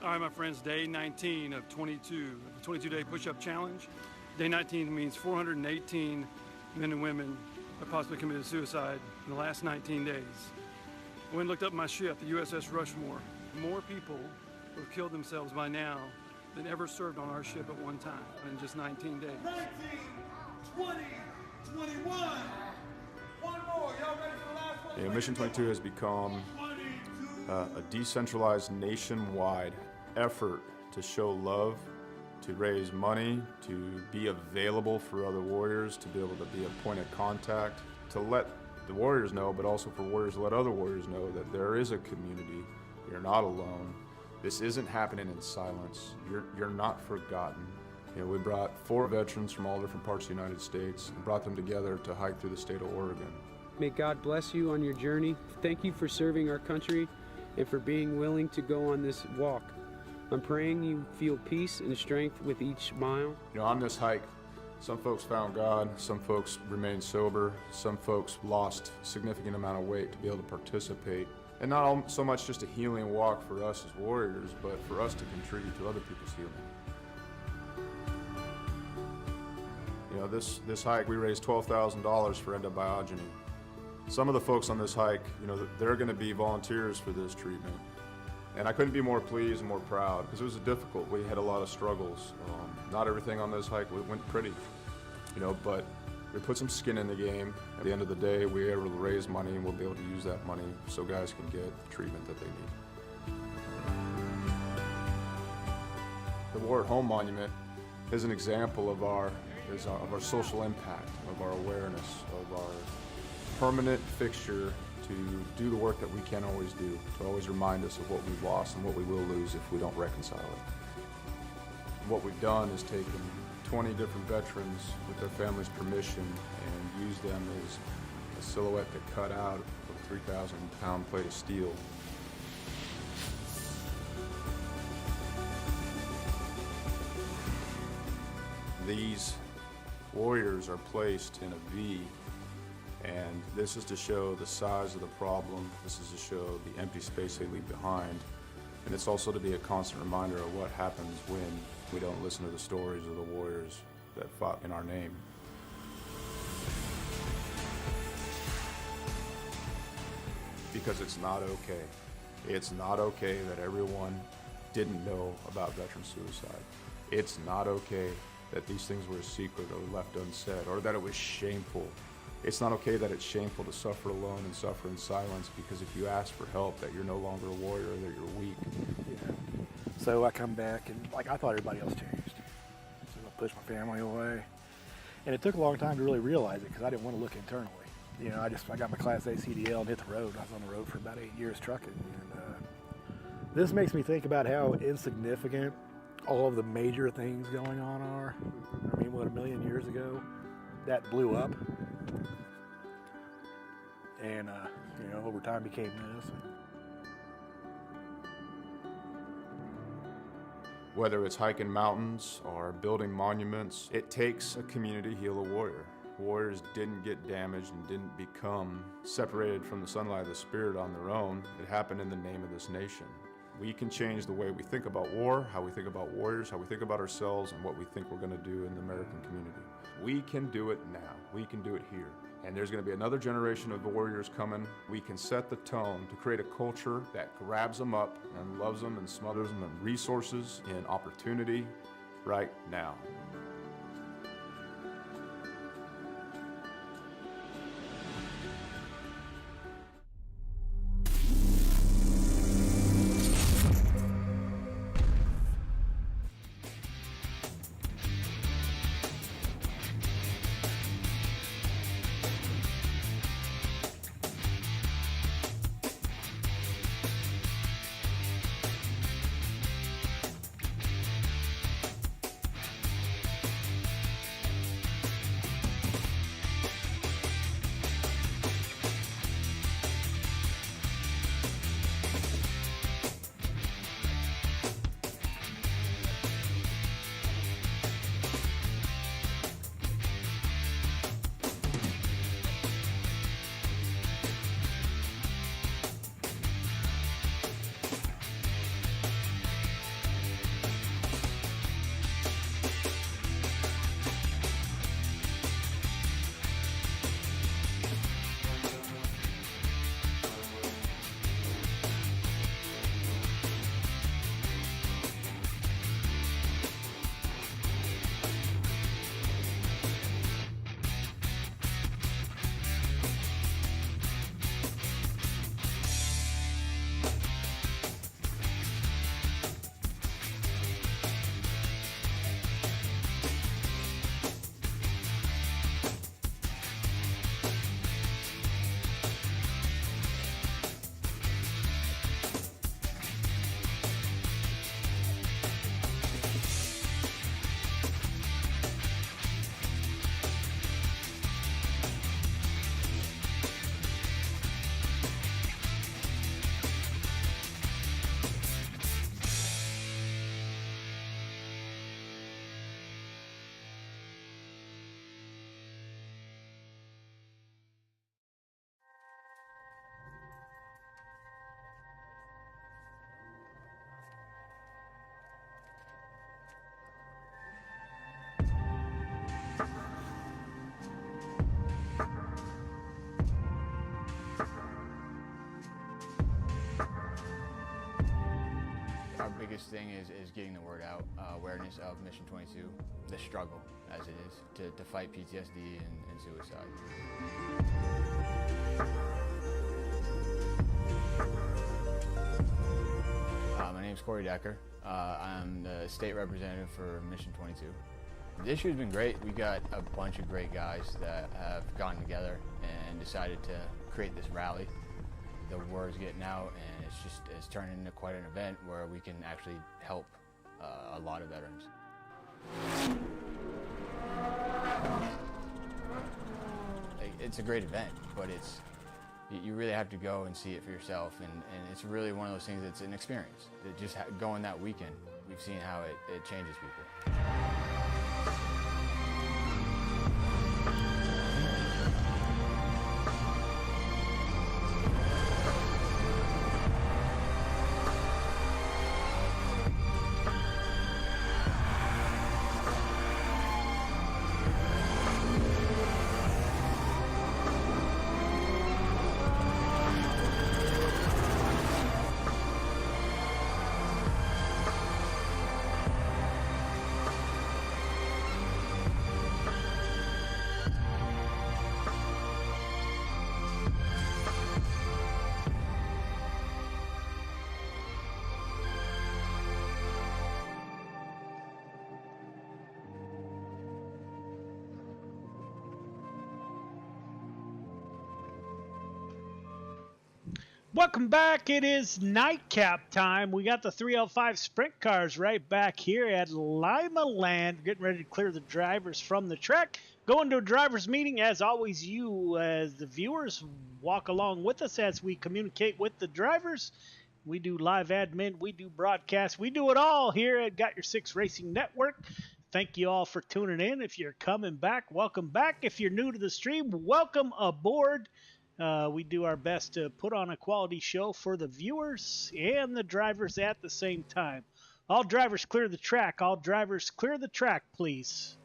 Speaker 22: All right, my friends, day 19 of 22, the 22-day push-up challenge. Day 19 means 418 men and women have possibly committed suicide in the last 19 days. I went and looked up my ship, the USS Rushmore. More people who have killed themselves by now than ever served on our ship at one time in just 19 days.
Speaker 23: 19, 20, 21. One more. Y'all ready for the last one?
Speaker 13: Mission 22 has become a decentralized nationwide effort to show love, to raise money, to be available for other warriors, to be able to be a point of contact, to let the warriors know, but also for warriors to let other warriors know that there is a community. You're not alone. This isn't happening in silence. You're not forgotten. You know, we brought 4 veterans from all different parts of the United States and brought them together to hike through the state of Oregon.
Speaker 1: May God bless you on your journey. Thank you for serving our country and for being willing to go on this walk. I'm praying you feel peace and strength with each mile.
Speaker 13: You know, on this hike, some folks found God, some folks remained sober, some folks lost a significant amount of weight to be able to participate. And not so much just a healing walk for us as warriors, but for us to contribute to other people's healing. You know, this hike, we raised $12,000 for endobiogeny. Some of the folks on this hike, you know, they're going to be volunteers for this treatment. And I couldn't be more pleased and more proud because it was difficult. We had a lot of struggles. Not everything on this hike went pretty, you know, but we put some skin in the game. At the end of the day, we were able to raise money and we'll be able to use that money so guys can get the treatment that they need. The War at Home Monument is an example of our social impact, of our awareness, of our permanent fixture to do the work that we can't always do, to always remind us of what we've lost and what we will lose if we don't reconcile it. What we've done is taken 20 different veterans with their families' permission and used them as a silhouette to cut out of a 3,000-pound plate of steel. These warriors are placed in a V, and this is to show the size of the problem. This is to show the empty space they leave behind. And it's also to be a constant reminder of what happens when we don't listen to the stories of the warriors that fought in our name. Because it's not okay. It's not okay that everyone didn't know about veteran suicide. It's not okay that these things were a secret or left unsaid, or that it was shameful. It's not okay that it's shameful to suffer alone and suffer in silence, because if you ask for help, that you're no longer a warrior, that you're weak.
Speaker 2: Yeah. So I come back and I thought everybody else changed. So I pushed my family away. And it took a long time to really realize it because I didn't want to look internally. You know, I got my Class A CDL and hit the road. I was on the road for about 8 years trucking. And this makes me think about how insignificant all of the major things going on are. I mean, what, 1 million years ago, that blew up. And, you know, over time became this.
Speaker 13: Whether it's hiking mountains or building monuments, it takes a community to heal a warrior. Warriors didn't get damaged and didn't become separated from the sunlight of the spirit on their own. It happened in the name of this nation. We can change the way we think about war, how we think about warriors, how we think about ourselves, and what we think we're going to do in the American community. We can do it now. We can do it here. And there's going to be another generation of warriors coming. We can set the tone to create a culture that grabs them up and loves them and smothers them in resources, in opportunity, right now.
Speaker 8: biggest thing is getting the word out, awareness of Mission 22, the struggle as it is to fight PTSD and suicide. My name's Corey Decker. I'm the state representative for Mission 22. This year's been great. We got a bunch of great guys that have gotten together and decided to create this rally. The word's getting out, and it's turned into quite an event where we can actually help a lot of veterans. It's a great event, but you really have to go and see it for yourself, and it's really one of those things that's an experience. Just going that weekend, we've seen how it changes people.
Speaker 7: Welcome back. It is nightcap time. We got the 305 sprint cars right back here at Lima Land, getting ready to clear the drivers from the track. Going to a driver's meeting. As always, you as the viewers walk along with us as we communicate with the drivers. We do live admin, we do broadcast, we do it all here at Got Your Six Racing Network. Thank you all for tuning in. If you're coming back, welcome back. If you're new to the stream, welcome aboard. We do our best to put on a quality show for the viewers and the drivers at the same time. All drivers clear the track. All drivers clear the track, please.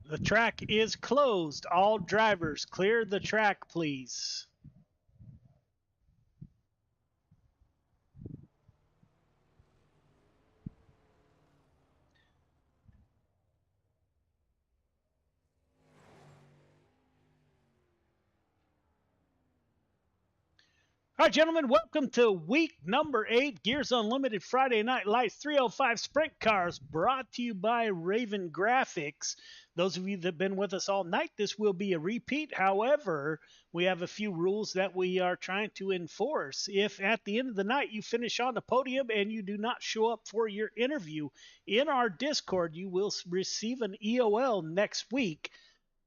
Speaker 7: The track is closed. All drivers clear the track, please. All right, gentlemen, welcome to week number 8, Gears Unlimited Friday Night Lights 305 Sprint Cars, brought to you by Raven Graphics. Those of you that have been with us all night, this will be a repeat. However, we have a few rules that we are trying to enforce. If at the end of the night you finish on the podium and you do not show up for your interview in our Discord, you will receive an EOL next week.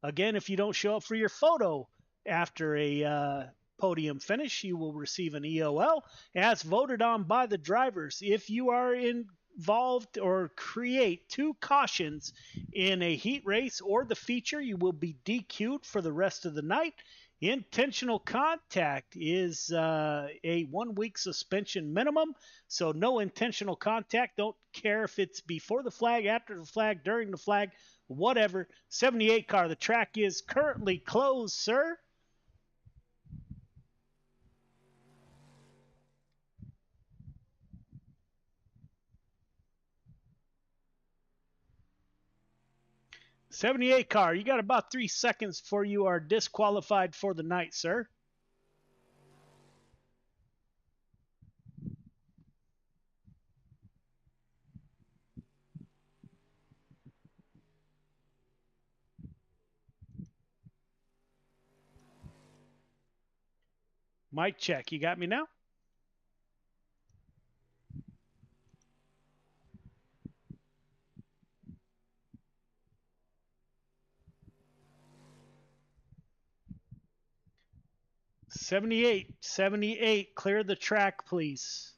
Speaker 7: Again, if you don't show up for your photo after a podium finish, you will receive an EOL as voted on by the drivers. If you are involved or create 2 cautions in a heat race or the feature, you will be DQ'd for the rest of the night. Intentional contact is a 1-week suspension minimum, so no intentional contact. Don't care if it's before the flag, after the flag, during the flag, whatever. 78 car, the track is currently closed, sir. '78 car, you got about 3 seconds before you are disqualified for the night, sir. Mic check, you got me now? '78, clear the track, please.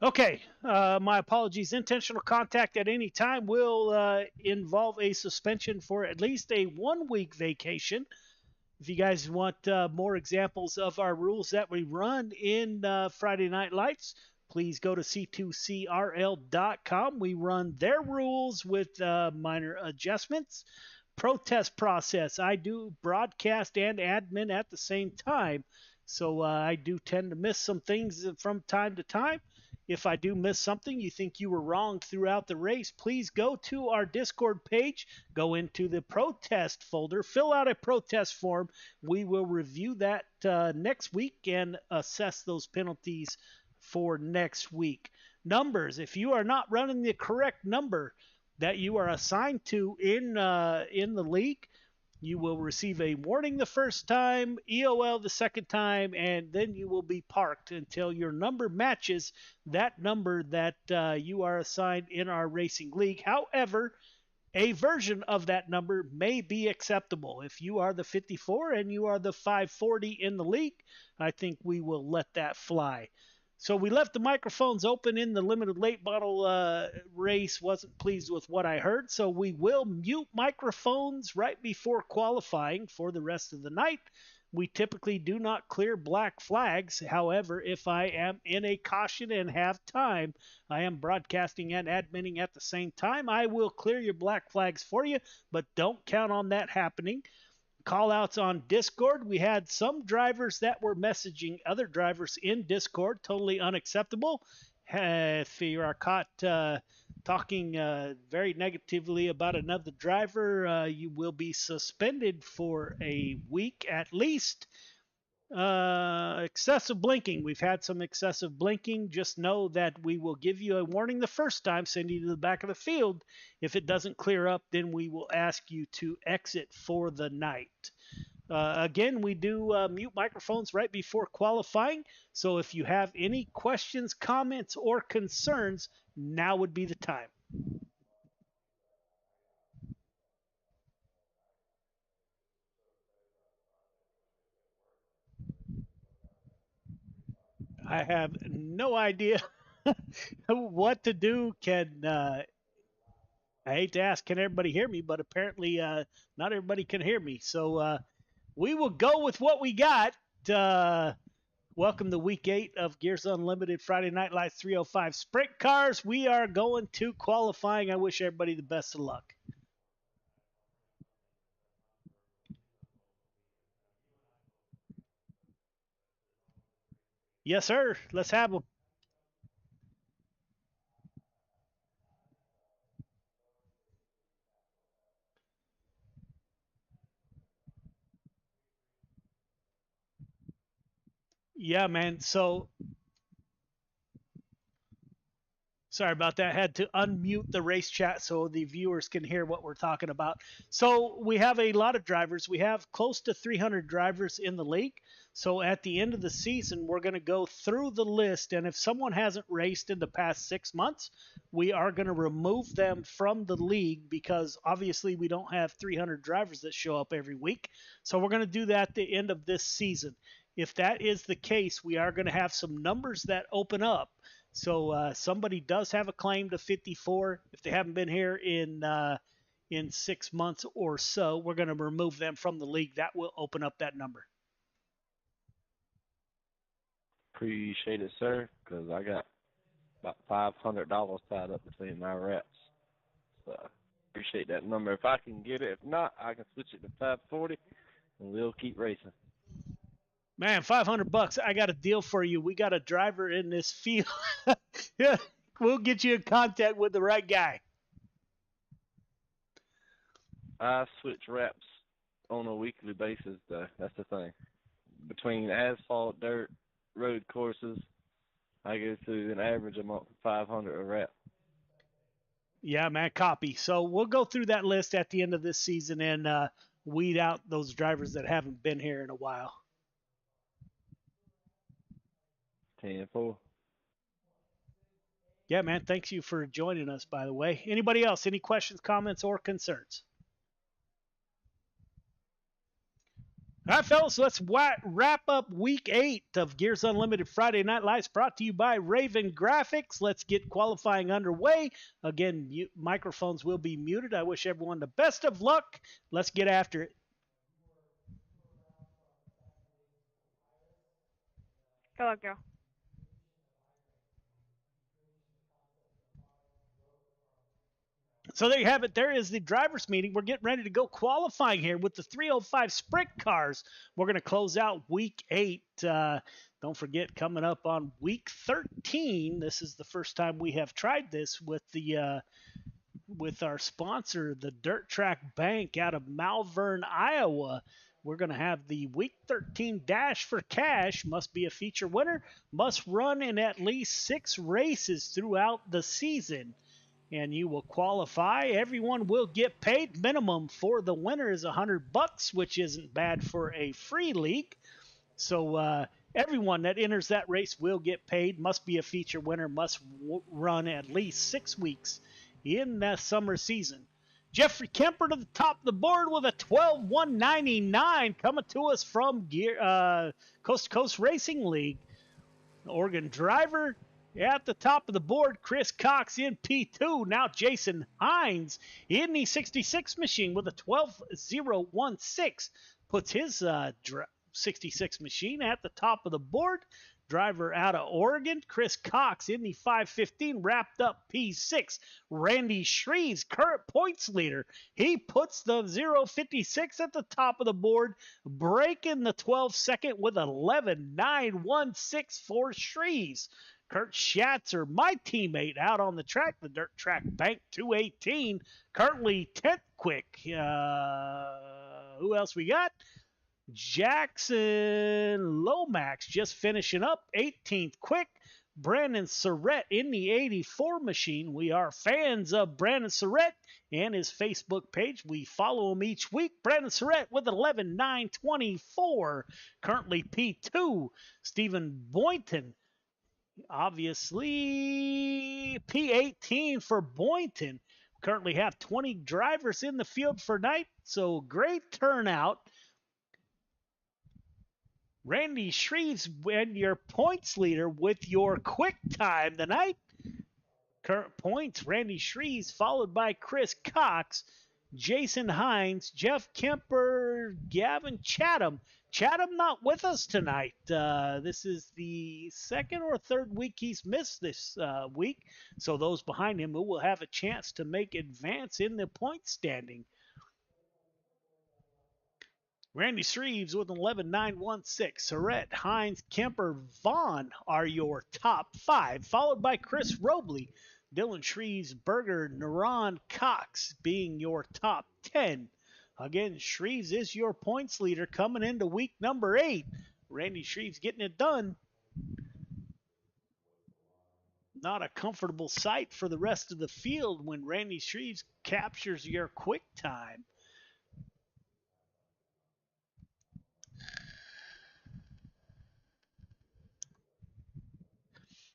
Speaker 7: Okay, my apologies. Intentional contact at any time will involve a suspension for at least a 1-week vacation. If you guys want more examples of our rules that we run in Friday Night Lights, please go to c2crl.com. We run their rules with minor adjustments. Protest process. I do broadcast and admin at the same time, so I do tend to miss some things from time to time. If I do miss something, you think you were wrong throughout the race, please go to our Discord page, go into the protest folder, fill out a protest form. We will review that next week and assess those penalties for next week. Numbers, if you are not running the correct number that you are assigned to in the league, you will receive a warning the first time, EOL the second time, and then you will be parked until your number matches that number that you are assigned in our racing league. However, a version of that number may be acceptable. If you are the 54 and you are the 540 in the league, I think we will let that fly. So we left the microphones open in the limited late model race. Wasn't pleased with what I heard, so we will mute microphones right before qualifying for the rest of the night. We typically do not clear black flags. However, if I am in a caution and have time, I am broadcasting and adminning at the same time, I will clear your black flags for you, but don't count on that happening. Call outs on Discord. We had some drivers that were messaging other drivers in Discord. Totally unacceptable. If you are caught talking very negatively about another driver, you will be suspended for a week at least. Excessive blinking. We've had some excessive blinking. Just know that we will give you a warning the first time, send you to the back of the field. If it doesn't clear up, then we will ask you to exit for the night. Again, we do mute microphones right before qualifying. So if you have any questions, comments, or concerns, now would be the time. I have no idea what to do. I hate to ask, can everybody hear me? But apparently not everybody can hear me. So we will go with what we got. Welcome to week 8 of Gears Unlimited Friday Night Lights 305 Sprint Cars. We are going to qualifying. I wish everybody the best of luck. Yes, sir. Let's have them. Yeah, man. So sorry about that. I had to unmute the race chat so the viewers can hear what we're talking about. So we have a lot of drivers. We have close to 300 drivers in the league. So at the end of the season, we're going to go through the list. And if someone hasn't raced in the past 6 months, we are going to remove them from the league because obviously we don't have 300 drivers that show up every week. So we're going to do that at the end of this season. If that is the case, we are going to have some numbers that open up. So somebody does have a claim to 54. If they haven't been here in 6 months or so, we're going to remove them from the league. That will open up that number.
Speaker 3: Appreciate it, sir, because I got about $500 tied up between my reps. So appreciate that number if I can get it. If not, I can switch it to 540, and we'll keep racing.
Speaker 7: Man, $500. I got a deal for you. We got a driver in this field. Yeah, we'll get you in contact with the right guy.
Speaker 3: I switch reps on a weekly basis, though. That's the thing. Between asphalt, dirt, road courses, I go through an average of 500 a rep.
Speaker 7: Yeah, man, copy. So we'll go through that list at the end of this season and weed out those drivers that haven't been here in a while.
Speaker 3: 10-4.
Speaker 7: Yeah, man, thanks you for joining us, by the way. Anybody else? Any questions, comments, or concerns? All right, fellas, let's wrap up week 8 of Gears Unlimited Friday Night Lights, brought to you by Raven Graphics. Let's get qualifying underway. Again, microphones will be muted. I wish everyone the best of luck. Let's get after it.
Speaker 4: Go, go.
Speaker 7: So there you have it. There is the drivers' meeting. We're getting ready to go qualifying here with the 305 sprint cars. We're going to close out week 8. Don't forget, coming up on week 13, this is the first time we have tried this with the with our sponsor, the Dirt Track Bank out of Malvern, Iowa. We're going to have the Week 13 Dash for Cash. Must be a feature winner. Must run in at least 6 races throughout the season. And you will qualify. Everyone will get paid. Minimum for the winner is $100, which isn't bad for a free league. So everyone that enters that race will get paid. Must be a feature winner. Must run at least 6 weeks in the summer season. Jeffrey Kemper to the top of the board with a 12-199 coming to us from Coast to Coast Racing League. The Oregon driver at the top of the board, Chris Cox in P2. Now Jason Hines in the 66 machine with a 12-016. Puts his 66 machine at the top of the board. Driver out of Oregon, Chris Cox in the 515, wrapped up P6. Randy Shreves, current points leader. He puts the 056 at the top of the board, breaking the 12 second with 11.916 for Shreves. Kurt Schatzer, my teammate out on the track, the Dirt Track Bank 218, currently 10th quick. Who else we got? Jackson Lomax just finishing up 18th quick. Brandon Surrett in the 84 machine. We are fans of Brandon Surrett and his Facebook page. We follow him each week. Brandon Surrett with 11.924. Currently P2. Stephen Boynton, obviously P18 for Boynton. Currently have 20 drivers in the field for night, so great turnout. Randy Shreves, when your points leader with your quick time tonight. Current points, Randy Shreves, followed by Chris Cox, Jason Hines, Jeff Kemper, Gavin Chatham. Chatham not with us tonight. This is the second or third week he's missed this week. So those behind him will have a chance to make advance in the point standing. Randy Shreves with 11.916. Surrett, Hines, Kemper, Vaughn are your top 5, followed by Chris Robley, Dylan Shreves, Berger, Naran, Cox being your top 10. Again, Shreves is your points leader coming into week number 8. Randy Shreves getting it done. Not a comfortable sight for the rest of the field when Randy Shreves captures your quick time.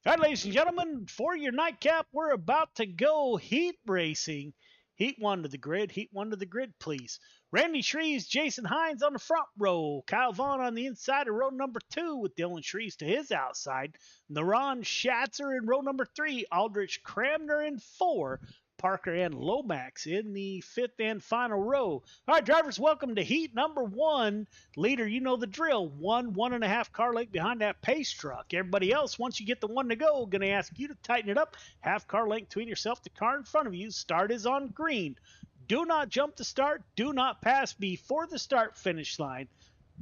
Speaker 7: All right, ladies and gentlemen, for your nightcap, we're about to go heat racing. Heat 1 to the grid. Heat 1 to the grid, please. Randy Shreves, Jason Hines on the front row. Kyle Vaughn on the inside of row number 2 with Dylan Shreves to his outside. Naran Schatzer in row number 3. Aldrich Cramner in 4. Parker and Lomax in the 5th and final row. All right, drivers, welcome to heat number 1. Leader, you know the drill. 1.5 car length behind that pace truck. Everybody else, once you get the 1 to go, going to ask you to tighten it up. Half car length between yourself, the car in front of you. Start is on green. Do not jump the start. Do not pass before the start finish line.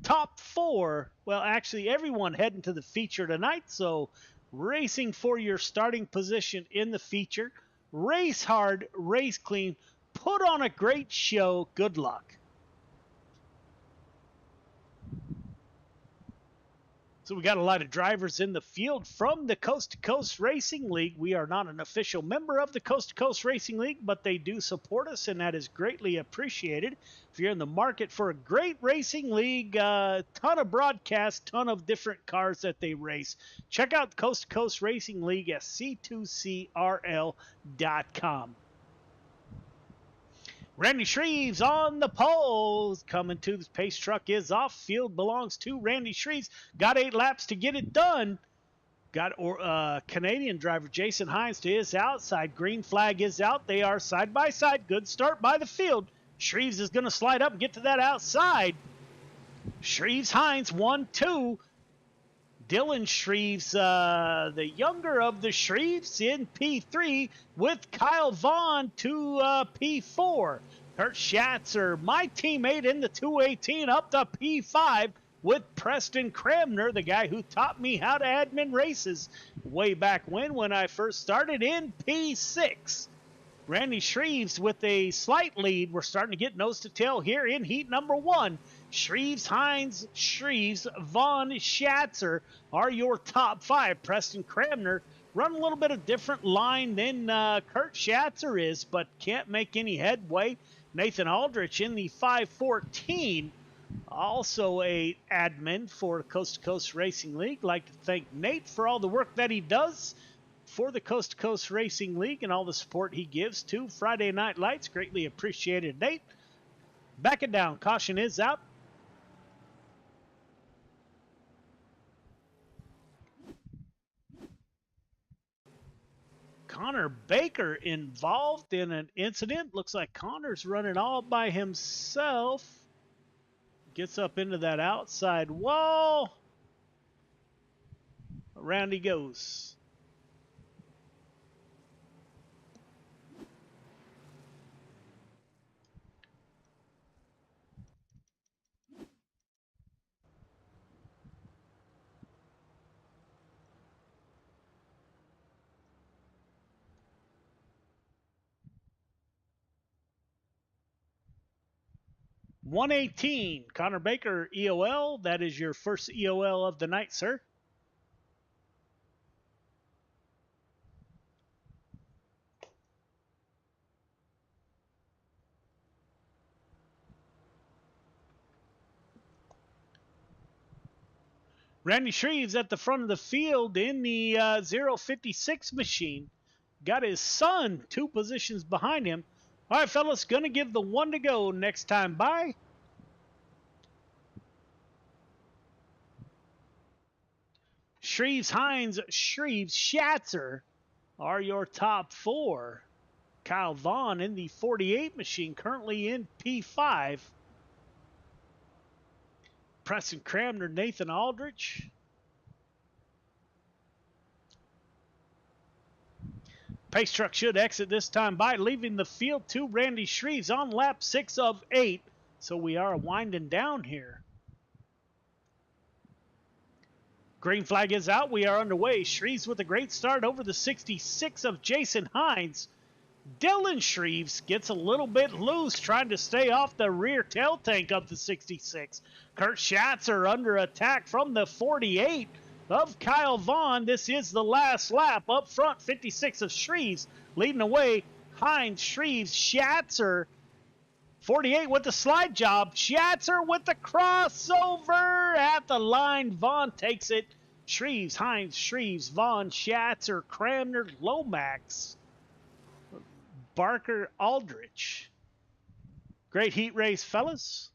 Speaker 7: Top 4, well, actually everyone heading to the feature tonight, so racing for your starting position in the feature. Race hard, race clean, put on a great show. Good luck. So we got a lot of drivers in the field from the Coast to Coast Racing League. We are not an official member of the Coast to Coast Racing League, but they do support us, and that is greatly appreciated. If you're in the market for a great racing league, ton of broadcasts, ton of different cars that they race, check out Coast to Coast Racing League at c2crl.com. Randy Shreves on the poles. Coming to the pace truck is off. Field belongs to Randy Shreves. Got 8 laps to get it done. Got Canadian driver Jason Hines to his outside. Green flag is out. They are side by side. Good start by the field. Shreves is going to slide up and get to that outside. Shreves, Hines, 1-2. Dylan Shreves, the younger of the Shreves, in P3 with Kyle Vaughn to P4. Kurt Schatzer, my teammate in the 218, up to P5 with Preston Cramner, the guy who taught me how to admin races way back when I first started, in P6. Randy Shreves with a slight lead. We're starting to get nose to tail here in heat number 1. Shreves, Hines, Shreves, Vaughn, Schatzer are your top 5. Preston Cramner run a little bit of different line than Kurt Schatzer is, but can't make any headway. Nathan Aldrich in the 514, also a admin for Coast to Coast Racing League. Like to thank Nate for all the work that he does for the Coast to Coast Racing League and all the support he gives to Friday Night Lights. Greatly appreciated, Nate. Back it down. Caution is out. Connor Baker involved in an incident. Looks like Connor's running all by himself. Gets up into that outside wall. Around he goes. $118. Connor Baker, EOL. That is your first EOL of the night, sir. Randy Shreves at the front of the field in the 056 machine. Got his son 2 positions behind him. All right, fellas, going to give the 1 to go next time by. Shreves, Hines, Shreves, Schatzer are your top 4. Kyle Vaughn in the 48 machine, currently in P5. Preston Cramner, Nathan Aldrich. Pace truck should exit this time by, leaving the field to Randy Shreves on lap 6 of 8. So we are winding down here. Green flag is out. We are underway. Shreves with a great start over the 66 of Jason Hines. Dylan Shreves gets a little bit loose, trying to stay off the rear tail tank of the 66. Kurt Schatzer under attack from the 48 of Kyle Vaughn. This is the last lap. Up front, 56 of Shreves leading away. Hines, Shreves, Schatzer. 48 with the slide job. Schatzer with the crossover at the line. Vaughn takes it. Shreves, Hines, Shreves, Vaughn, Schatzer, Cramner, Lomax, Barker, Aldrich. Great heat race, fellas.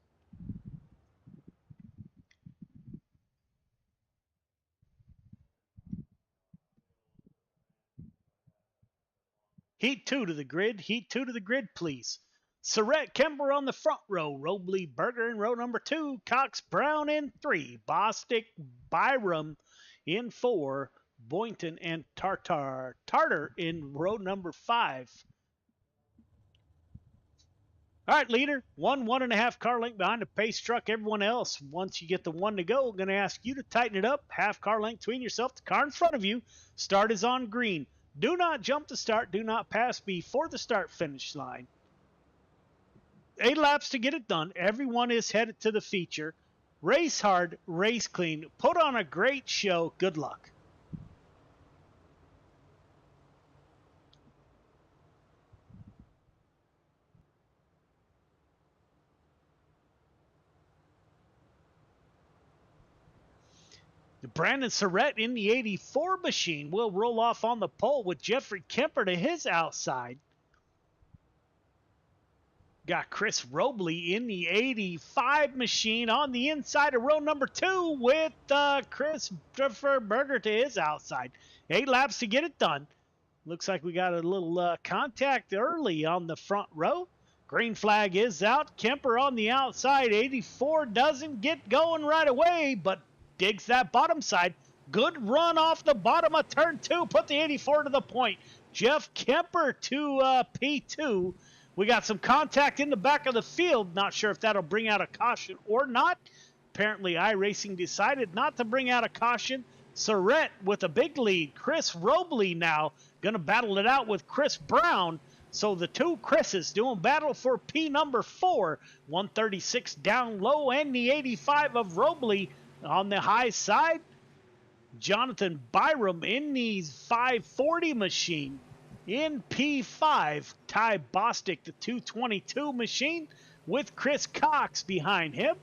Speaker 7: Heat 2 to the grid. Heat 2 to the grid, please. Surratt Kemper on the front row. Robley Berger in row number 2. Cox Brown in 3. Bostic Byram in 4. Boynton and Tartar in row number 5. All right, leader. 1.5 car length behind the pace truck. Everyone else, once you get the 1 to go, going to ask you to tighten it up. Half car length between yourself, the car in front of you. Start is on green. Do not jump the start. Do not pass before the start-finish line. 8 laps to get it done. Everyone is headed to the feature. Race hard, race clean. Put on a great show. Good luck. Brandon Surratt in the 84 machine will roll off on the pole with Jeffrey Kemper to his outside. Got Chris Robley in the 85 machine on the inside of row number 2 with Christopher Berger to his outside. 8 laps to get it done. Looks like we got a little contact early on the front row. Green flag is out. Kemper on the outside. 84 doesn't get going right away, but digs that bottom side. Good run off the bottom of turn 2. Put the 84 to the point. Jeff Kemper to P2. We got some contact in the back of the field. Not sure if that'll bring out a caution or not. Apparently, iRacing decided not to bring out a caution. Surrett with a big lead. Chris Robley now going to battle it out with Chris Brown. So the two Chris's doing battle for P number 4. 136 down low and the 85 of Robley on the high side. Jonathan Byram in the 540 machine. In P5, Ty Bostic, the 222 machine, with Chris Cox behind him.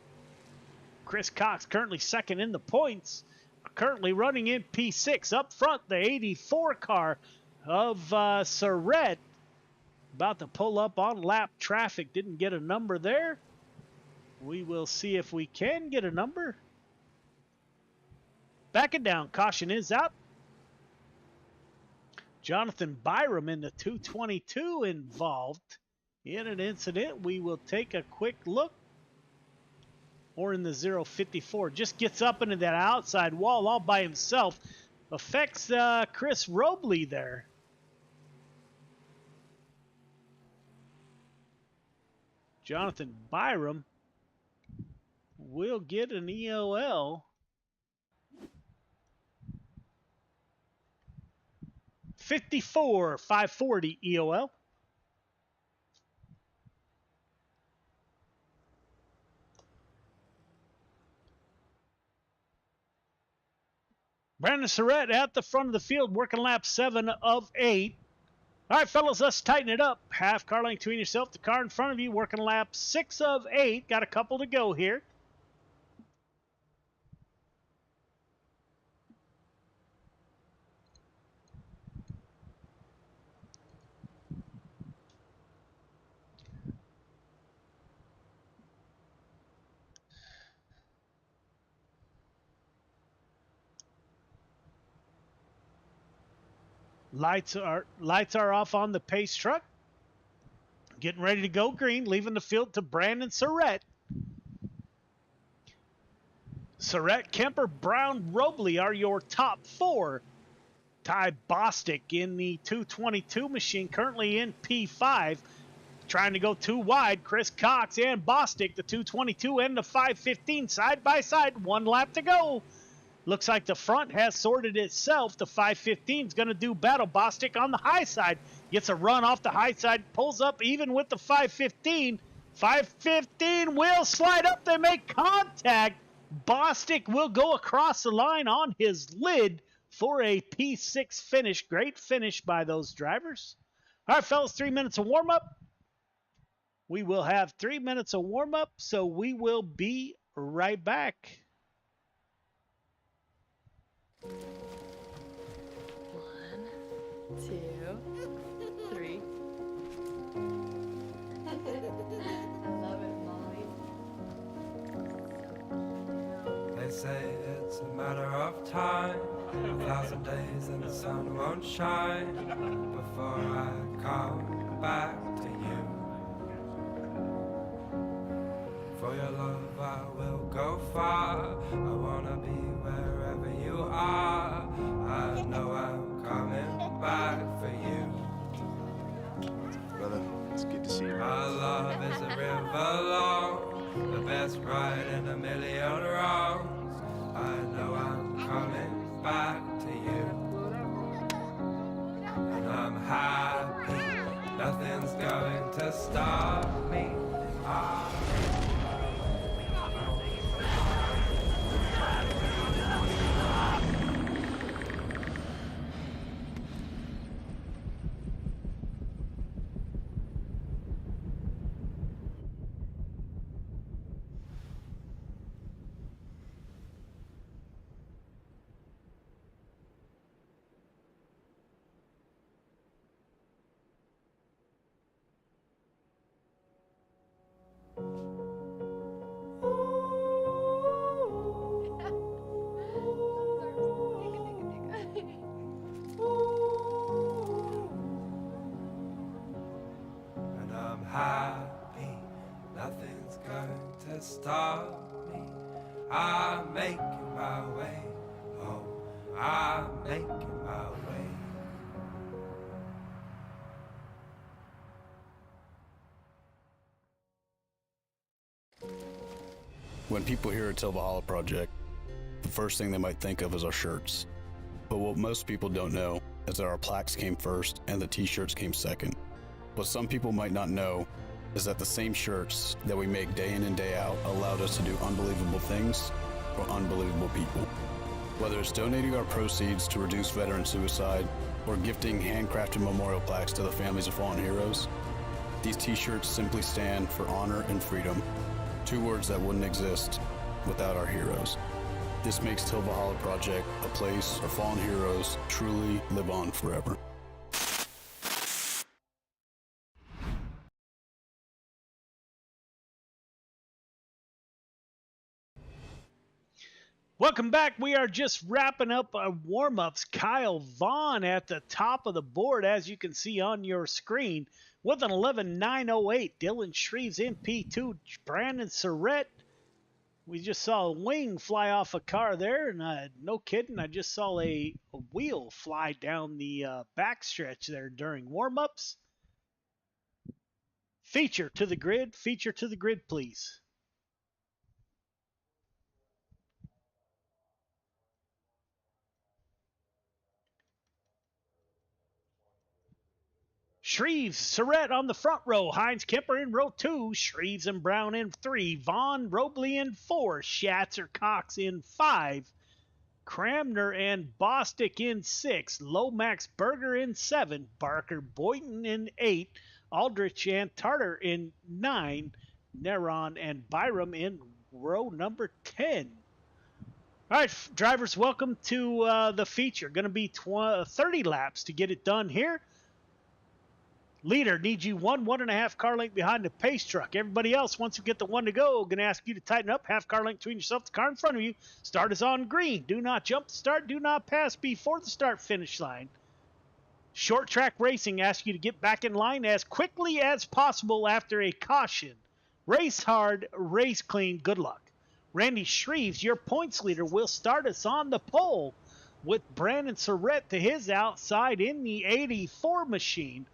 Speaker 7: Chris Cox currently second in the points. Currently running in P6. Up front, the 84 car of Surrett. About to pull up on lap traffic. Didn't get a number there. We will see if we can get a number. Backing down. Caution is out. Jonathan Byram in the 222 involved in an incident. We will take a quick look. Or in the 054. Just gets up into that outside wall all by himself. Affects Chris Robley there. Jonathan Byram will get an EOL. 54, 540 EOL. Brandon Surrett at the front of the field, working lap 7 of 8. All right, fellas, let's tighten it up. Half car length between yourself, the car in front of you, working lap 6 of 8. Got a couple to go here. Lights are off on the pace truck. Getting ready to go green, leaving the field to Brandon Surrett. Surrett, Kemper, Brown, Robley are your top 4. Ty Bostic in the 222 machine, currently in P5. Trying to go too wide. Chris Cox and Bostic, the 222 and the 515 side by side. 1 lap to go. Looks like the front has sorted itself. The 515 is going to do battle. Bostic on the high side. Gets a run off the high side. Pulls up even with the 515. 515 will slide up. They make contact. Bostic will go across the line on his lid for a P6 finish. Great finish by those drivers. All right, fellas, 3 minutes of warm-up. We will have 3 minutes of warm-up, so we will be right back.
Speaker 4: 1, 2, 3. I love it, Molly.
Speaker 5: They say it's a matter of time, 1,000 days and the sun won't shine before I come back to you. For your love I will go far, I wanna be wherever you are. I know I'm coming back for you.
Speaker 6: Brother, it's good to see you.
Speaker 5: Our love is a river long, the best ride in a million wrongs. I know I'm coming back to you. And I'm happy, nothing's going to stop me. of me. I'm making my way home. I'm making my way.
Speaker 9: When people hear a Till Valhalla project, the first thing they might think of is our shirts. But what most people don't know is that our plaques came first and the t-shirts came second. What some people might not know is that the same shirts that we make day in and day out allowed us to do unbelievable things for unbelievable people. Whether it's donating our proceeds to reduce veteran suicide or gifting handcrafted memorial plaques to the families of fallen heroes, these t-shirts simply stand for honor and freedom, two words that wouldn't exist without our heroes. This makes Till Valhalla Project a place where fallen heroes truly live on forever.
Speaker 7: Welcome back. We are just wrapping up our warm-ups. Kyle Vaughn at the top of the board, as you can see on your screen, with an 11.908. Dylan Shreves in P2. Brandon Surrett. We just saw a wing fly off a car there, and no kidding, I just saw a wheel fly down the backstretch there during warm-ups. Feature to the grid, please. Shreves, Surrett on the front row. Hines Kemper in row 2. Shreves and Brown in 3. Vaughn, Robley in 4. Schatzer, Cox in 5. Cramner and Bostic in 6. Lomax Berger in 7. Barker Boynton in 8. Aldrich and Tartar in 9. Neron and Byram in row number 10. All right, drivers, welcome to the feature. Going to be 30 laps to get it done here. Leader needs you 1.5 car length behind the pace truck. Everybody else, once you get the one to go, going to ask you to tighten up. Half car length between yourself and the car in front of you. Start is on green. Do not jump the start. Do not pass before the start-finish line. Short track racing asks you to get back in line as quickly as possible after a caution. Race hard, race clean. Good luck. Randy Shreves, your points leader, will start us on the pole with Brandon Surrett to his outside in the 84 machine.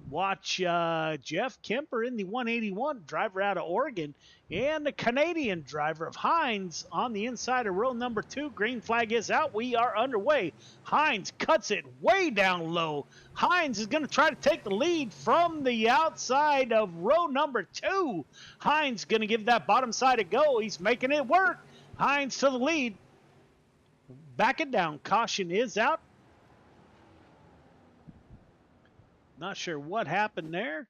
Speaker 7: Watch Jeff Kemper in the 181, driver out of Oregon, and the Canadian driver of Hines on the inside of row number 2. Green flag is out. We are underway. Hines cuts it way down low. Hines is going to try to take the lead from the outside of row number 2. Hines going to give that bottom side a go. He's making it work. Hines to the lead. Back it down. Caution is out. Not sure what happened there.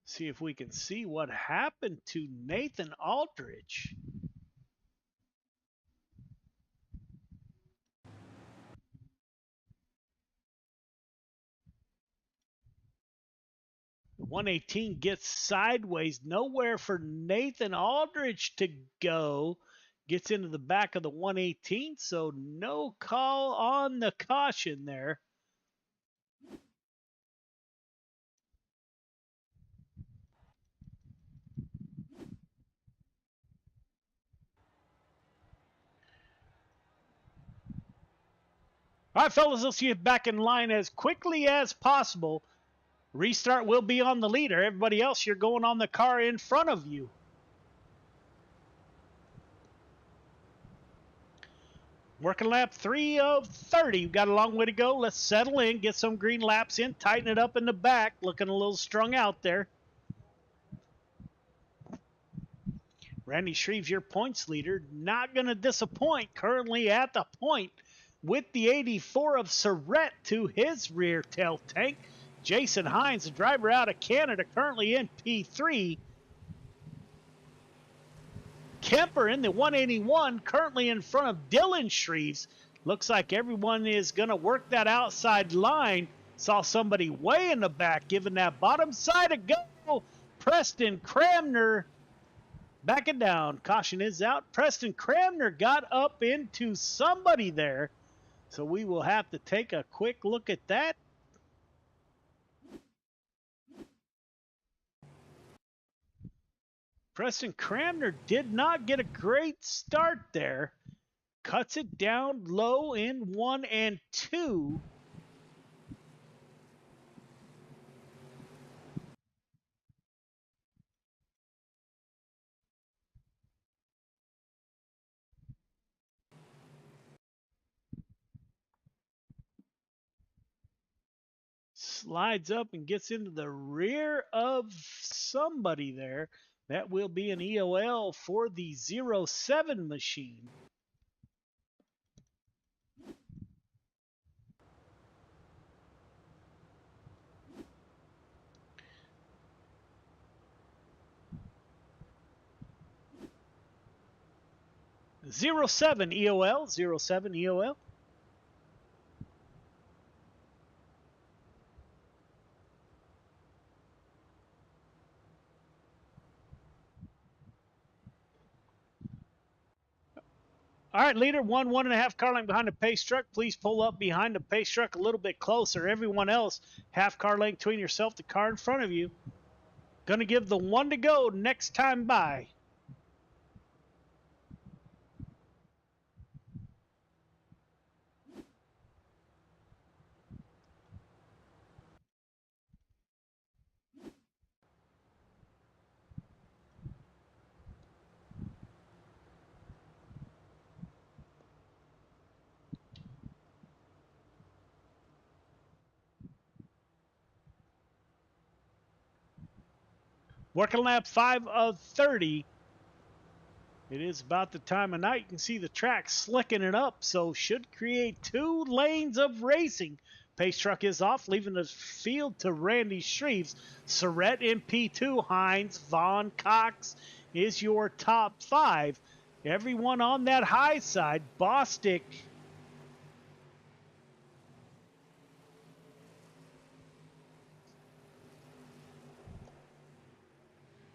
Speaker 7: See if we can see what happened to Nathan Aldrich. The 118 gets sideways. Nowhere for Nathan Aldrich to go. Gets into the back of the 118, so no call on the caution there. All right, fellas, let's get back in line as quickly as possible. Restart will be on the leader. Everybody else, you're going on the car in front of you. Working lap 3 of 30. We've got a long way to go. Let's settle in, get some green laps in, tighten it up in the back. Looking a little strung out there. Randy Shreves, your points leader, not going to disappoint. Currently at the point with the 84 of Surrett to his rear tail tank. Jason Hines, the driver out of Canada, currently in P3. Kemper in the 181, currently in front of Dylan Shreves. Looks like everyone is going to work that outside line. Saw somebody way in the back giving that bottom side a go. Preston Cramner backing down. Caution is out. Preston Cramner got up into somebody there. So we will have to take a quick look at that. Preston Cramner did not get a great start there. Cuts it down low in 1 and 2. Slides up and gets into the rear of somebody there. That will be an EOL for the 07 machine. Zero 07 EOL, 07 EOL. All right, leader, 1.5 car length behind the pace truck. Please pull up behind the pace truck a little bit closer. Everyone else, half car length between yourself, the car in front of you. Going to give the 1 to go next time by. Working lap 5 of 30. It is about the time of night. You can see the track slicking it up, so should create 2 lanes of racing. Pace truck is off, leaving the field to Randy Shreves. Surrett in P2, Hines, Vaughn, Cox is your top 5. Everyone on that high side, Bostic,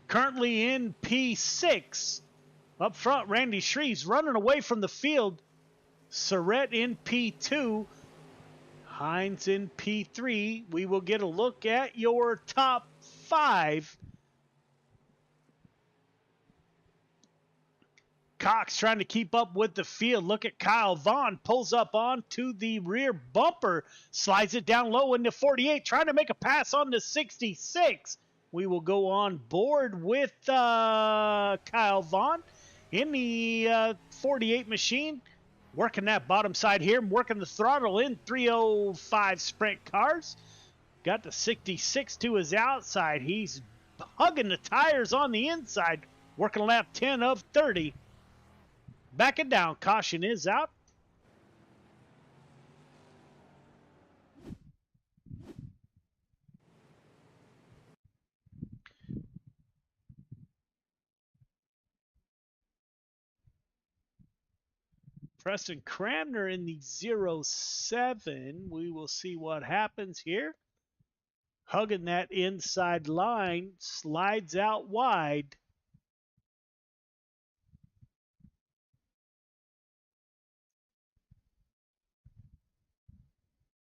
Speaker 7: currently in P6. Up front, Randy Shreves running away from the field. Surrett in P2. Hines in P3. We will get a look at your top 5. Cox trying to keep up with the field. Look at Kyle Vaughn. Pulls up onto the rear bumper. Slides it down low into 48. Trying to make a pass on the 66. We will go on board with Kyle Vaughn in the 48 machine. Working that bottom side here. Working the throttle in 305 sprint cars. Got the 66 to his outside. He's hugging the tires on the inside. Working lap 10 of 30. Backing down. Caution is out. Preston Cramner in the 07. We will see what happens here. Hugging that inside line. Slides out wide.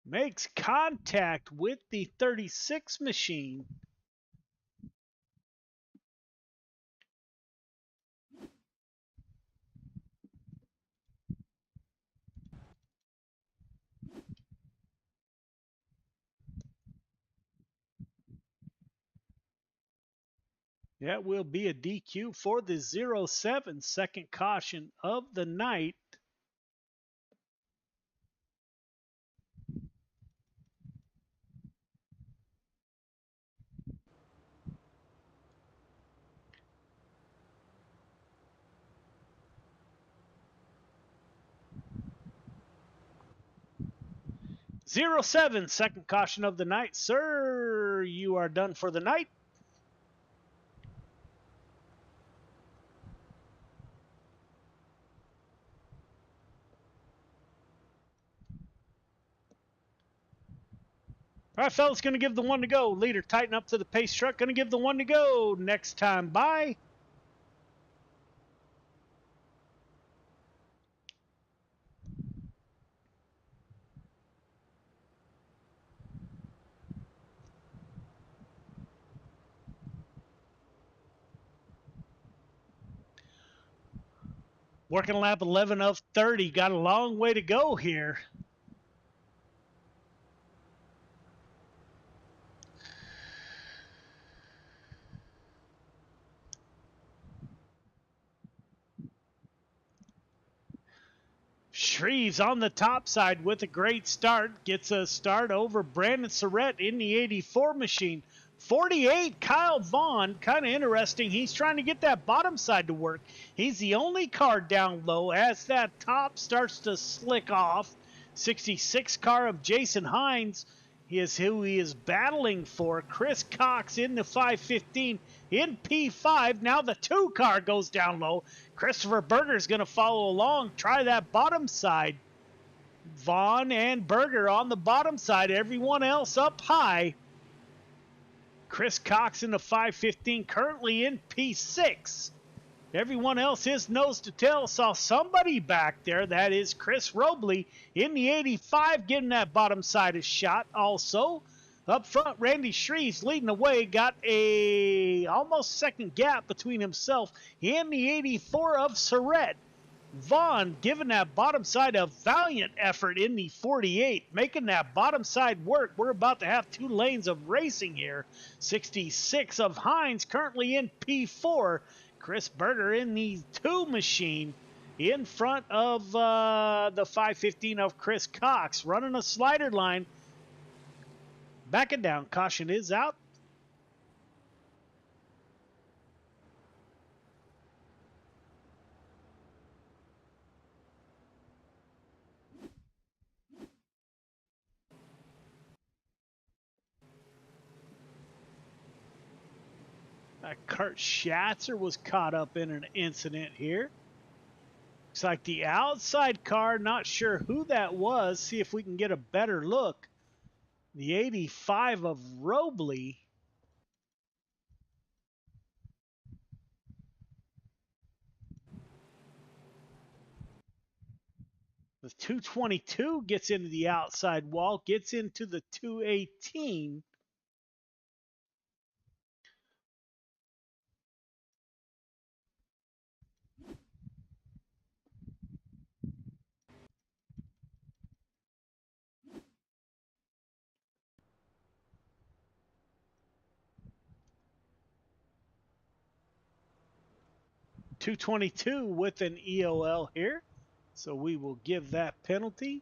Speaker 7: Makes contact with the 36 machine. That will be a DQ for the 07, second caution of the night. Zero 07, second caution of the night. Sir, you are done for the night. All right, fellas, going to give the 1 to go. Leader, tighten up to the pace truck. Going to give the 1 to go. Next time by. Working lap 11 of 30. Got a long way to go here. Shreves on the top side with a great start. Gets a start over Brandon Surrett in the 84 machine. 48, Kyle Vaughn. Kind of interesting. He's trying to get that bottom side to work. He's the only car down low as that top starts to slick off. 66 car of Jason Hines is who he is battling for. Chris Cox in the 515 in P5. Now the 2 car goes down low. Christopher Berger's going to follow along, try that bottom side. Vaughn and Berger on the bottom side. Everyone else up high. Chris Cox in the 515 currently in P6. Everyone else is nose to tail. Saw somebody back there. That is Chris Robley in the 85 getting that bottom side a shot. Also up front, Randy Shreves leading the way. Got a almost second gap between himself and the 84 of Surrett. Vaughn giving that bottom side a valiant effort in the 48, making that bottom side work. We're about to have 2 lanes of racing here. 66 of Hines currently in P4. Chris Berger in the 2 machine in front of the 515 of Chris Cox. Running a slider line. Backing down. Caution is out. Kurt Schatzer was caught up in an incident here. Looks like the outside car, not sure who that was. See if we can get a better look. The 85 of Robley. The 222 gets into the outside wall, gets into the 218. .222 with an EOL here, so we will give that penalty.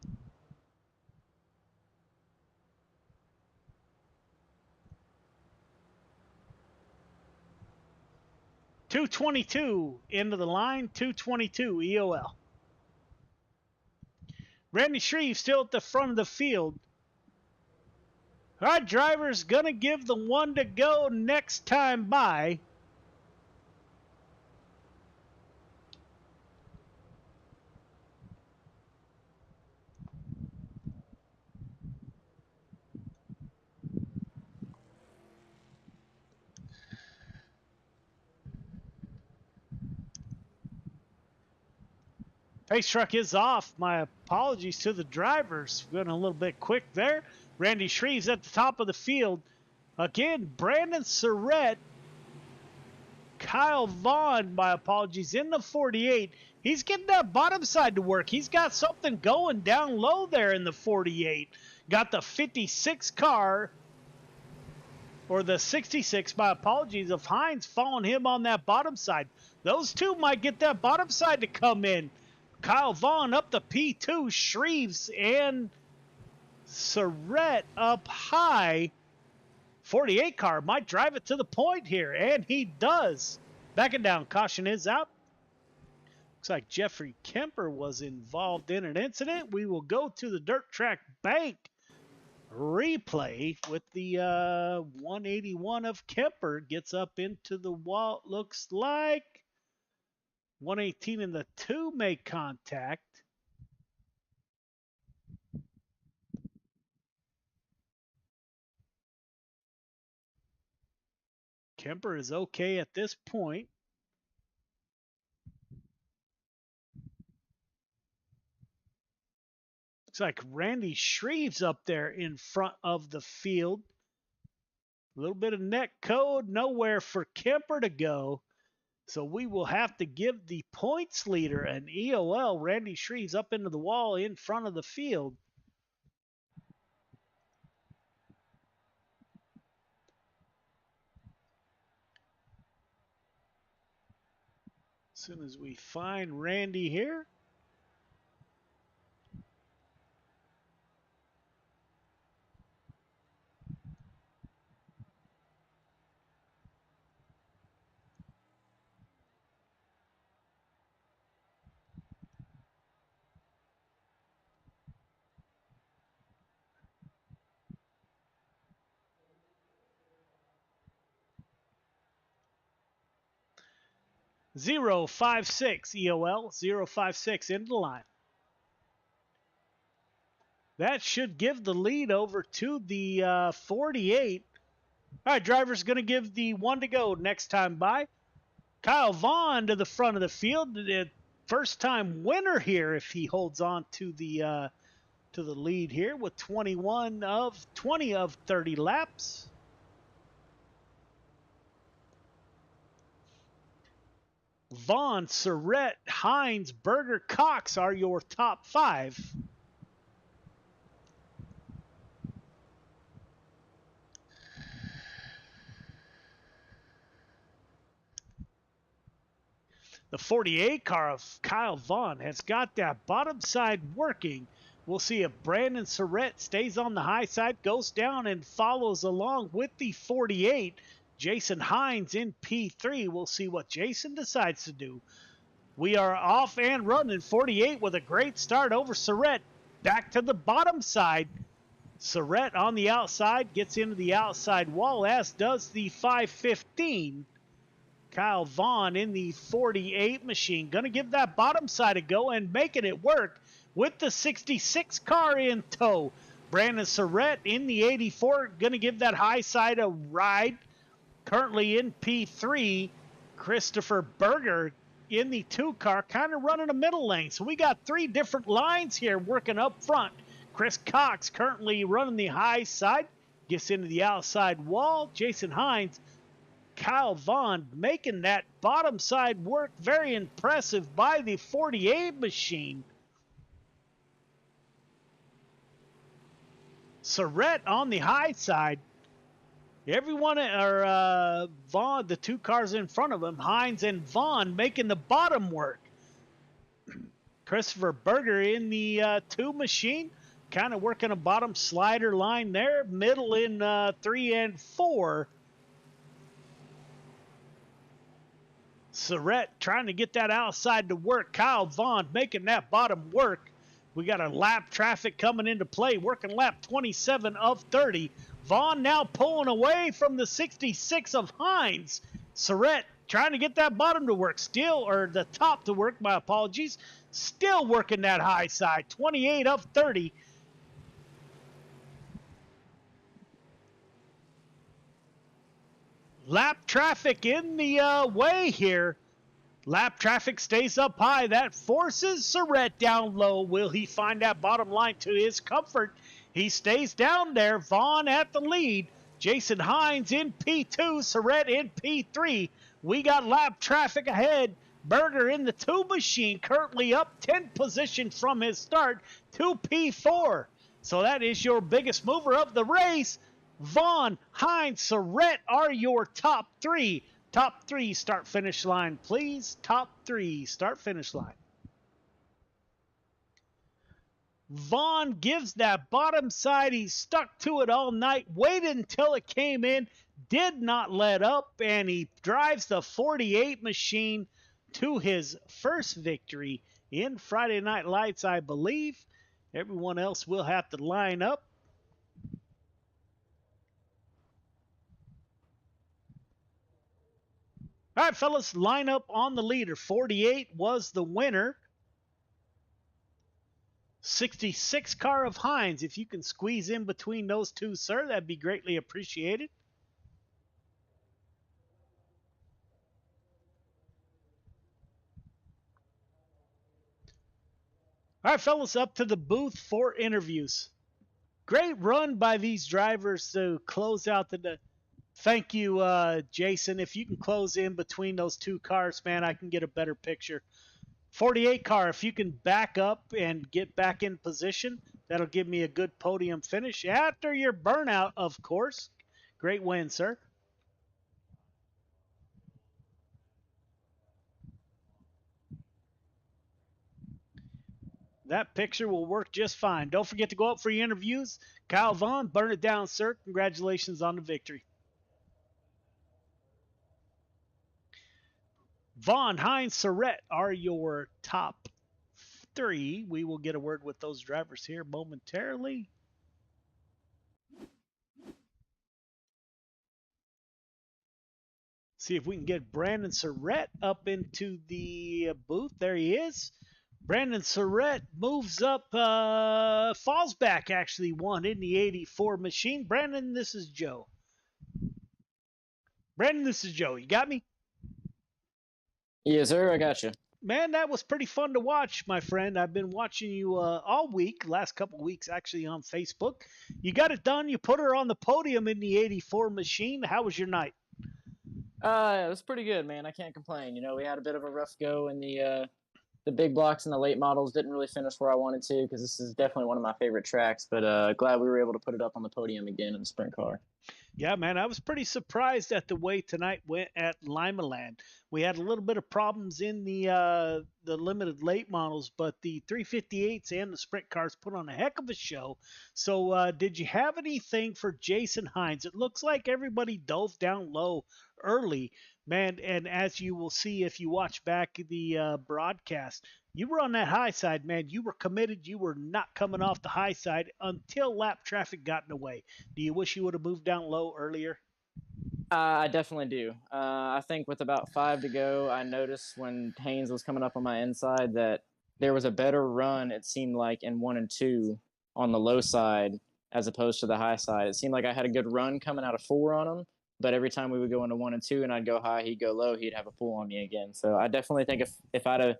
Speaker 7: .222 into the line, 222 EOL. Randy Shreve still at the front of the field. Our driver's gonna give the 1 to go next time by. Pace truck is off. My apologies to the drivers. Going a little bit quick there. Randy Shreves at the top of the field. Again, Brandon Surrett. Kyle Vaughn, my apologies, in the 48. He's getting that bottom side to work. He's got something going down low there in the 48. Got the 56 car, or the 66, my apologies, of Hines following him on that bottom side. Those two might get that bottom side to come in. Kyle Vaughn up the P2, Shreves and Surrett up high. 48 car might drive it to the point here, and he does. Backing down, caution is out. Looks like Jeffrey Kemper was involved in an incident. We will go to the dirt track bank replay with the 181 of Kemper. Gets up into the wall, looks like 118 in the 2 make contact. Kemper is okay at this point. Looks like Randy Shreves up there in front of the field. A little bit of net code, nowhere for Kemper to go. So we will have to give the points leader an EOL, Randy Shreves, up into the wall in front of the field. As soon as we find Randy here. 056 EOL, 056 into the line. That should give the lead over to the 48. All right, driver's going to give the one to go next time by. Kyle Vaughn to the front of the field. The first time winner here if he holds on to the lead here with 20 of 30 laps. Vaughn, Surrett, Hines, Berger, Cox are your top 5. The 48 car of Kyle Vaughn has got that bottom side working. We'll see if Brandon Surrett stays on the high side, goes down and follows along with the 48. Jason Hines in P3. We'll see what Jason decides to do. We are off and running. 48 with a great start over Surrett. Back to the bottom side. Surrett on the outside gets into the outside wall, as does the 515. Kyle Vaughn in the 48 machine. Going to give that bottom side a go and making it work with the 66 car in tow. Brandon Surrett in the 84. Going to give that high side a ride. Currently in P3. Christopher Berger in the 2 car, kind of running a middle lane. So we got 3 different lines here working up front. Chris Cox currently running the high side. Gets into the outside wall. Jason Hines, Kyle Vaughn making that bottom side work. Very impressive by the 48 machine. Surrett on the high side. Everyone, or Vaughn, the 2 cars in front of him, Hines and Vaughn, making the bottom work. Christopher Berger in the 2 machine, kind of working a bottom slider line there. Middle in 3 and 4. Surrett trying to get that outside to work. Kyle Vaughn making that bottom work. We got a lap traffic coming into play, working lap 27 of 30. Vaughn now pulling away from the 66 of Hines. Surrett trying to get that bottom to work still, or the top to work, my apologies. Still working that high side, 28 of 30. Lap traffic in the way here. Lap traffic stays up high. That forces Surrett down low. Will he find that bottom line to his comfort? He stays down there. Vaughn at the lead. Jason Hines in P2. Surrett in P3. We got lap traffic ahead. Berger in the 2 machine, currently up 10 positions from his start to P4. So that is your biggest mover of the race. Vaughn, Hines, Surrett are your top 3. Top 3 start-finish line, please. Top 3 start-finish line. Vaughn gives that bottom side. He stuck to it all night, waited until it came in, did not let up, and he drives the 48 machine to his first victory in Friday Night Lights, I believe. Everyone else will have to line up. All right, fellas, line up on the leader. 48 was the winner. 66 car of Hines. If you can squeeze in between those 2, sir, that'd be greatly appreciated. All right, fellas, up to the booth for interviews. Great run by these drivers to close out the Thank you, Jason. If you can close in between those two cars, man, I can get a better picture. 48 car, if you can back up and get back in position, that'll give me a good podium finish after your burnout, of course. Great win, sir. That picture will work just fine. Don't forget to go up for your interviews. Kyle Vaughn, burn it down, sir. Congratulations on the victory. Vaughn, Hines, Surrett are your top three. We will get a word with those drivers here momentarily. See if we can get Brandon Surrett up into the booth. There he is. Brandon Surrett moves up, falls back, actually won in the 84 machine. Brandon, this is Joe. Brandon, this is Joe. You got me?
Speaker 10: Yes, sir. I got you.
Speaker 7: Man, that was pretty fun to watch, my friend. I've been watching you all week, last couple weeks actually on Facebook. You got it done. You put her on the podium in the 84 machine. How was your night?
Speaker 10: It was pretty good, man. I can't complain. You know, we had a bit of a rough go in the big blocks and the late models. Didn't really finish where I wanted to because this is definitely one of my favorite tracks. But glad we were able to put it up on the podium again in the sprint car.
Speaker 7: Yeah, man, I was pretty surprised at the way tonight went at Limaland. We had a little bit of problems in the limited late models, but the 358s and the sprint cars put on a heck of a show. So did you have anything for Jason Hines? It looks like everybody dove down low early, man, and as you will see if you watch back the broadcast, you were on that high side, man. You were committed. You were not coming off the high side until lap traffic got in the way. Do you wish you would have moved down low earlier?
Speaker 10: I definitely do. I think with about 5 to go, I noticed when Haynes was coming up on my inside that there was a better run, it seemed like, in 1 and 2 on the low side as opposed to the high side. It seemed like I had a good run coming out of 4 on him, but every time we would go into 1 and 2 and I'd go high, he'd go low, he'd have a pull on me again. So I definitely think if I'd have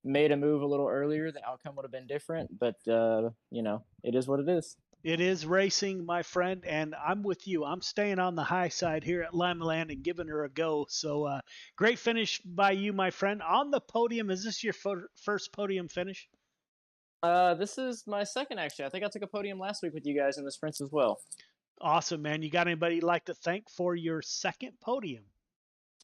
Speaker 10: made a move a little earlier, the outcome would have been different. But, you know, it is what it is.
Speaker 7: It is racing, my friend, and I'm with you. I'm staying on the high side here at Limaland and giving her a go. So great finish by you, my friend. On the podium, is this your first podium finish?
Speaker 10: This is my second, actually. I think I took a podium last week with you guys in the sprints as well.
Speaker 7: Awesome, man. You got anybody you'd like to thank for your second podium?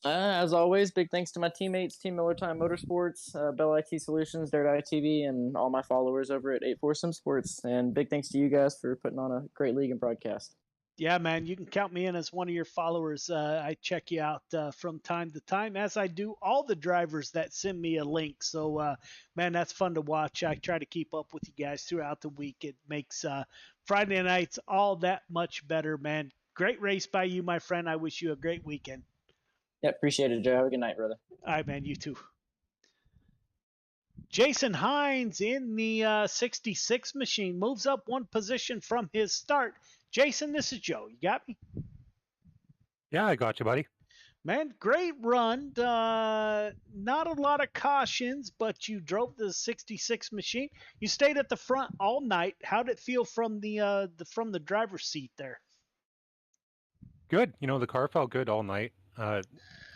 Speaker 10: As always, big thanks to my teammates, Team Miller Time Motorsports, Bell IT Solutions, Dirt ITV, and all my followers over at 84 Sim Sports. And big thanks to you guys for putting on a great league and broadcast.
Speaker 7: Yeah, man, you can count me in as one of your followers. I check you out from time to time, as I do all the drivers that send me a link. So, man, that's fun to watch. I try to keep up with you guys throughout the week. It makes Friday nights all that much better, man. Great race by you, my friend. I wish you a great weekend.
Speaker 10: Yeah, appreciate it, Joe. Have a good night, brother.
Speaker 7: All right, man. You too. Jason Hines in the 66 machine moves up one position from his start. Jason, this is Joe. You got me?
Speaker 11: Yeah, I got you, buddy.
Speaker 7: Man, great run. Not a lot of cautions, but you drove the 66 machine. You stayed at the front all night. How did it feel from the driver's seat there?
Speaker 11: Good. You know, the car felt good all night. I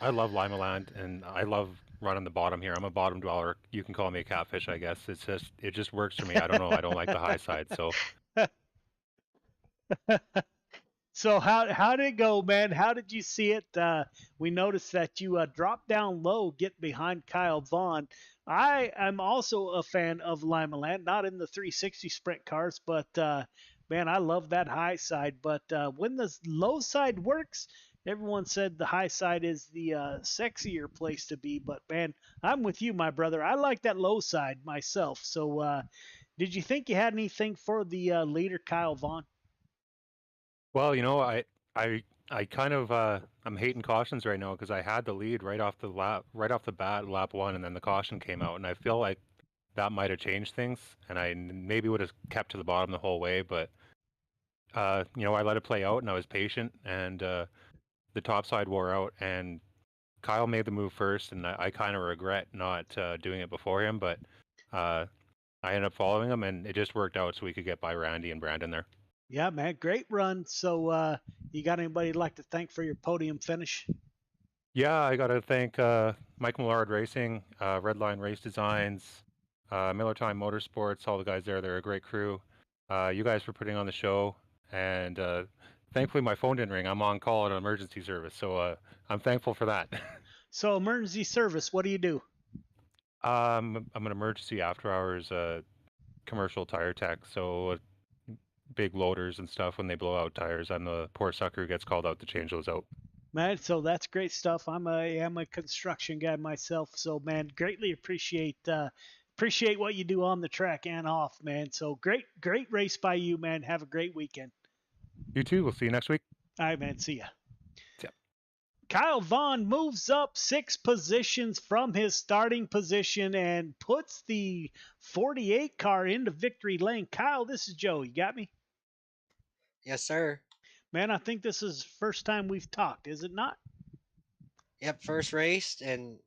Speaker 11: love Limaland, and I love running the bottom here. I'm a bottom dweller. You can call me a catfish, I guess. It just works for me. I don't know. I don't like the high side, so.
Speaker 7: So how did it go, man? How did you see it? We noticed that you dropped down low, get behind Kyle Vaughn. I am also a fan of Limaland, not in the 360 sprint cars, but man, I love that high side. But when the low side works, everyone said the high side is the sexier place to be. But man, I'm with you, my brother. I like that low side myself. So did you think you had anything for the leader, Kyle Vaughn?
Speaker 11: Well, you know, I kind of I'm hating cautions right now because I had the lead right off the bat, lap 1, and then the caution came out, and I feel like that might have changed things, and I maybe would have kept to the bottom the whole way, but you know, I let it play out, and I was patient, and the top side wore out, and Kyle made the move first, and I kind of regret not doing it before him, but I ended up following him, and it just worked out so we could get by Randy and Brandon there.
Speaker 7: Yeah, man, great run. So you got anybody you'd like to thank for your podium finish?
Speaker 11: Yeah, I got to thank Mike Millard Racing, Redline Race Designs, Miller Time Motorsports, all the guys there. They're a great crew. You guys for putting on the show. And thankfully, my phone didn't ring. I'm on call at an emergency service. So I'm thankful for that.
Speaker 7: So emergency service, what do you do?
Speaker 11: I'm an emergency after hours commercial tire tech. So big loaders and stuff, when they blow out tires, I'm the poor sucker who gets called out to change those out.
Speaker 7: Man, so that's great stuff. I'm a construction guy myself, so man, greatly appreciate what you do on the track and off, man. So great race by you, man. Have a great weekend.
Speaker 11: You too. We'll see you next week.
Speaker 7: All right, man. See ya.
Speaker 11: Yeah.
Speaker 7: Kyle Vaughn moves up 6 positions from his starting position and puts the 48 car into victory lane. Kyle, this is Joe. You got me?
Speaker 12: Yes, sir.
Speaker 7: Man, I think this is the first time we've talked, is it not?
Speaker 12: Yep, first race, and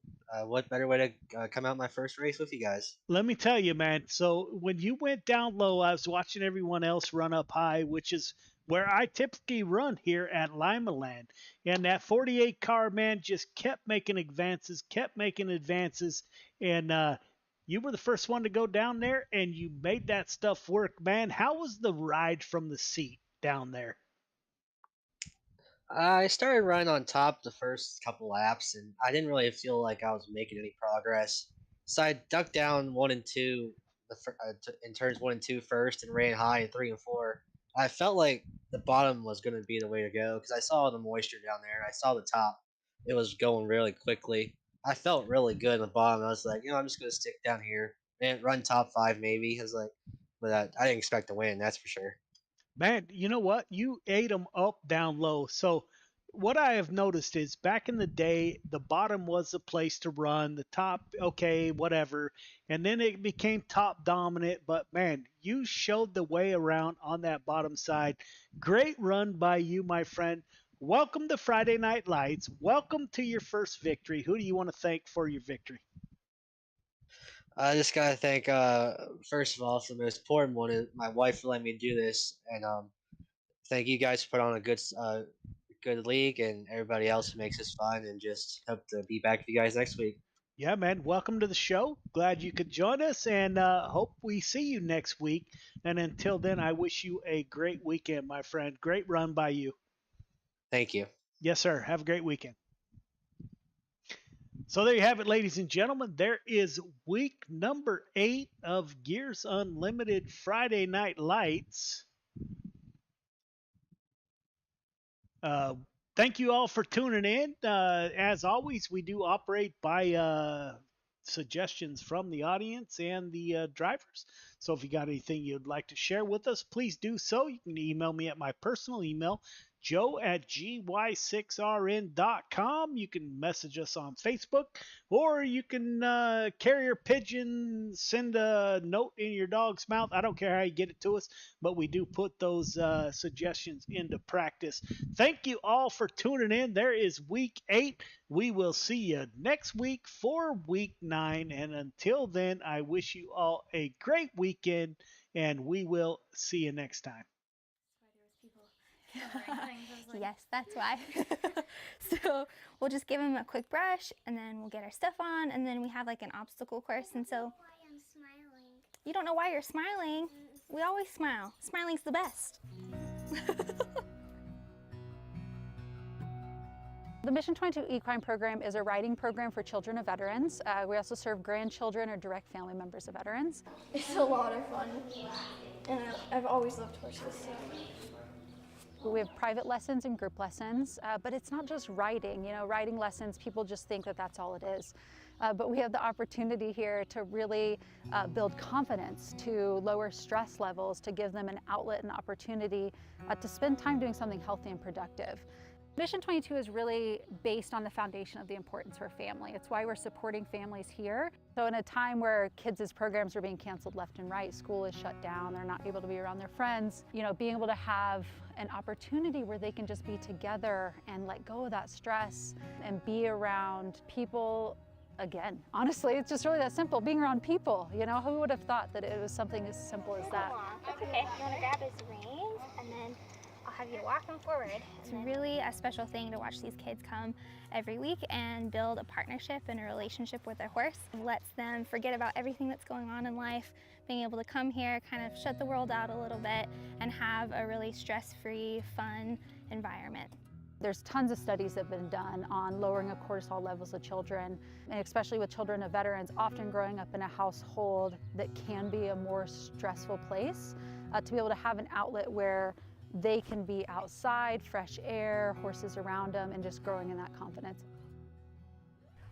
Speaker 12: what better way to come out my first race with you guys?
Speaker 7: Let me tell you, man. So when you went down low, I was watching everyone else run up high, which is where I typically run here at Lima Land. And that 48 car, man, just kept making advances, and you were the first one to go down there, and you made that stuff work, man. How was the ride from the seat down there?
Speaker 12: I started running on top the first couple laps, and I didn't really feel like I was making any progress. So I ducked down 1 and 2 in turns 1 and 2 first, and ran high in 3 and 4. I felt like the bottom was going to be the way to go because I saw the moisture down there, and I saw the top. It was going really quickly. I felt really good in the bottom. I was like, I'm just going to stick down here and run top 5 maybe. I was like, but I didn't expect to win, that's for sure.
Speaker 7: Man, you know what? You ate them up down low. So what I have noticed is back in the day, the bottom was the place to run, the top, okay, whatever. And then it became top dominant. But man, you showed the way around on that bottom side. Great run by you, my friend. Welcome to Friday Night Lights. Welcome to your first victory. Who do you want to thank for your victory?
Speaker 12: I just gotta thank, first of all, for the most important one, is my wife for letting me do this, and thank you guys for putting on a good league, and everybody else who makes this fun, and just hope to be back with you guys next week.
Speaker 7: Yeah, man. Welcome to the show. Glad you could join us, and hope we see you next week. And until then, I wish you a great weekend, my friend. Great run by you.
Speaker 12: Thank you.
Speaker 7: Yes, sir. Have a great weekend. So there you have it, ladies and gentlemen. There is week number 8 of Gears Unlimited Friday Night Lights. Thank you all for tuning in. As always, we do operate by suggestions from the audience and the drivers. So if you got anything you'd like to share with us, please do so. You can email me at my personal email, joe@gy6rn.com. You can message us on Facebook, or you can carrier pigeon, send a note in your dog's mouth. I don't care how you get it to us, but we do put those suggestions into practice. Thank you all for tuning in. There is week 8. We will see you next week for week 9. And until then, I wish you all a great weekend, and we will see you next time.
Speaker 14: Yes, that's why. So we'll just give him a quick brush, and then we'll get our stuff on, and then we have like an obstacle course. And so
Speaker 16: I'm smiling.
Speaker 14: You don't know why you're smiling. We always smile. Smiling's the best.
Speaker 24: The Mission 22 Equine Program is a riding program for children of veterans. We also serve grandchildren or direct family members of veterans.
Speaker 16: It's a lot of fun, and I've always loved horses.
Speaker 24: We have private lessons and group lessons, but it's not just riding. You know, riding lessons, people just think that that's all it is. But we have the opportunity here to really build confidence, to lower stress levels, to give them an outlet and opportunity to spend time doing something healthy and productive. Mission 22 is really based on the foundation of the importance for family. It's why we're supporting families here. So in a time where kids' programs are being canceled left and right, school is shut down, they're not able to be around their friends, you know, being able to have an opportunity where they can just be together and let go of that stress and be around people. Again, honestly, it's just really that simple, being around people. You know, who would have thought that it was something as simple as that?
Speaker 16: That's okay. You want to grab his reins and then
Speaker 14: have you walking forward. It's really a special thing to watch these kids come every week and build a partnership and a relationship with their horse. It lets them forget about everything that's going on in life, being able to come here, kind of shut the world out a little bit, and have a really stress-free, fun environment.
Speaker 24: There's tons of studies that have been done on lowering of cortisol levels of children, and especially with children of veterans, often growing up in a household that can be a more stressful place, to be able to have an outlet where they can be outside, fresh air, horses around them, and just growing in that confidence.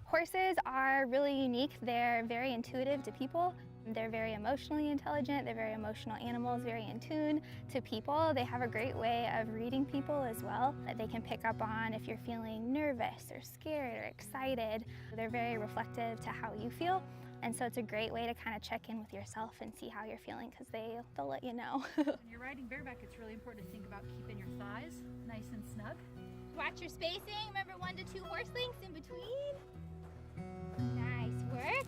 Speaker 14: Horses are really unique. They're very intuitive to people. They're very emotionally intelligent. They're very emotional animals, very in tune to people. They have a great way of reading people as well, that they can pick up on if you're feeling nervous or scared or excited. They're very reflective to how you feel. And so it's a great way to kind of check in with yourself and see how you're feeling, because they'll let you know.
Speaker 24: When you're riding bareback, it's really important to think about keeping your thighs nice and snug.
Speaker 14: Watch your spacing. Remember 1 to 2 horse lengths in between. Nice work.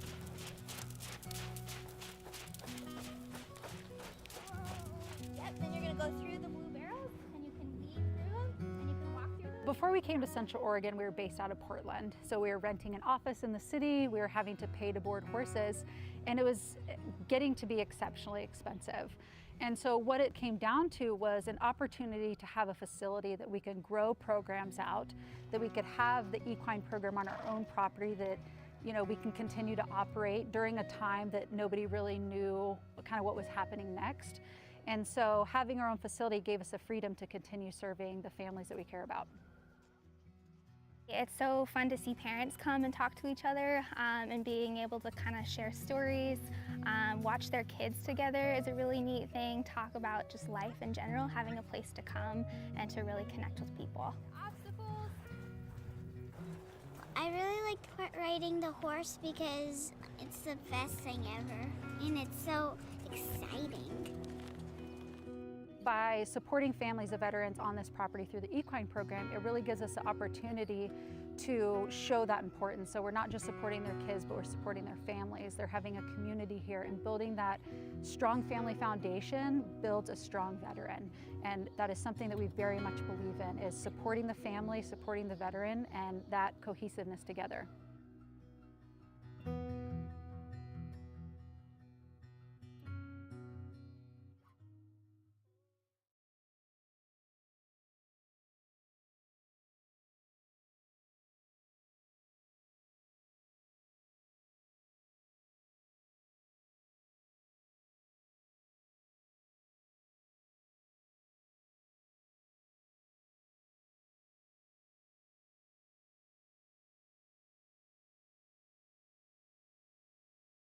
Speaker 14: Yep, then you're gonna go through the blue barrels and you can weave through them and you can walk through them.
Speaker 24: Before we came to Central Oregon, we were based out of Portland. So we were renting an office in the city, we were having to pay to board horses, and it was getting to be exceptionally expensive. And so what it came down to was an opportunity to have a facility that we can grow programs out, that we could have the equine program on our own property, that we can continue to operate during a time that nobody really knew kind of what was happening next. And so having our own facility gave us the freedom to continue serving the families that we care about.
Speaker 14: It's so fun to see parents come and talk to each other, and being able to kind of share stories, watch their kids together is a really neat thing. Talk about just life in general, having a place to come and to really connect with people. Obstacles.
Speaker 17: I really like riding the horse because it's the best thing ever, and it's so exciting.
Speaker 24: By supporting families of veterans on this property through the equine program, it really gives us the opportunity to show that importance. So we're not just supporting their kids, but we're supporting their families. They're having a community here, and building that strong family foundation builds a strong veteran. And that is something that we very much believe in, is supporting the family, supporting the veteran, and that cohesiveness together.